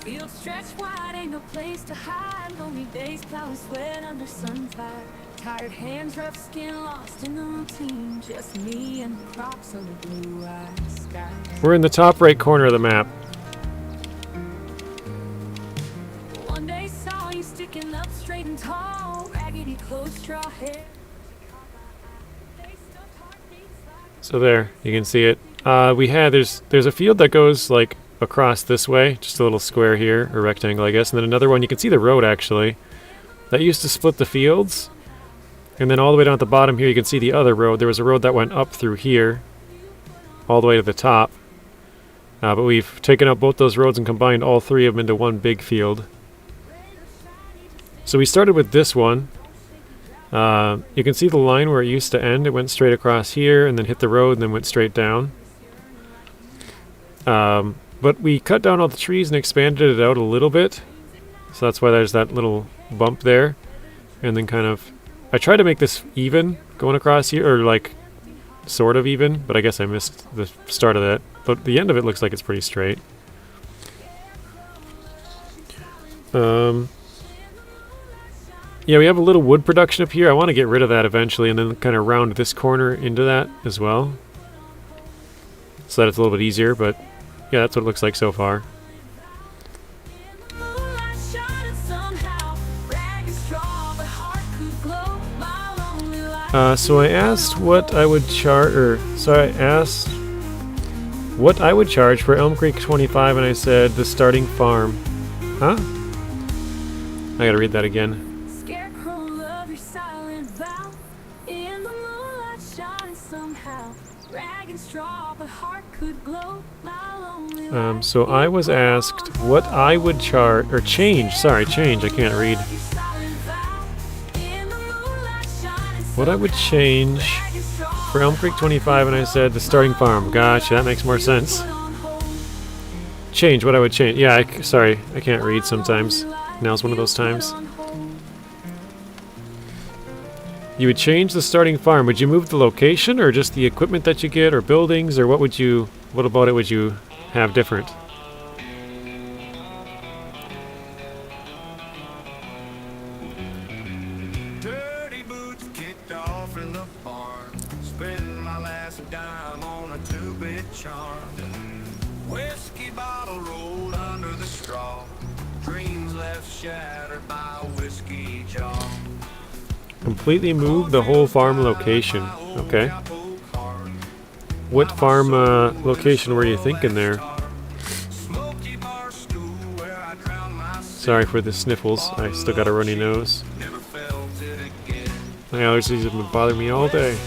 Field stretched wide, ain't no place to hide. Lonely days, plowing sweat under sunfire. Tired hands, rough skin, lost in the routine. Just me and the crops on the blue-eyed sky. We're in the top right corner of the map. One day saw you sticking up straight and tall, raggedy clothes, straw hair. So there, you can see it. There's a field that goes like across this way, just a little square here, or rectangle I guess, and then another one, you can see the road actually. That used to split the fields. And then all the way down at the bottom here you can see the other road. There was a road that went up through here, all the way to the top. But we've taken out both those roads and combined all three of them into one big field. So we started with this one. You can see the line where it used to end. It went straight across here and then hit the road and then went straight down. But we cut down all the trees and expanded it out a little bit. So that's why there's that little bump there. And then kind of... I tried to make this even going across here, or like sort of even, but I guess I missed the start of that. But the end of it looks like it's pretty straight. Yeah, we have a little wood production up here. I want to get rid of that eventually and then kind of round this corner into that as well, so that it's a little bit easier, but yeah, that's what it looks like so far. So I asked what I would charge, what I would charge for Elm Creek 25, and I said the starting farm. Huh? I gotta read that again. somehow. Rag and straw, but heart could glow. My lonely life So I was asked what I would charge, or change, sorry, change, I can't read. What I would change for Elm Creek 25, and I said the starting farm. Gotcha, that makes more sense. Change, what I would change. Yeah, sorry, I can't read sometimes. Now's one of those times. You would change the starting farm. Would you move the location, or just the equipment that you get, or buildings, or what about it would you have different? Dirty boots kicked off in the barn. Spending my last dime on a two-bit charm. Whiskey bottle rolled under the straw. Dreams left shattered by a whiskey jar. Completely move the whole farm location. Okay. What farm location were you thinking there? Sorry for the sniffles. I still got a runny nose. My allergies have been bothering me all day.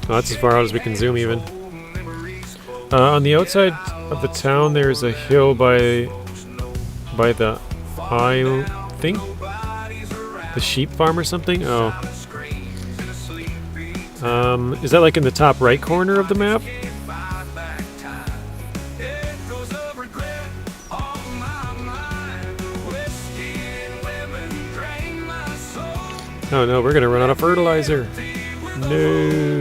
Oh, that's as far out as we can zoom even. On the outside of the town there's a hill by the, I think, the sheep farm or something? Oh. Is that like in the top right corner of the map? Oh no, we're gonna run out of fertilizer. No.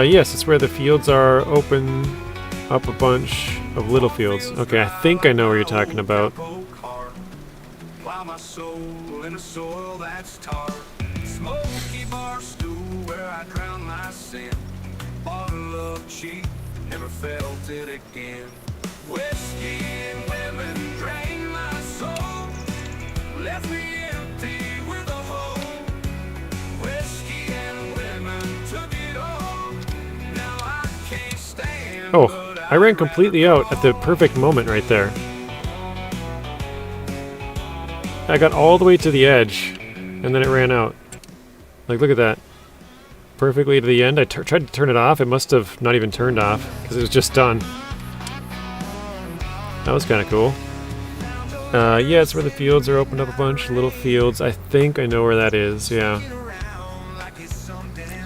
Yes, it's where the fields are open up a bunch of little fields. Okay, I think I know what you're talking about. Plow my soul in a soil that's tar. Smoky bar stool where I drown my sin. Bottle of cheap, never felt it again. Whiskey and women drain my soul. Left me empty with a hole. Whiskey and women took it all. Now I can't stand. Oh, I ran completely out at the perfect moment right there. I got all the way to the edge, and then it ran out. Like, look at that. Perfectly to the end. I tried to turn it off. It must have not even turned off, because it was just done. That was kind of cool. Yeah, it's where the fields are opened up a bunch. Little fields. I think I know where that is, yeah.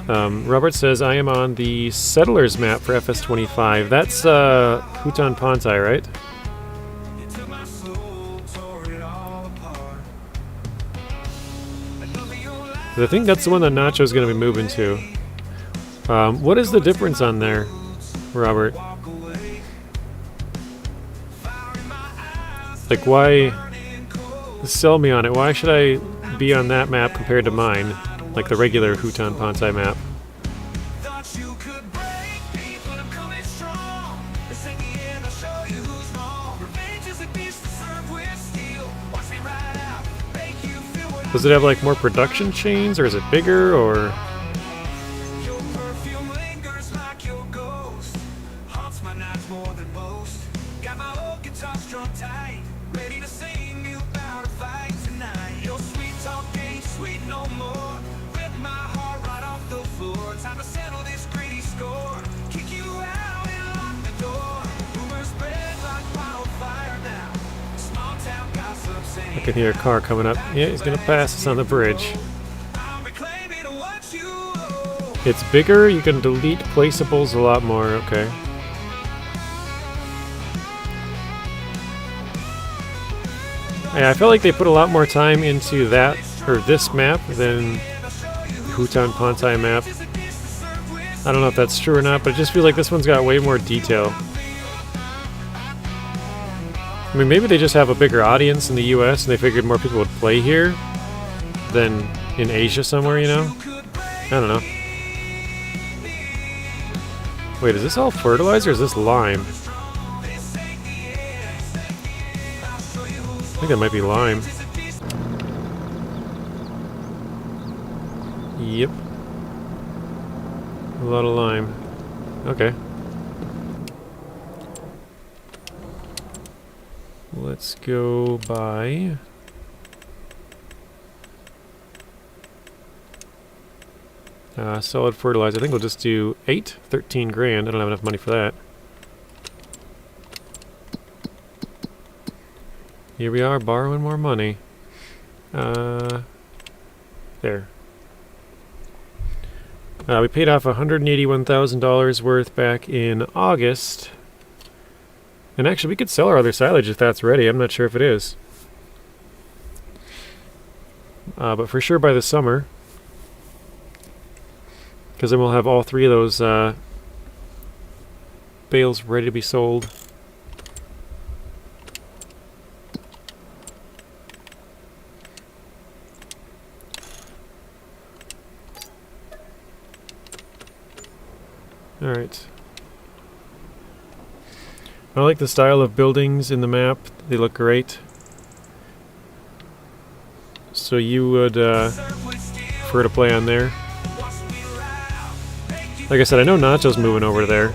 Robert says, I am on the Settlers map for FS25. That's Hutan Pantai, right? I think that's the one that Nacho's going to be moving to. What is the difference on there, Robert? Like, why... Sell me on it. Why should I be on that map compared to mine? Like the regular Hutan Pantai map. Does it have like more production chains, or is it bigger, or? I can hear a car coming up. Yeah, he's gonna pass us on the bridge. It's bigger, you can delete placeables a lot more, okay. Yeah, I felt like they put a lot more time into that, or this map, than the Hutan Pantai map. I don't know if that's true or not, but it just feels like this one's got way more detail. I mean, maybe they just have a bigger audience in the US and they figured more people would play here than in Asia somewhere, you know? I don't know. Wait, is this all fertilizer or is this lime? I think that might be lime. Yep. A lot of lime. Okay. Let's go buy... solid fertilizer. I think we'll just do 13 grand. I don't have enough money for that. Here we are borrowing more money. There. We paid off $181,000 worth back in August. And actually, we could sell our other silage if that's ready. I'm not sure if it is. But for sure by the summer. Because then we'll have all three of those bales ready to be sold. Alright. I like the style of buildings in the map. They look great. So you would prefer to play on there? Like I said, I know Nacho's moving over there.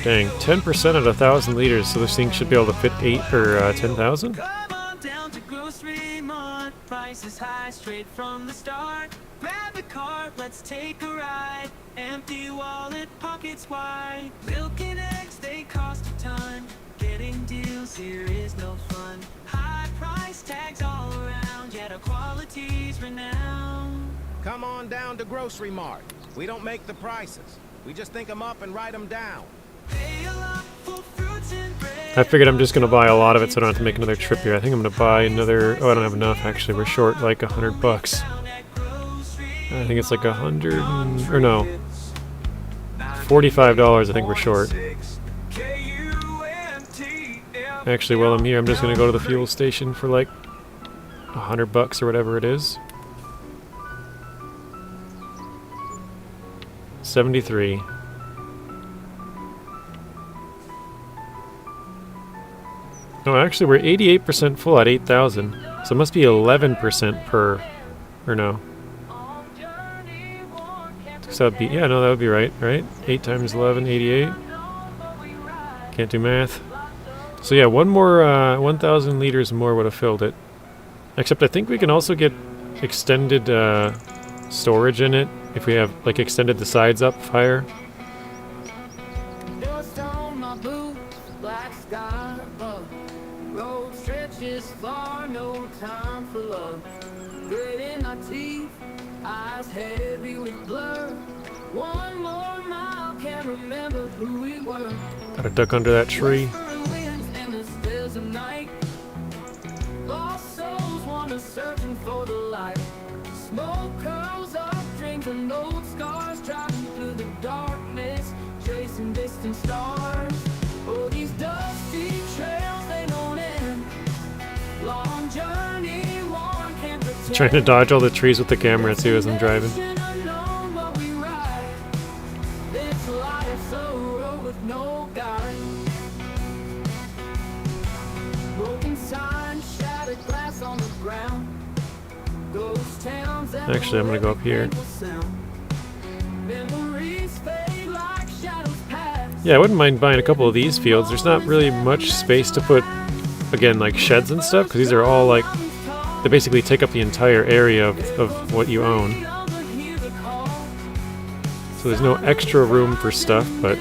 Dang, 10% at 1,000 liters, so this thing should be able to fit 8 or 10,000? Come on down to Grocery Mart. Prices high straight from the start. Grab a cart, let's take a ride. Empty wallet, pockets wide. Milk and eggs, they cost a ton. Getting deals here is no fun. High price tags all around, yet our quality's renowned. Come on down to Grocery Mart. We don't make the prices. We just think them up and write them down. I figured I'm just going to buy a lot of it so I don't have to make another trip here. I think I'm going to buy another... Oh, I don't have enough, actually. We're short like $100. I think it's like 100... Or no. $45 I think we're short. Actually, while I'm here, I'm just going to go to the fuel station for like $100 or whatever it is. 73. No, actually, we're 88% full at 8,000. So it must be 11% per... Or no. So that'd be... Yeah, no, that would be right, right? 8 times 11, 88. Can't do math. So yeah, one more 1,000 liters more would have filled it. Except I think we can also get extended storage in it if we have like extended the sides up higher. Dust on my boots, black sky above. Road stretches far, no time for love. Grit in my teeth, eyes heavy with blur. One more mile, can't remember who we were. Gotta duck under that tree. Lost souls wander searching for the light. Smoke curls up, drinking old scars, driving through the darkness, chasing distant stars. Oh, these dusty trails, they don't end. Long journey, one can't pretend. Trying to dodge all the trees with the camera too as I'm driving. Unknown, but we ride. This life's a road with no guide. Broken sign, shattered glass on the ground. Ghost towns. Actually, I'm gonna go up here. Memories fade like shadows pass. Yeah, I wouldn't mind buying a couple of these fields. There's not really much space to put, again, like sheds and stuff, because these are all like, they basically take up the entire area of what you own. So there's no extra room for stuff, but...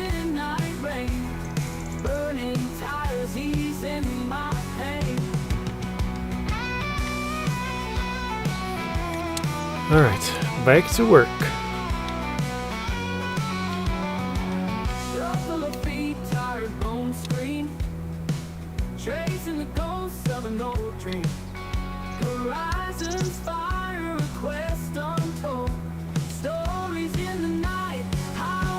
Alright, back to work. Shuffle of feet, tired bone screen, tracing the ghosts of an old dream. Horizons fire, a quest untold. Stories in the night, how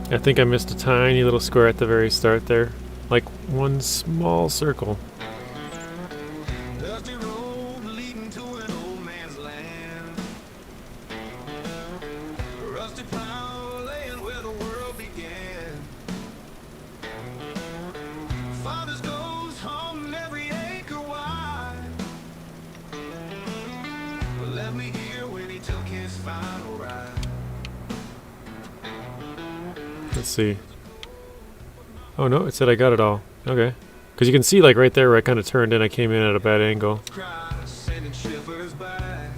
I think I missed a tiny little square at the very start there. Like one small circle. Dusty road leading to an old man's land. Rusty plow laying where the world began. Father's goes home every acre wide. But let me hear when he took his final ride. Let's see. Oh no, it said I got it all. Okay. Because you can see like right there where I kind of turned in, I came in at a bad angle. Cry, sending shivers back.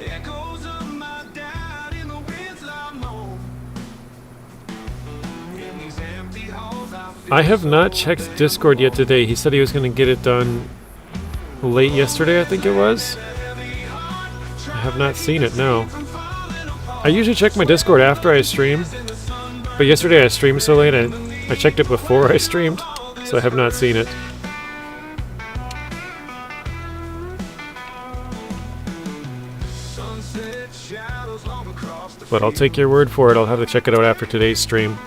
Echoes of my dad in the winds I moan. In these empty halls I have not checked Discord yet today. He said he was going to get it done late yesterday, I think it was. I have not seen it, no. I usually check my Discord after I stream, but yesterday I streamed so late I checked it before I streamed, so I have not seen it. But I'll take your word for it. I'll have to check it out after today's stream.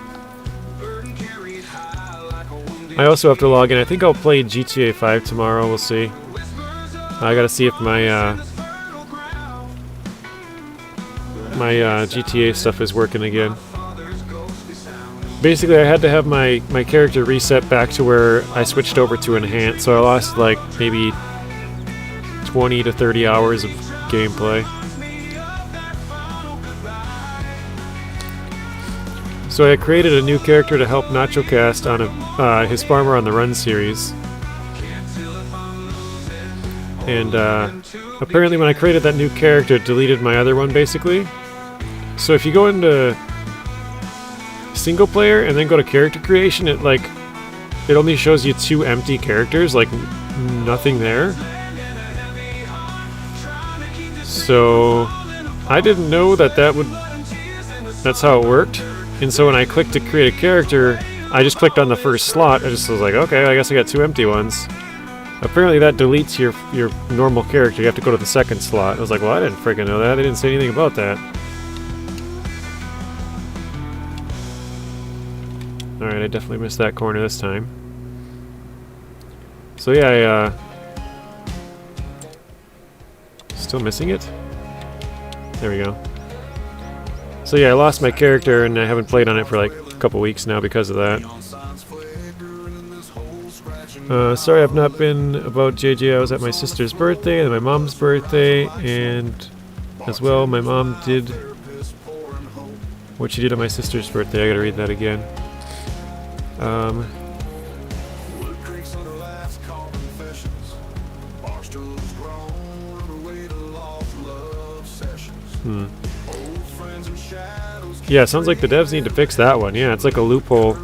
I also have to log in. I think I'll play GTA 5 tomorrow. We'll see. I gotta see if my GTA stuff is working again. Basically, I had to have my character reset back to where I switched over to enhance, so I lost like maybe 20 to 30 hours of gameplay. So I created a new character to help NachoCast on his Farmer on the Run series. And apparently when I created that new character, it deleted my other one basically. So if you go into single player and then go to character creation, it only shows you 2 empty characters, like nothing there. So I didn't know that's how it worked. And so when I clicked to create a character, I just clicked on the first slot. I just was like, okay, I guess I got 2 empty ones. Apparently that deletes your normal character. You have to go to the second slot. I was like, well, I didn't freaking know that. They didn't say anything about that. Alright, I definitely missed that corner this time. So yeah, still missing it? There we go. So yeah, I lost my character and I haven't played on it for like a couple weeks now because of that. Sorry I've not been about JJ. I was at my sister's birthday and my mom's birthday, and as well my mom did what she did on my sister's birthday. I gotta read that again. Yeah, sounds like the devs need to fix that one. Yeah, it's like a loophole.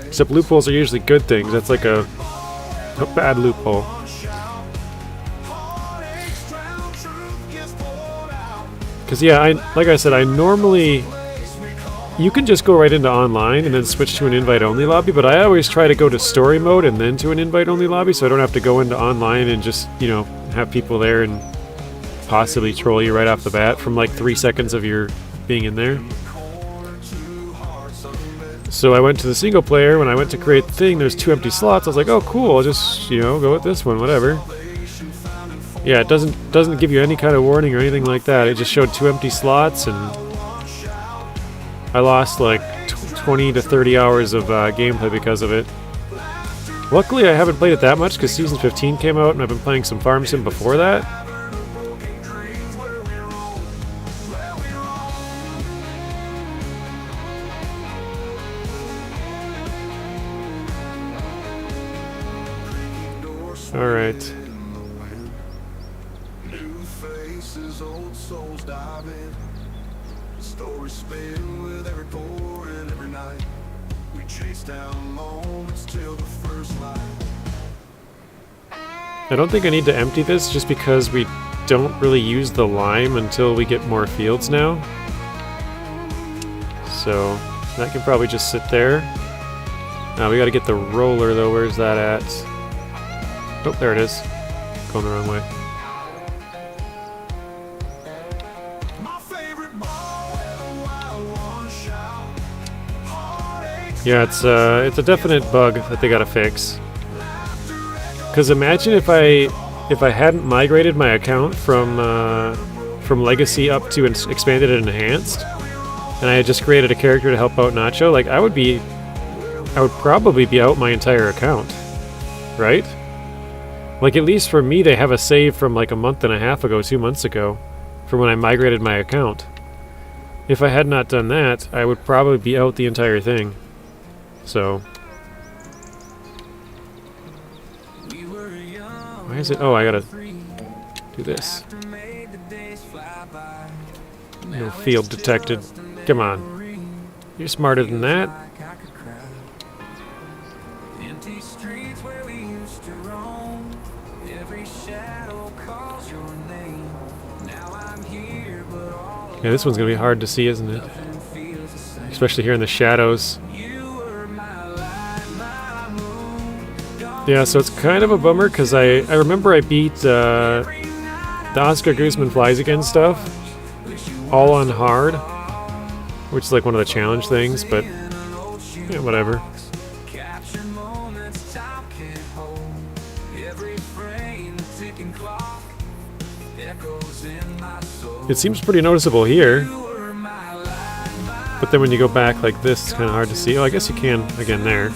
Except loopholes are usually good things. That's like a bad loophole. Because yeah, like I said, I normally... You can just go right into online and then switch to an invite-only lobby, but I always try to go to story mode and then to an invite-only lobby, so I don't have to go into online and just, you know, have people there and possibly troll you right off the bat from like 3 seconds of your being in there. So I went to the single player. When I went to create the thing, there's 2 empty slots. I was like, oh cool, I'll just, you know, go with this one, whatever. Yeah, it doesn't give you any kind of warning or anything like that. It just showed 2 empty slots, and I lost like 20 to 30 hours of gameplay because of it. Luckily I haven't played it that much because Season 15 came out and I've been playing some Farm Sim before that. Alright. New faces, old souls diving. Stories spin with every pour and every night. We chase down moments till the first light. I don't think I need to empty this just because we don't really use the lime until we get more fields now. So that can probably just sit there. Now we gotta get the roller though. Where's that at? Oh, there it is. Going the wrong way. My favorite bar where the Yeah, it's a definite bug that they gotta fix. Cause imagine if I hadn't migrated my account from Legacy up to Expanded and Enhanced, and I had just created a character to help out Nacho, like I would probably be out my entire account, right? Like at least for me, they have a save from like a month and a half ago, 2 months ago, from when I migrated my account. If I had not done that, I would probably be out the entire thing. So. Why is it? Oh, I gotta do this. No field detected. Come on. You're smarter than that. Yeah, this one's gonna be hard to see, isn't it? Especially here in the shadows. Yeah, so it's kind of a bummer because I remember I beat the Oscar Guzman Flies Again stuff all on hard, which is like one of the challenge things, but yeah, whatever. It seems pretty noticeable here, but then when you go back like this, it's kind of hard to see. Oh, I guess you can again there.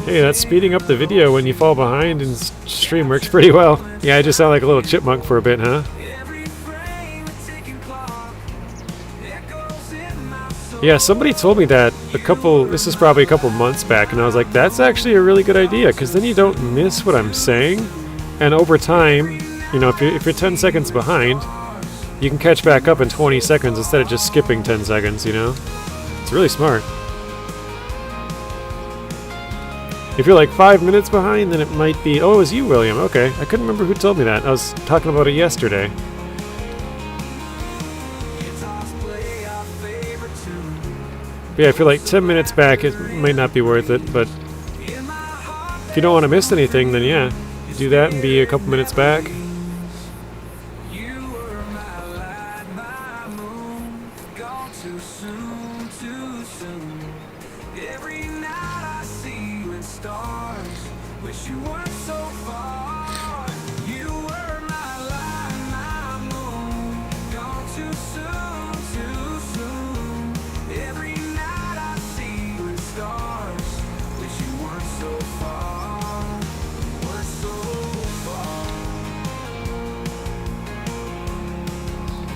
Hey, that's speeding up the video when you fall behind, and stream works pretty well. Yeah, I just sound like a little chipmunk for a bit, huh? Yeah, somebody told me that this is probably a couple months back, and I was like, that's actually a really good idea, because then you don't miss what I'm saying, and over time, you know, if you're 10 seconds behind, you can catch back up in 20 seconds instead of just skipping 10 seconds, you know? It's really smart. If you're like 5 minutes behind, then it might be... Oh, it was you, William. Okay. I couldn't remember who told me that. I was talking about it yesterday. But yeah, if you're like 10 minutes back, it might not be worth it, but if you don't want to miss anything, then yeah, do that and be a couple minutes back.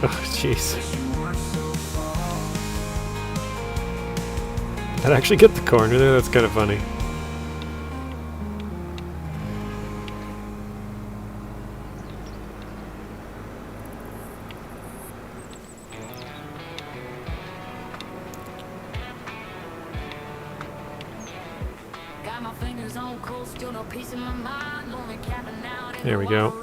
Oh, jeez. I'd actually get the corner there, that's kind of funny. There we go.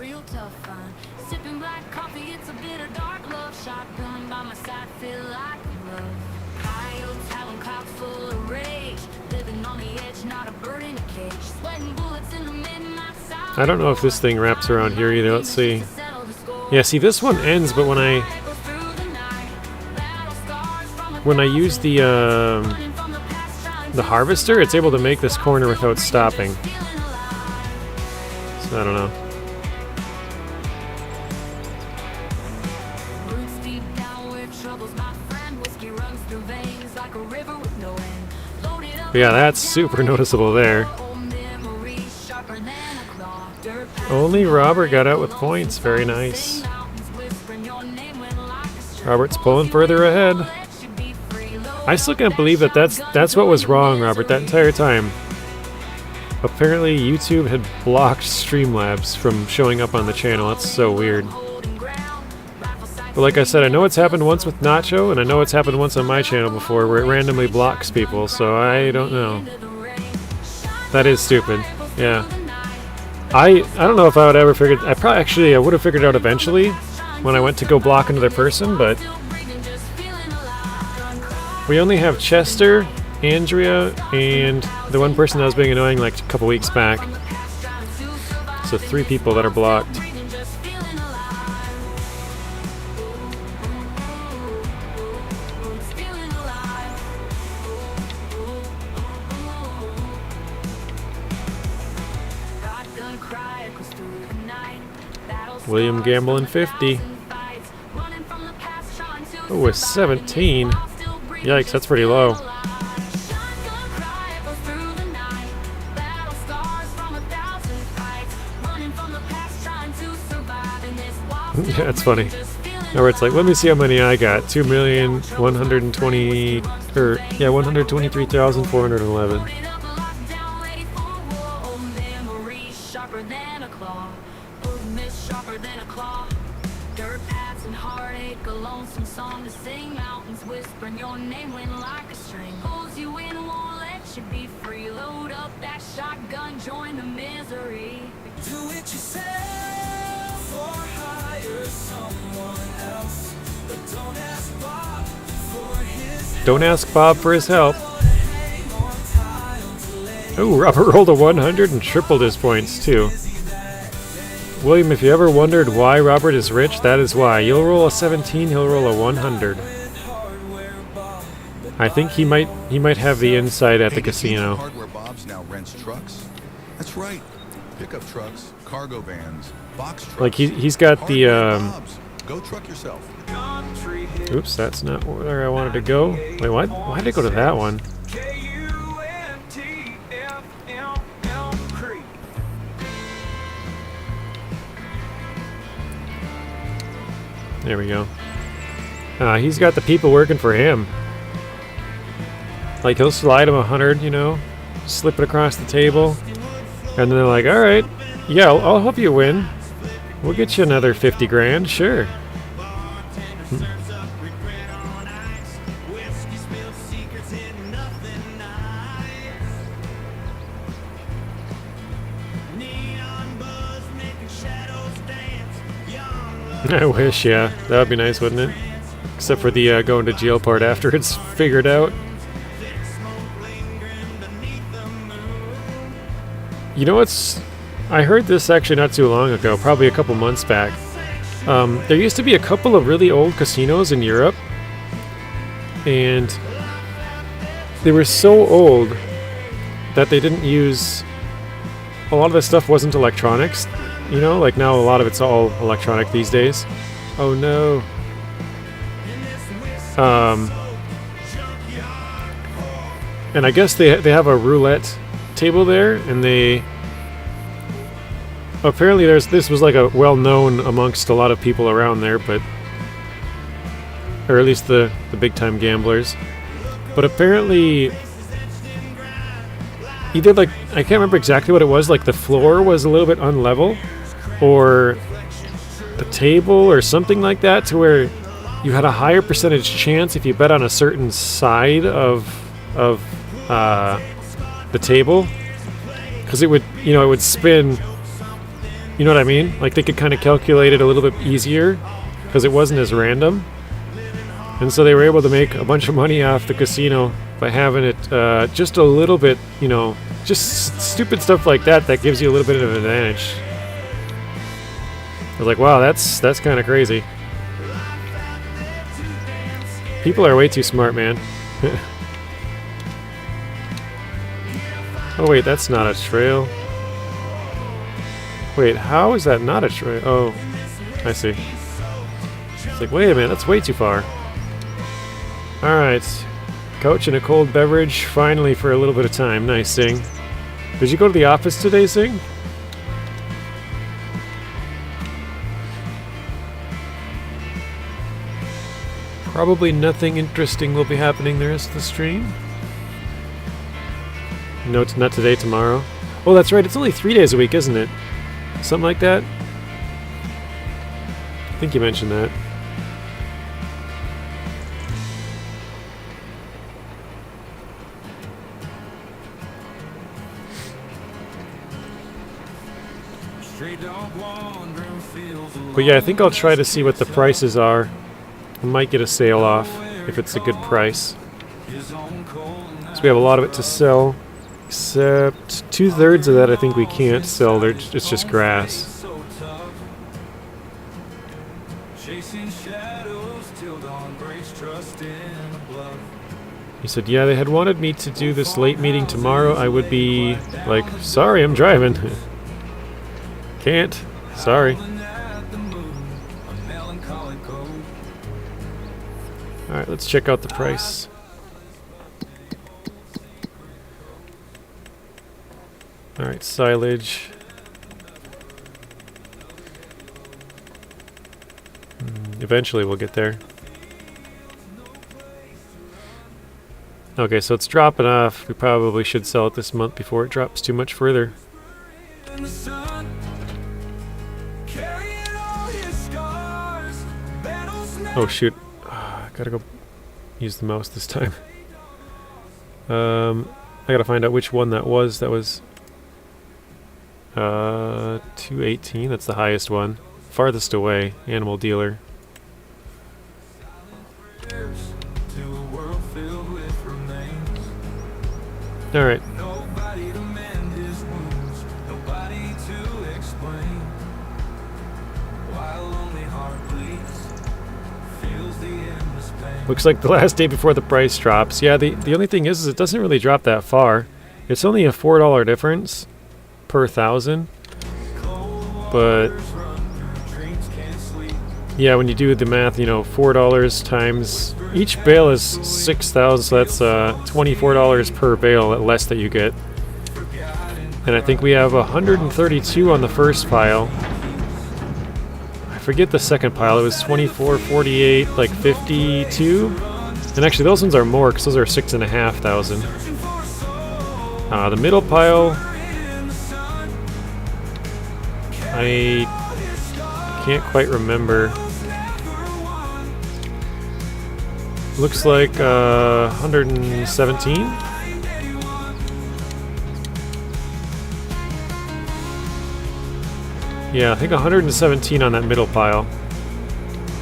I don't know if this thing wraps around here either. Let's see. Yeah, see, this one ends, but when I use the harvester, it's able to make this corner without stopping. So I don't know. But yeah, that's super noticeable there. Only Robert got out with points. Very nice. Robert's pulling further ahead. I still can't believe that that's what was wrong, Robert, that entire time. Apparently YouTube had blocked Streamlabs from showing up on the channel. That's so weird. But like I said, I know it's happened once with Nacho, and I know it's happened once on my channel before where it randomly blocks people, so I don't know. That is stupid. Yeah. I don't know if I would ever figure... I would have figured it out eventually when I went to go block another person, but... We only have Chester, Andrea, and the one person that was being annoying like a couple weeks back. So 3 people that are blocked. William Gamble 50. Oh, a 17. Yikes, that's pretty low. Yeah, it's funny. Now where it's like, let me see how many I got. 2,120, or yeah, 123,411. Join the misery. Do it yourself or hire someone else. But don't ask Bob for his Don't ask Bob for his help. Oh, Robert rolled a 100 and tripled his points too. William, if you ever wondered why Robert is rich, that is why. You'll roll a 17, he'll roll a 100. I think he might have the inside at the casino. Hardware Bob's now rents trucks. That's right. Pickup trucks, cargo vans, box trucks. Like he's got the Bob's. Go truck yourself. oops, that's not where I wanted to go. Wait, what? Why did I go to that one? There we go. He's got the people working for him. Like he'll slide him 100, you know, slip it across the table, and then they're like, "All right, yeah, I'll help you win. We'll get you another 50 grand, sure." I wish, yeah, that would be nice, wouldn't it? Except for the going to jail part after it's figured out. You know what's... I heard this actually not too long ago, probably a couple months back. There used to be a couple of really old casinos in Europe, and they were so old that they didn't use... A lot of the stuff wasn't electronics, you know? Like now a lot of it's all electronic these days. Oh no. And I guess they have a roulette table there, and they apparently this was like a well known amongst a lot of people around there, but or at least the big time gamblers. But apparently either like I can't remember exactly what it was, like the floor was a little bit unlevel, or the table or something like that, to where you had a higher percentage chance if you bet on a certain side of the table, because it would, you know, it would spin, you know what I mean? Like they could kind of calculate it a little bit easier because it wasn't as random, and so they were able to make a bunch of money off the casino by having it just a little bit, you know, just stupid stuff like that that gives you a little bit of an advantage. I was like, wow, that's kind of crazy. People are way too smart, man. Oh wait, that's not a trail. Wait, how is that not a trail? Oh, I see. It's like, wait a minute, that's way too far. Alright. Couch and a cold beverage, finally for a little bit of time. Nice, Sing. Did you go to the office today, Sing? Probably nothing interesting will be happening the rest of the stream. No, it's not today, tomorrow. Oh, that's right, it's only 3 days a week, isn't it? Something like that? I think you mentioned that. But yeah, I think I'll try to see what the prices are. I might get a sale off if it's a good price. So we have a lot of it to sell, except 2/3 of that I think we can't sell. It's just grass. So tough. Chasing shadows till dawn breaks trust in a bluff. He said, yeah, they had wanted me to do this late meeting tomorrow. I would be like, sorry, I'm driving. Can't. Sorry. At the moon, a melancholy cold. Alright, let's check out the price. Alright, silage. Eventually we'll get there. Okay, so it's dropping off. We probably should sell it this month before it drops too much further. In the sun, carrying all his scars, battles Oh shoot. Gotta go use the mouse this time. I gotta find out which one that was. That was 218. That's the highest one. Farthest away. Animal dealer. to a world filled with remains. Alright. Nobody to mend his wounds, nobody to explain. While lonely heart bleeds, feels the endless pain. Looks like the last day before the price drops. Yeah, the only thing is it doesn't really drop that far. It's only a $4 difference per 1,000. But Dreams can't sleep. yeah, when you do the math, you know, $4 times each bale is 6,000, so that's $24 per bale less that you get. And I think we have 132 on the first pile. I forget the second pile. It was 24, 48, like 52. And actually, those ones are more because those are 6,500. The middle pile, I can't quite remember. Looks like 117. Yeah, I think 117 on that middle pile.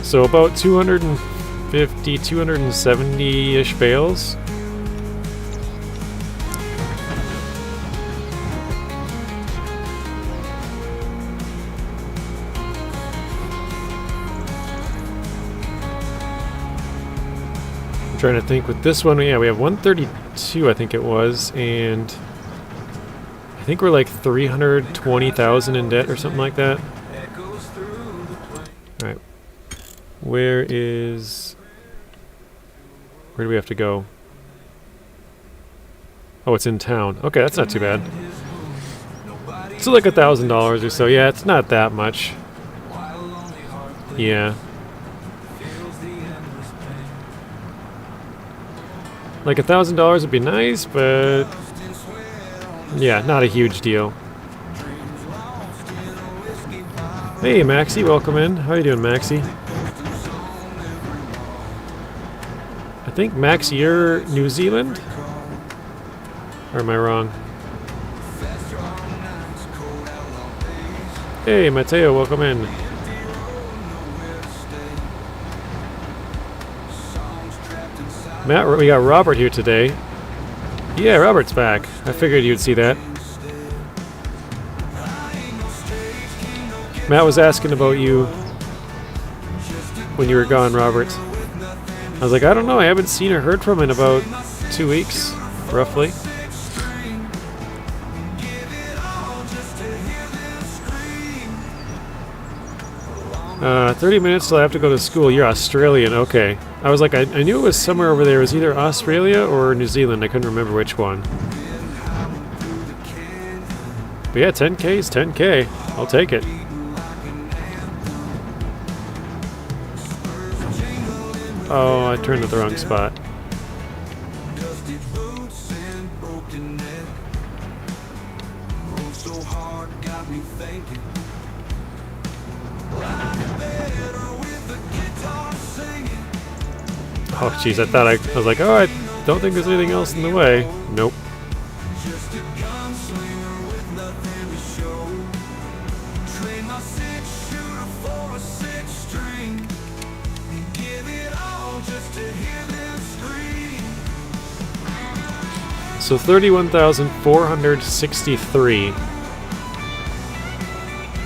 So about 250, 270-ish bales. I'm trying to think with this one, yeah, we have 132, I think it was, and I think we're like 320,000 in debt or something like that. Alright. Where do we have to go? Oh, it's in town. Okay, that's not too bad. So like $1,000 or so. Yeah, it's not that much. Yeah. Like $1,000 would be nice, but yeah, not a huge deal. Hey, Maxie, welcome in. How you doing, Maxie? I think, Max, you're New Zealand? Or am I wrong? Hey, Mateo, welcome in. Matt, we got Robert here today. Yeah, Robert's back. I figured you'd see that. Matt was asking about you when you were gone, Robert. I was like, I don't know. I haven't seen or heard from him in about 2 weeks, roughly. 30 minutes till I have to go to school. You're Australian, okay. I was like, I knew it was somewhere over there. It was either Australia or New Zealand. I couldn't remember which one. But yeah, 10K is 10K. I'll take it. Oh, I turned at the wrong spot. Oh, jeez, I thought I was like, oh, I don't think there's anything else in the way. Nope. So 31,463.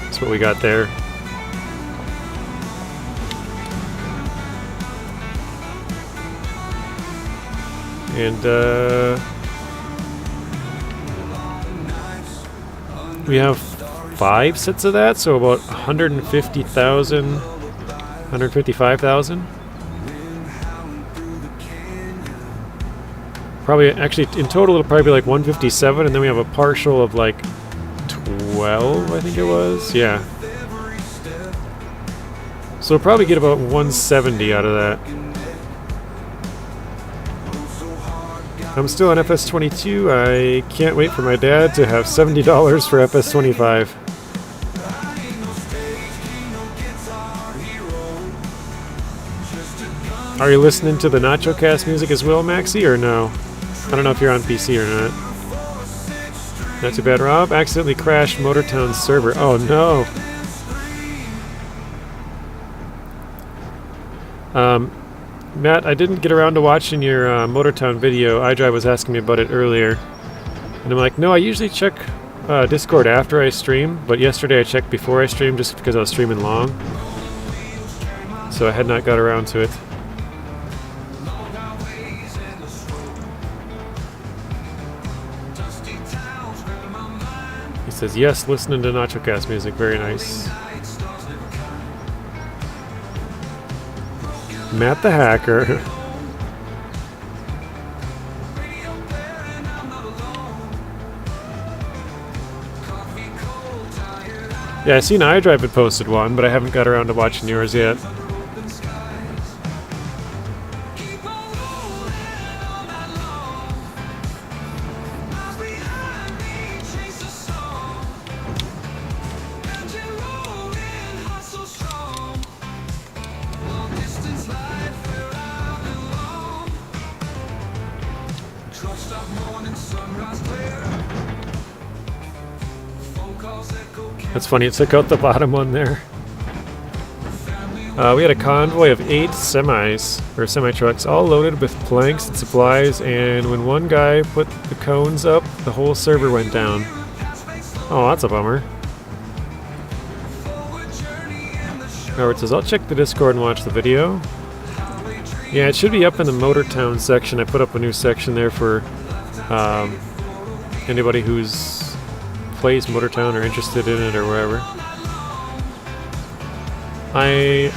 That's what we got there. And we have 5 sets of that, so about 150,000, 155,000. Probably, actually, in total it'll probably be like 157, and then we have a partial of like 12, I think it was. Yeah. So we'll probably get about 170 out of that. I'm still on FS22. I can't wait for my dad to have $70 for FS25. Are you listening to the NachoCast music as well, Maxi, or no? I don't know if you're on PC or not. Not too bad, Rob. Accidentally crashed Motortown's server. Oh no. Matt, I didn't get around to watching your Motortown video. iDrive was asking me about it earlier. And I'm like, no, I usually check Discord after I stream, but yesterday I checked before I streamed just because I was streaming long. So I had not got around to it. He says, yes, listening to NachoCast music. Very nice. Matt the Hacker. Yeah, I seen iDrive had posted one, but I haven't got around to watching yours yet. That's funny, it took out the bottom one there. We had a convoy of 8 semis, or semi-trucks, all loaded with planks and supplies, and when one guy put the cones up, the whole server went down. Oh, that's a bummer. Howard says, I'll check the Discord and watch the video. Yeah, it should be up in the Motortown section. I put up a new section there for anybody who's plays Motortown or interested in it or wherever. I'm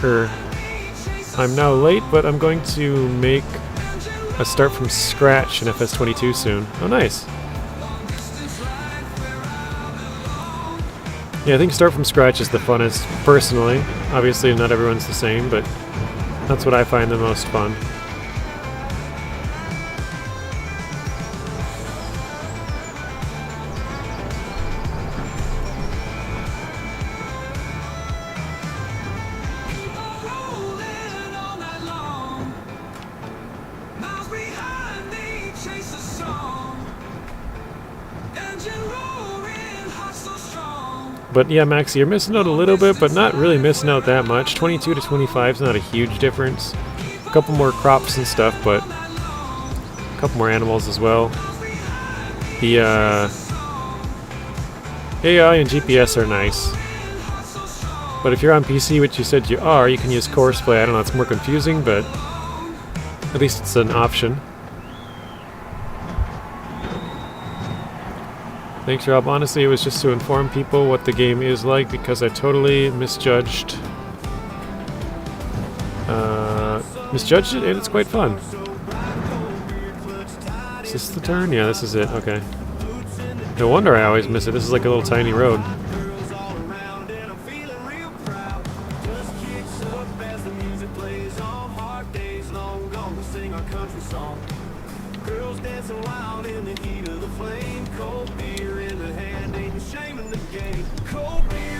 now late, but I'm going to make a start from scratch in FS22 soon. Oh, nice. Yeah, I think start from scratch is the funnest, personally. Obviously, not everyone's the same, but that's what I find the most fun. But yeah, Maxi, you're missing out a little bit, but not really missing out that much. 22 to 25 is not a huge difference. A couple more crops and stuff, but a couple more animals as well. The AI and GPS are nice. But if you're on PC, which you said you are, you can use Courseplay. I don't know, it's more confusing, but at least it's an option. Thanks, Rob. Honestly, it was just to inform people what the game is like because I totally misjudged it, and it's quite fun. Is this the turn? Yeah, this is it. Okay. No wonder I always miss it. This is like a little tiny road.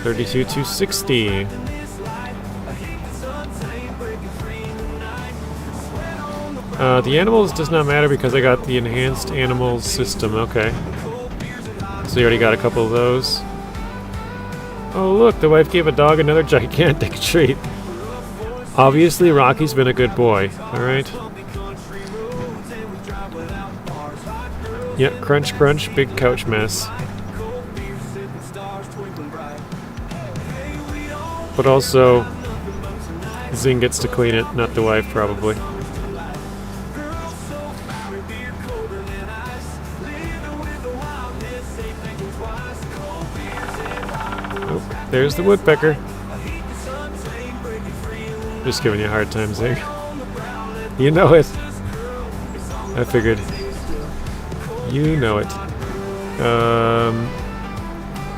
$32,260. The animals does not matter because I got the enhanced animals system. Okay. So you already got a couple of those. Oh look, the wife gave a dog another gigantic treat. Obviously, Rocky's been a good boy. Alright. Yeah, crunch, crunch, big couch mess. But also, Zing gets to clean it, not the wife, probably. Oh, there's the woodpecker. Just giving you a hard time, Zing. You know it. I figured. You know it.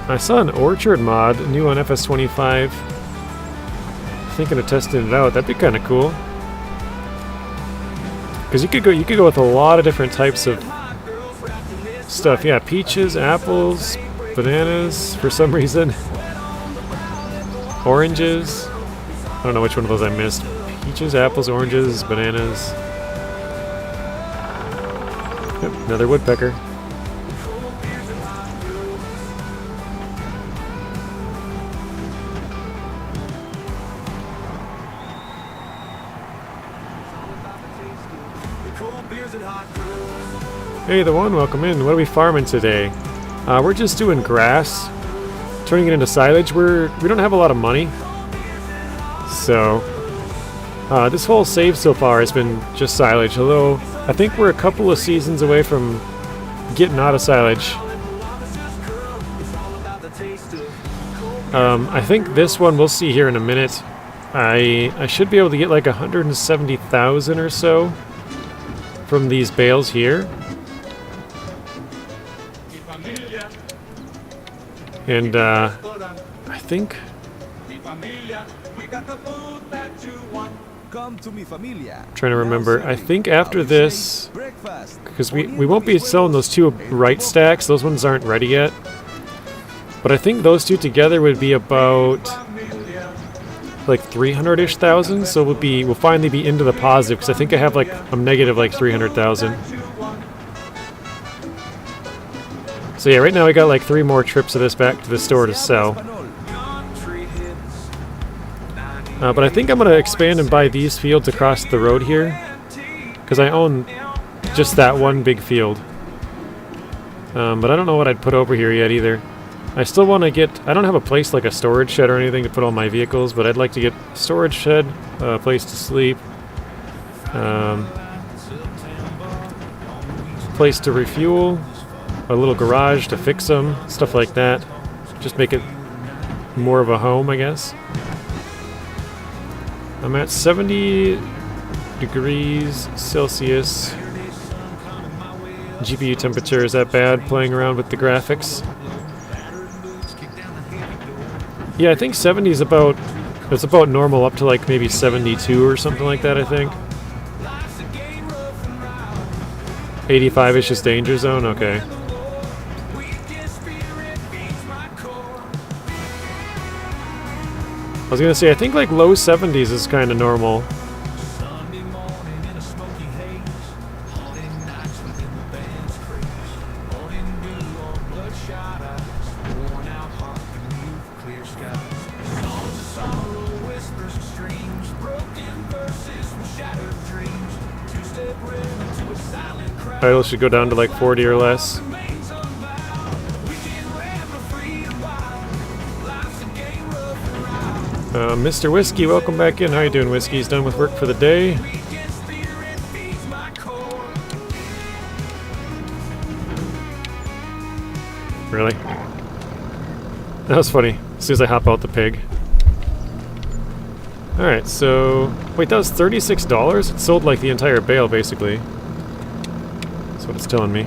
I saw an orchard mod new on FS25. Thinking of testing it out. That'd be kind of cool. Because you could go with a lot of different types of stuff. Yeah, peaches, apples, bananas for some reason. Oranges. I don't know which one of those I missed. Peaches, apples, oranges, bananas. Yep, another woodpecker. Hey, the one, welcome in. What are we farming today? We're just doing grass, turning it into silage. We don't have a lot of money, so this whole save so far has been just silage. Although I think we're a couple of seasons away from getting out of silage. I think this one we'll see here in a minute. I should be able to get like 170,000 or so from these bales here. And I think I'm trying to remember. I think after this, because we won't be selling those two right stacks. Those ones aren't ready yet. But I think those two together would be about like 300-ish thousand. So we'll finally be into the positive, because I think I have like a negative like 300,000. So yeah, right now I got like 3 more trips of this back to the store to sell. But I think I'm going to expand and buy these fields across the road here, because I own just that one big field. But I don't know what I'd put over here yet either. I still want to get... I don't have a place like a storage shed or anything to put all my vehicles, but I'd like to get a storage shed, a place to sleep, place to refuel, a little garage to fix them, stuff like that. Just make it more of a home, I guess. I'm at 70 degrees Celsius. GPU temperature is that bad playing around with the graphics? Yeah, I think 70 is about normal, up to like maybe 72 or something like that, I think. 85-ish is danger zone? Okay. I was gonna say, I think like low 70s is kind of normal. Idle should go down to like 40 or less. Mr. Whiskey, welcome back in. How you doing, Whiskey? He's done with work for the day. Really? That was funny. As soon as I hop out the pig. Alright, so... Wait, that was $36? It sold like the entire bale, basically. That's what it's telling me.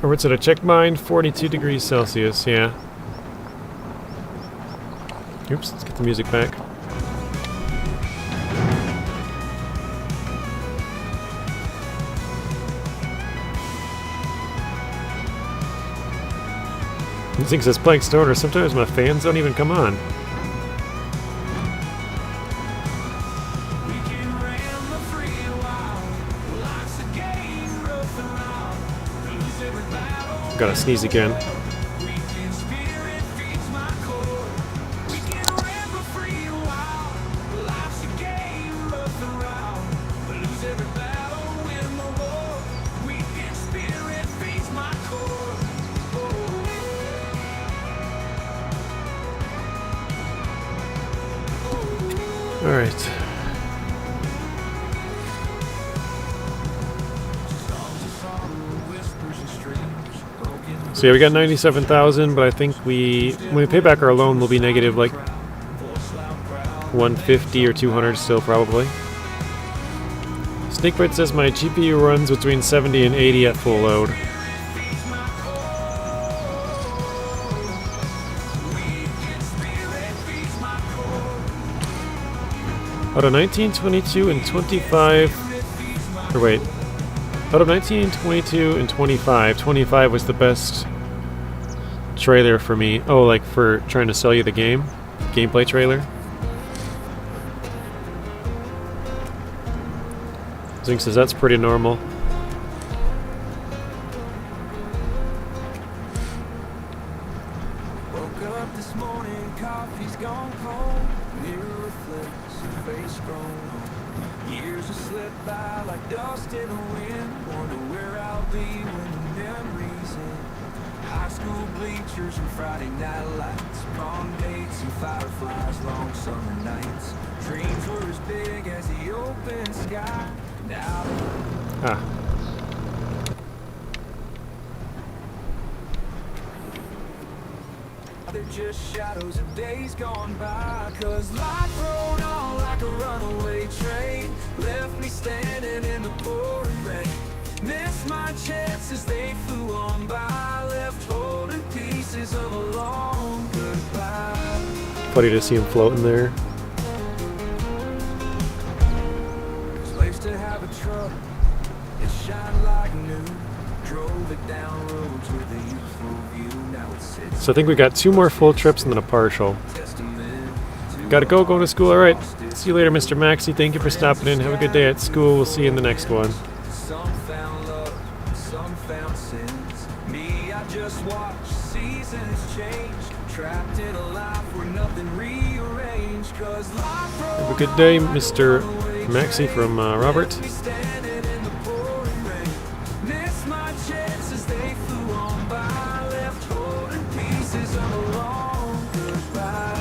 Or what's it, a check mine? 42 degrees Celsius, yeah. Oops, let's get the music back. This thing says playing Snowrunner. Sometimes my fans don't even come on. Gotta sneeze again. Alright. So yeah, we got 97,000, but I think when we pay back our loan, we'll be negative like 150 or 200 still probably. Snakebite says my GPU runs between 70 and 80 at full load. Out of 1922 and 25, or wait, out of 1922 and 25, 25 was the best trailer for me. Oh, like for trying to sell you the gameplay trailer. Zink says that's pretty normal. Woke up this morning, coffee's gone cold. Mirror reflects your face grown old. Years will slip by like dust in the wind. Wonder where I'll be when the memories end. High school bleachers and Friday night lights. Prom dates and fireflies, long summer nights. Dreams were as big as the open sky. Now they're just shadows of days gone by. Cause life rode on like a runaway train. Left me standing in the pouring rain. Missed my chances, they flew on by. Left holding pieces of a long goodbye. Funny to see him floating there. Slaves to have a truck, it shined like new. Drove it down roads with a youthful view. Now it sits. So I think we got 2 more full trips and then a partial. Testament to Gotta go, going to school. Alright. See you later, Mr. Maxey. Thank you for stopping in. Have a good day at school. We'll see you in the next one. some found love, some found sins. Me, I just watch seasons change. Trapped in a life where nothing rearranged. Cause life Have a good day, Mr. Maxey from Robert. standing in the pouring rain. Missed my chances, they flew on by. Left holding pieces of a long goodbye.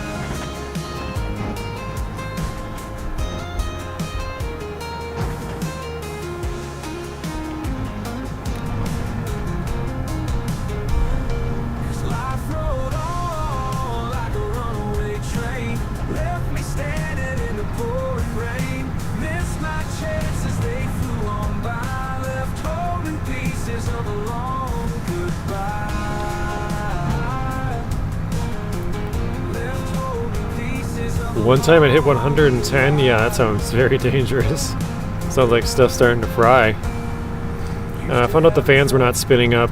Cause life rode on like a runaway train. Left me standing in the pouring rain. Missed my chances, they flew on by. Left holding pieces of a long goodbye. Left holding pieces of a One time it hit 110. Yeah, that sounds very dangerous. Sounds like stuff starting to fry. I found out the fans were not spinning up.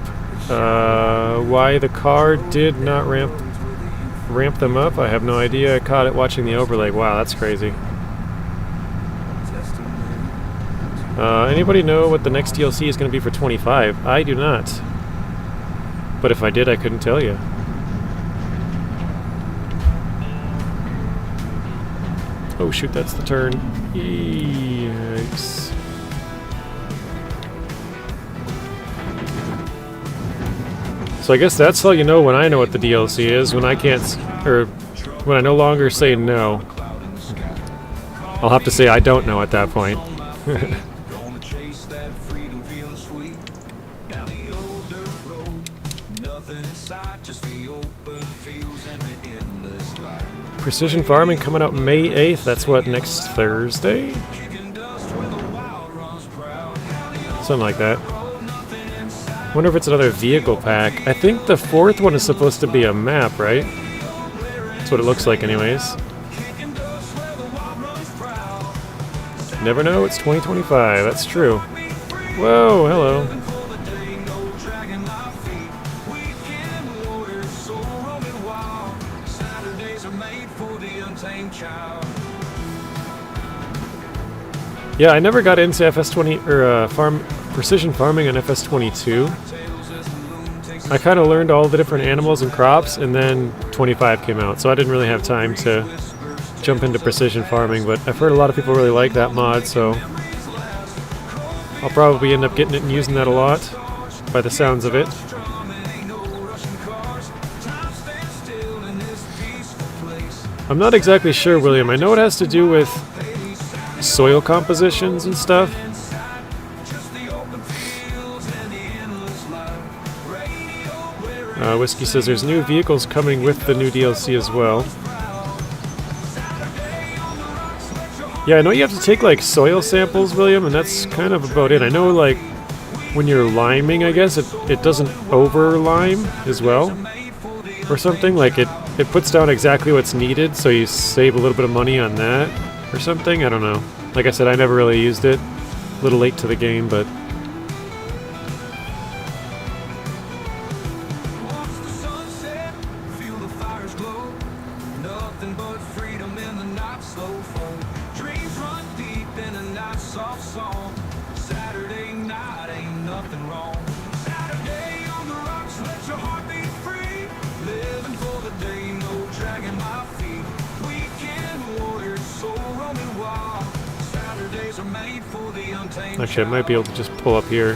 Why the car did not ramp them up, I have no idea. I caught it watching the overlay. Wow, that's crazy. Anybody know what the next DLC is going to be for 25? I do not. But if I did, I couldn't tell you. Oh shoot, that's the turn. Yikes. So I guess that's how you know when I know what the DLC is, when I can't, or when I no longer say no. I'll have to say I don't know at that point. Gonna chase that freedom feeling sweet. Down the old dirt road. Nothing in sight, just the open fields and the endless light. Precision Farming coming out May 8th. That's what, next Thursday? Kicking dust where the wild runs proud. Something like that. Wonder if it's another vehicle pack. I think the 4th one is supposed to be a map, right? That's what it looks like anyways. Kicking dust where the wild runs proud. Never know, it's 2025. That's true. Whoa, hello. For the day, no dragging my feet. Weekend warriors, so roaming wild. Saturdays are made for the untamed child. Yeah, I never got into FS20 or precision farming on FS22. I kind of learned all the different animals and crops, and then 25 came out, so I didn't really have time to jump into precision farming. But I've heard a lot of people really like that mod, so I'll probably end up getting it and using that a lot, by the sounds of it. I'm not exactly sure, William. I know it has to do with soil compositions and stuff. Whiskey says there's new vehicles coming with the new DLC as well. Yeah, I know you have to take like soil samples, William, and that's kind of about it. I know like when you're liming, I guess it doesn't over lime as well or something. Like it puts down exactly what's needed, so you save a little bit of money on that or something. I don't know. Like I said, I never really used it. A little late to the game, but actually, I might be able to just pull up here.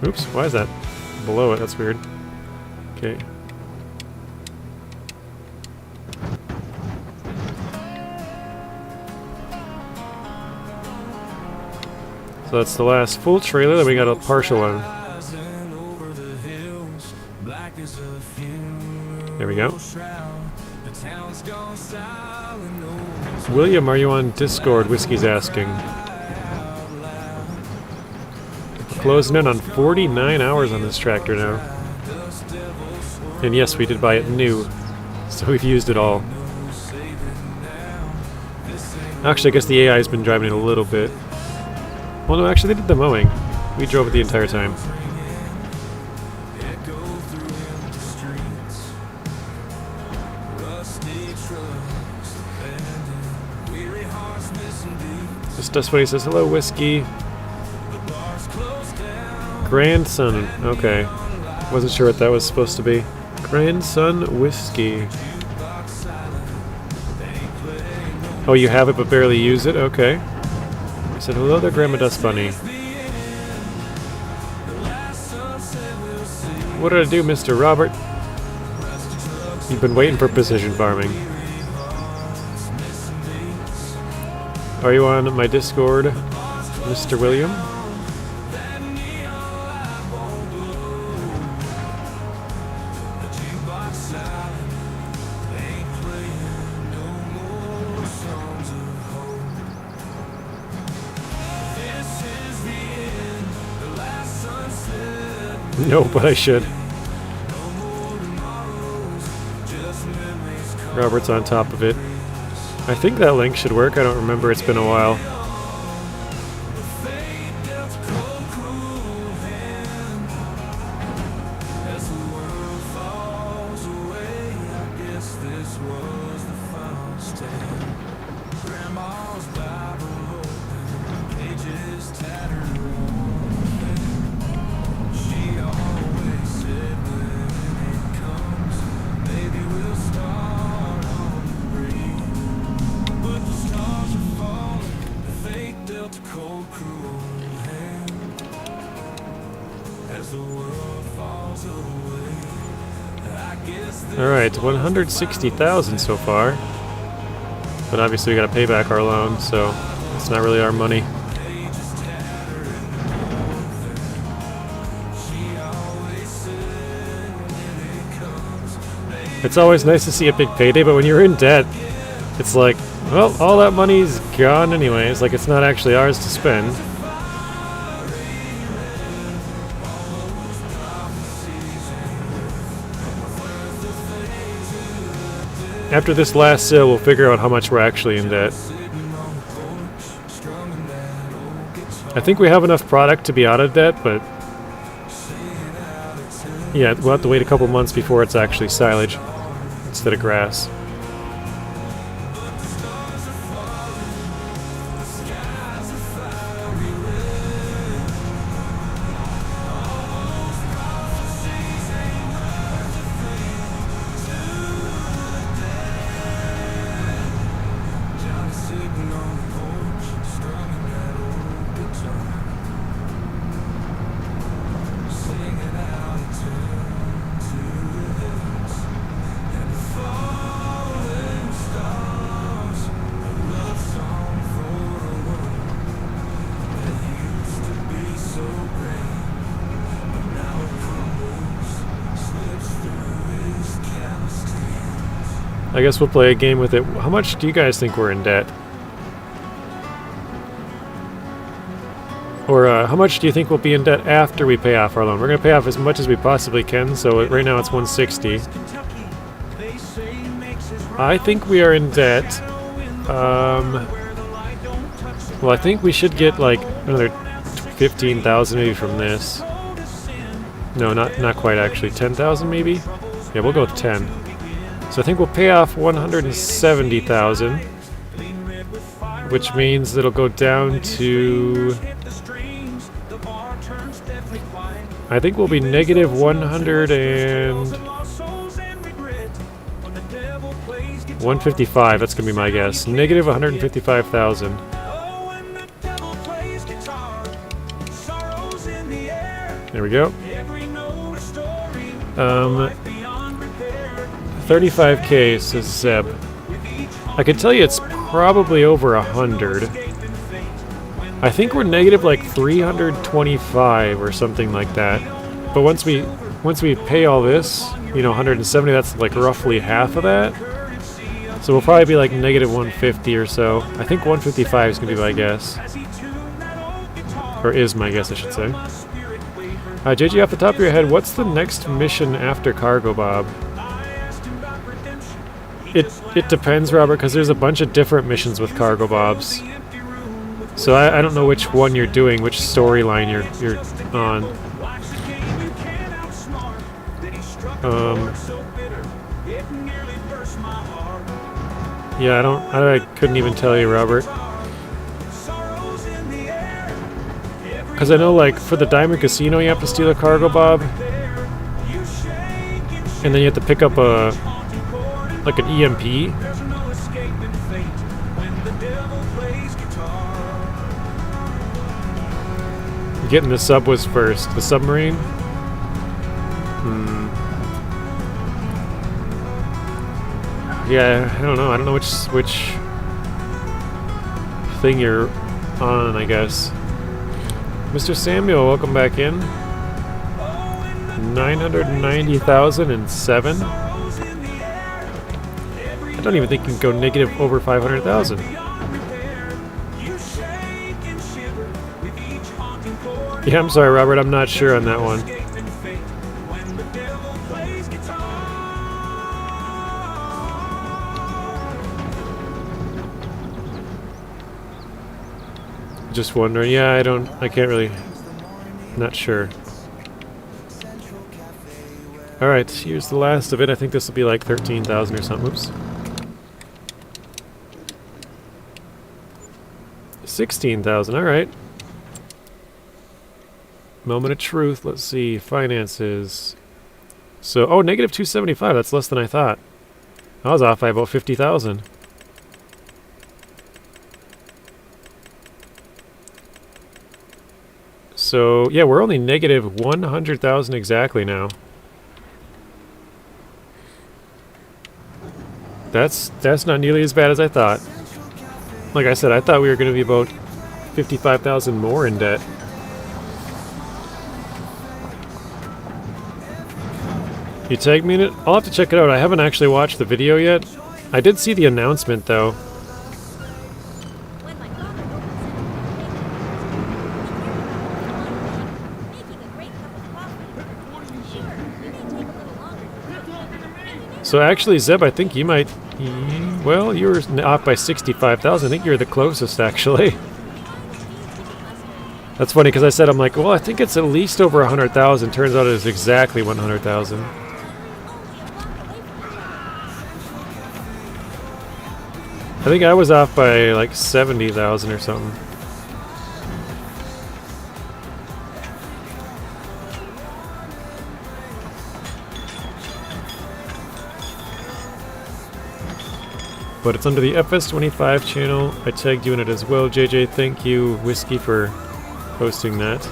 Oops, why is that below it? That's weird. Okay. So that's the last full trailer, then we got a partial one. There we go. William, are you on Discord? Whiskey's asking. We're closing in on 49 hours on this tractor now. And yes, we did buy it new, so we've used it all. Actually, I guess the AI's been driving it a little bit. Well, no, actually they did the mowing. We drove it the entire time. Just when he says, hello, Whiskey. Grandson. Okay. Wasn't sure what that was supposed to be. Grandson Whiskey. Oh, you have it but barely use it? Okay. I said, hello there, Grandma Dust Bunny. What did I do, Mr. Robert? You've been waiting for precision farming. Are you on my Discord, Mr. William? No, but I should. Robert's on top of it. I think that link should work. I don't remember. It's been a while. Alright, 160,000 so far. But obviously we gotta pay back our loan, so it's not really our money. It's always nice to see a big payday, but when you're in debt, it's like, well, all that money's gone anyways. Like, it's not actually ours to spend. After this last sale, we'll figure out how much we're actually in debt. I think we have enough product to be out of debt, but yeah, we'll have to wait a couple months before it's actually silage instead of grass. I guess we'll play a game with it. How much do you guys think we're in debt? Or how much do you think we'll be in debt after we pay off our loan? We're going to pay off as much as we possibly can, so right now it's 160. I think we are in debt. Well, I think we should get like another 15,000 maybe from this. No, not quite actually. 10,000 maybe? Yeah, we'll go with 10. So I think we'll pay off 170,000, which means it'll go down to... I think we'll be negative 155. That's gonna be my guess. Negative 155,000. There we go. 35k, says Zeb. I can tell you it's probably over 100. I think we're negative like 325 or something like that. But once we pay all this, you know, 170, that's like roughly half of that. So we'll probably be like negative 150 or so. I think 155 is gonna be my guess. Or is my guess, I should say. JG, off the top of your head, what's the next mission after Cargo Bob? It depends, Robert, because there's a bunch of different missions with Cargo Bobs. So I don't know which one you're doing, which storyline you're on. Yeah, I couldn't even tell you, Robert. Because I know, like, for the Diamond Casino, you have to steal a Cargo Bob. And then you have to pick up like an EMP. Getting the sub was first. The submarine? Yeah, I don't know. I don't know which thing you're on, I guess. Mr. Samuel, welcome back in. 990,007. I don't even think you can go negative over 500,000. Yeah, I'm sorry, Robert. I'm not sure on that one. Just wondering. Yeah, I can't really. Not sure. Alright, here's the last of it. I think this will be like 13,000 or something. Oops. 16,000, alright. Moment of truth. Let's see. Finances. So, oh, negative 275. That's less than I thought. I was off by about 50,000. So, yeah, we're only negative 100,000 exactly now. That's not nearly as bad as I thought. Like I said, I thought we were going to be about 55,000 more in debt. You tagged me in it? I'll have to check it out. I haven't actually watched the video yet. I did see the announcement, though. When my father opens it, making a great cup of coffee. Sure, you may take a little longer. So actually, Zeb, I think you might... Well, you were off by 65,000. I think you're the closest, actually. That's funny, because I said, I'm like, well, I think it's at least over 100,000. Turns out it's exactly 100,000. I think I was off by like 70,000 or something. But it's under the FS25 channel. I tagged you in it as well, JJ. Thank you, Whiskey, for posting that.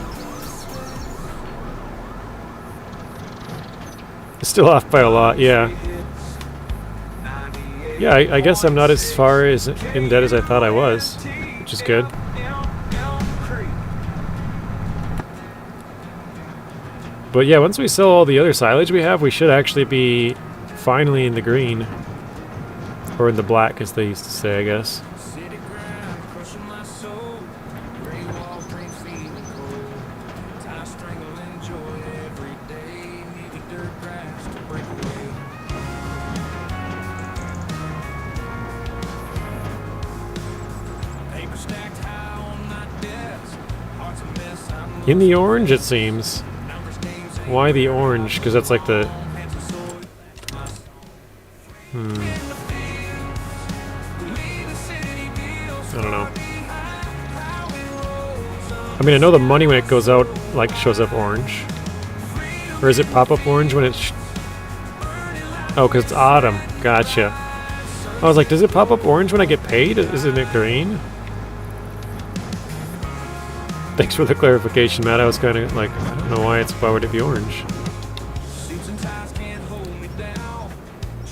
Still off by a lot, yeah. Yeah, I guess I'm not as far as in debt as I thought I was, which is good. But yeah, once we sell all the other silage we have, we should actually be finally in the green. Or in the black, as they used to say, I guess. City ground crushing my soul. Gray wall green feeling cold. Tie strangle enjoy every day. Need the dirt grass to break away. Paper stacked high on my desk. Heart's a mess. I'm In the orange, it seems. numbers, names, and Why the orange? Because that's like the... hands and sword. I don't know. I mean, I know the money when it goes out, like, shows up orange. Or is it pop-up orange when it's... Oh, because it's autumn. Gotcha. I was like, does it pop up orange when I get paid? Isn't it green? Thanks for the clarification, Matt. I was kind of like, I don't know why would it be orange? Suits and ties can't hold me down.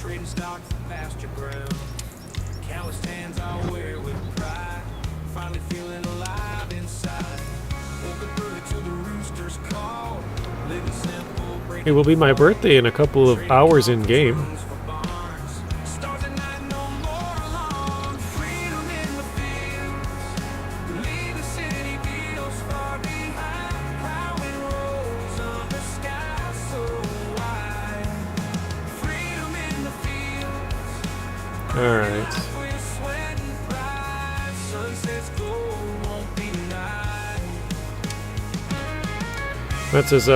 Trading stock for pasture ground. Calloused hands I wear with pride. Finally feeling alive inside. Woke up early till the roosters call. Living simple, breaking It will be my birthday in a couple of hours in game. bones for barns. Stars at night no more alone. Freedom in the fields. Leave the city feels far behind. How it rolls on the sky so wide. Freedom in the fields. All right. We're sweating pride. Sunset's glow won't be denied. That says,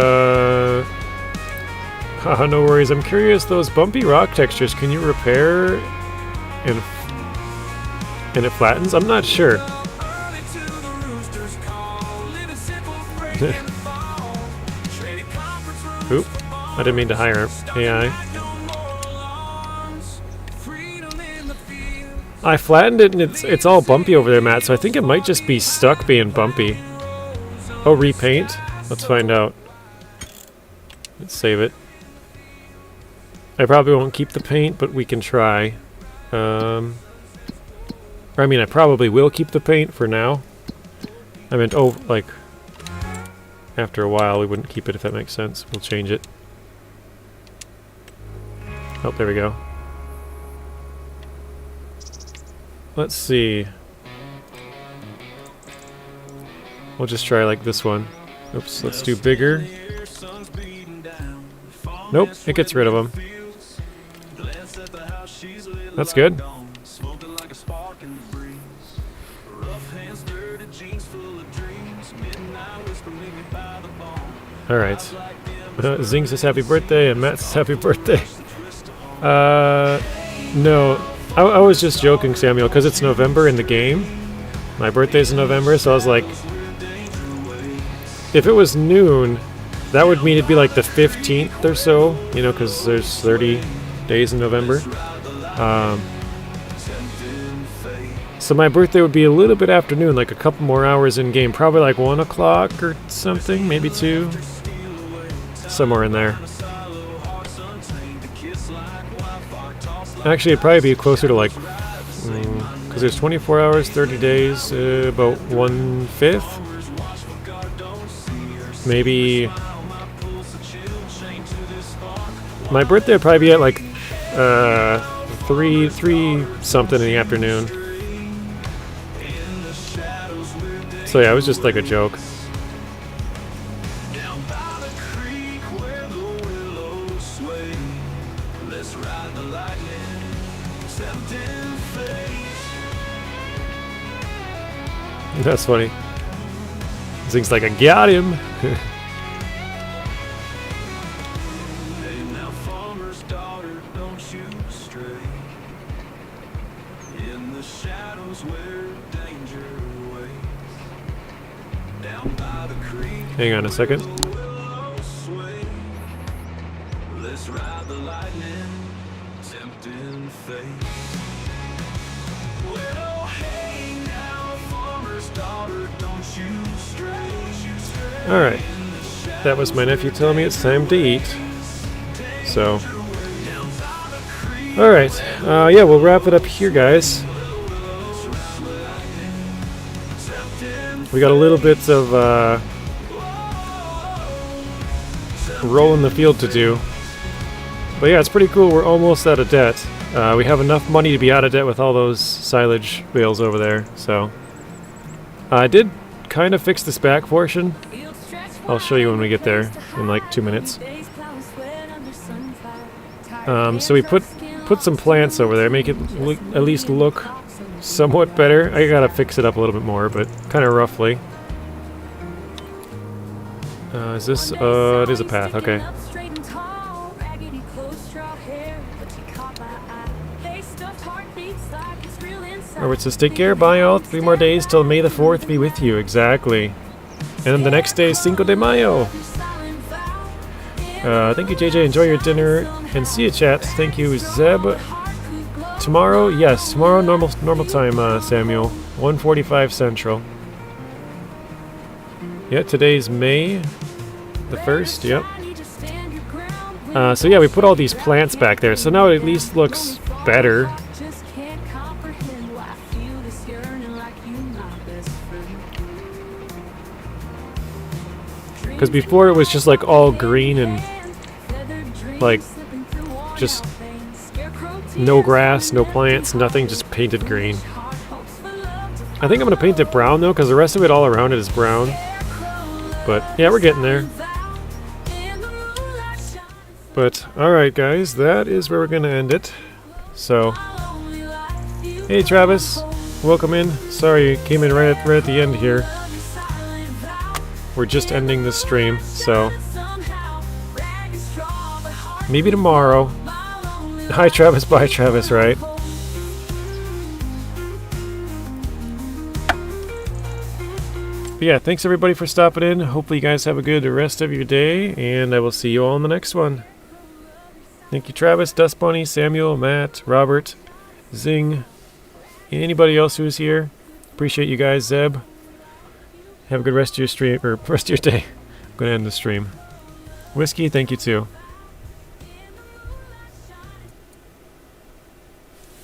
haha, no worries. I'm curious, those bumpy rock textures, can you repair and it flattens? I'm not sure. Early to the roosters call. Living simple, breaking fall. Traded conference rooms Oop, for I didn't mean to hire AI. I flattened it and it's all bumpy over there, Matt, so I think it might just be stuck being bumpy. Oh, repaint? Let's find out. Let's save it. I probably won't keep the paint, but we can try. Or I mean, I probably will keep the paint for now. I meant, oh, like, after a while we wouldn't keep it, if that makes sense. We'll change it. Oh, there we go. Let's see. We'll just try like this one. Oops, let's do bigger. Nope, it gets rid of them. That's good. Alright. Zing says happy birthday and Matt says happy birthday. No. I was just joking, Samuel, because it's November in the game. My birthday's in November, so I was like, if it was noon, that would mean it'd be like the 15th or so, you know, because there's 30 days in November. So my birthday would be a little bit afternoon, like a couple more hours in game, probably like 1 o'clock or something, maybe 2, somewhere in there. Actually, it'd probably be closer to like, because there's 24 hours, 30 days, about 1/5. Maybe my birthday would probably be at like 3 something in the afternoon. So yeah, it was just like a joke. That's funny. Zing's like, I got him. Hang on a second. Alright, that was my nephew telling me it's time to eat. So, alright, yeah, we'll wrap it up here, guys. We got a little bit of roll in the field to do. But yeah, it's pretty cool. We're almost out of debt. We have enough money to be out of debt with all those silage bales over there, so. I did kind of fix this back portion. I'll show you when we get there in like 2 minutes. So we put some plants over there, make it at least look somewhat better. I gotta fix it up a little bit more, but kind of roughly. Is this? It is a path, okay. Robert says, take care, bye all. 3 more days till May the 4th be with you. Exactly. And then the next day is Cinco de Mayo. Thank you, JJ. Enjoy your dinner. And see you, chat. Thank you, Zeb. Tomorrow? Yes, tomorrow normal time, Samuel. 1:45 Central. Yeah, today's May the 1st, yep. So yeah, we put all these plants back there, so now it at least looks better. Because before it was just like all green and like just no grass, no plants, nothing, just painted green. I think I'm gonna paint it brown though, because the rest of it all around it is brown. But yeah, we're getting there. But alright guys, that is where we're gonna end it. So, hey Travis, welcome in. Sorry you came in right at the end here. We're just ending the stream, so maybe tomorrow. Hi Travis, bye Travis, right? But yeah, thanks everybody for stopping in. Hopefully you guys have a good rest of your day, and I will see you all in the next one. Thank you Travis, Dust Bunny, Samuel, Matt, Robert, Zing, anybody else who's here. Appreciate you guys, Zeb. Have a good rest of your stream, or rest of your day. I'm gonna end the stream. Whiskey, thank you too.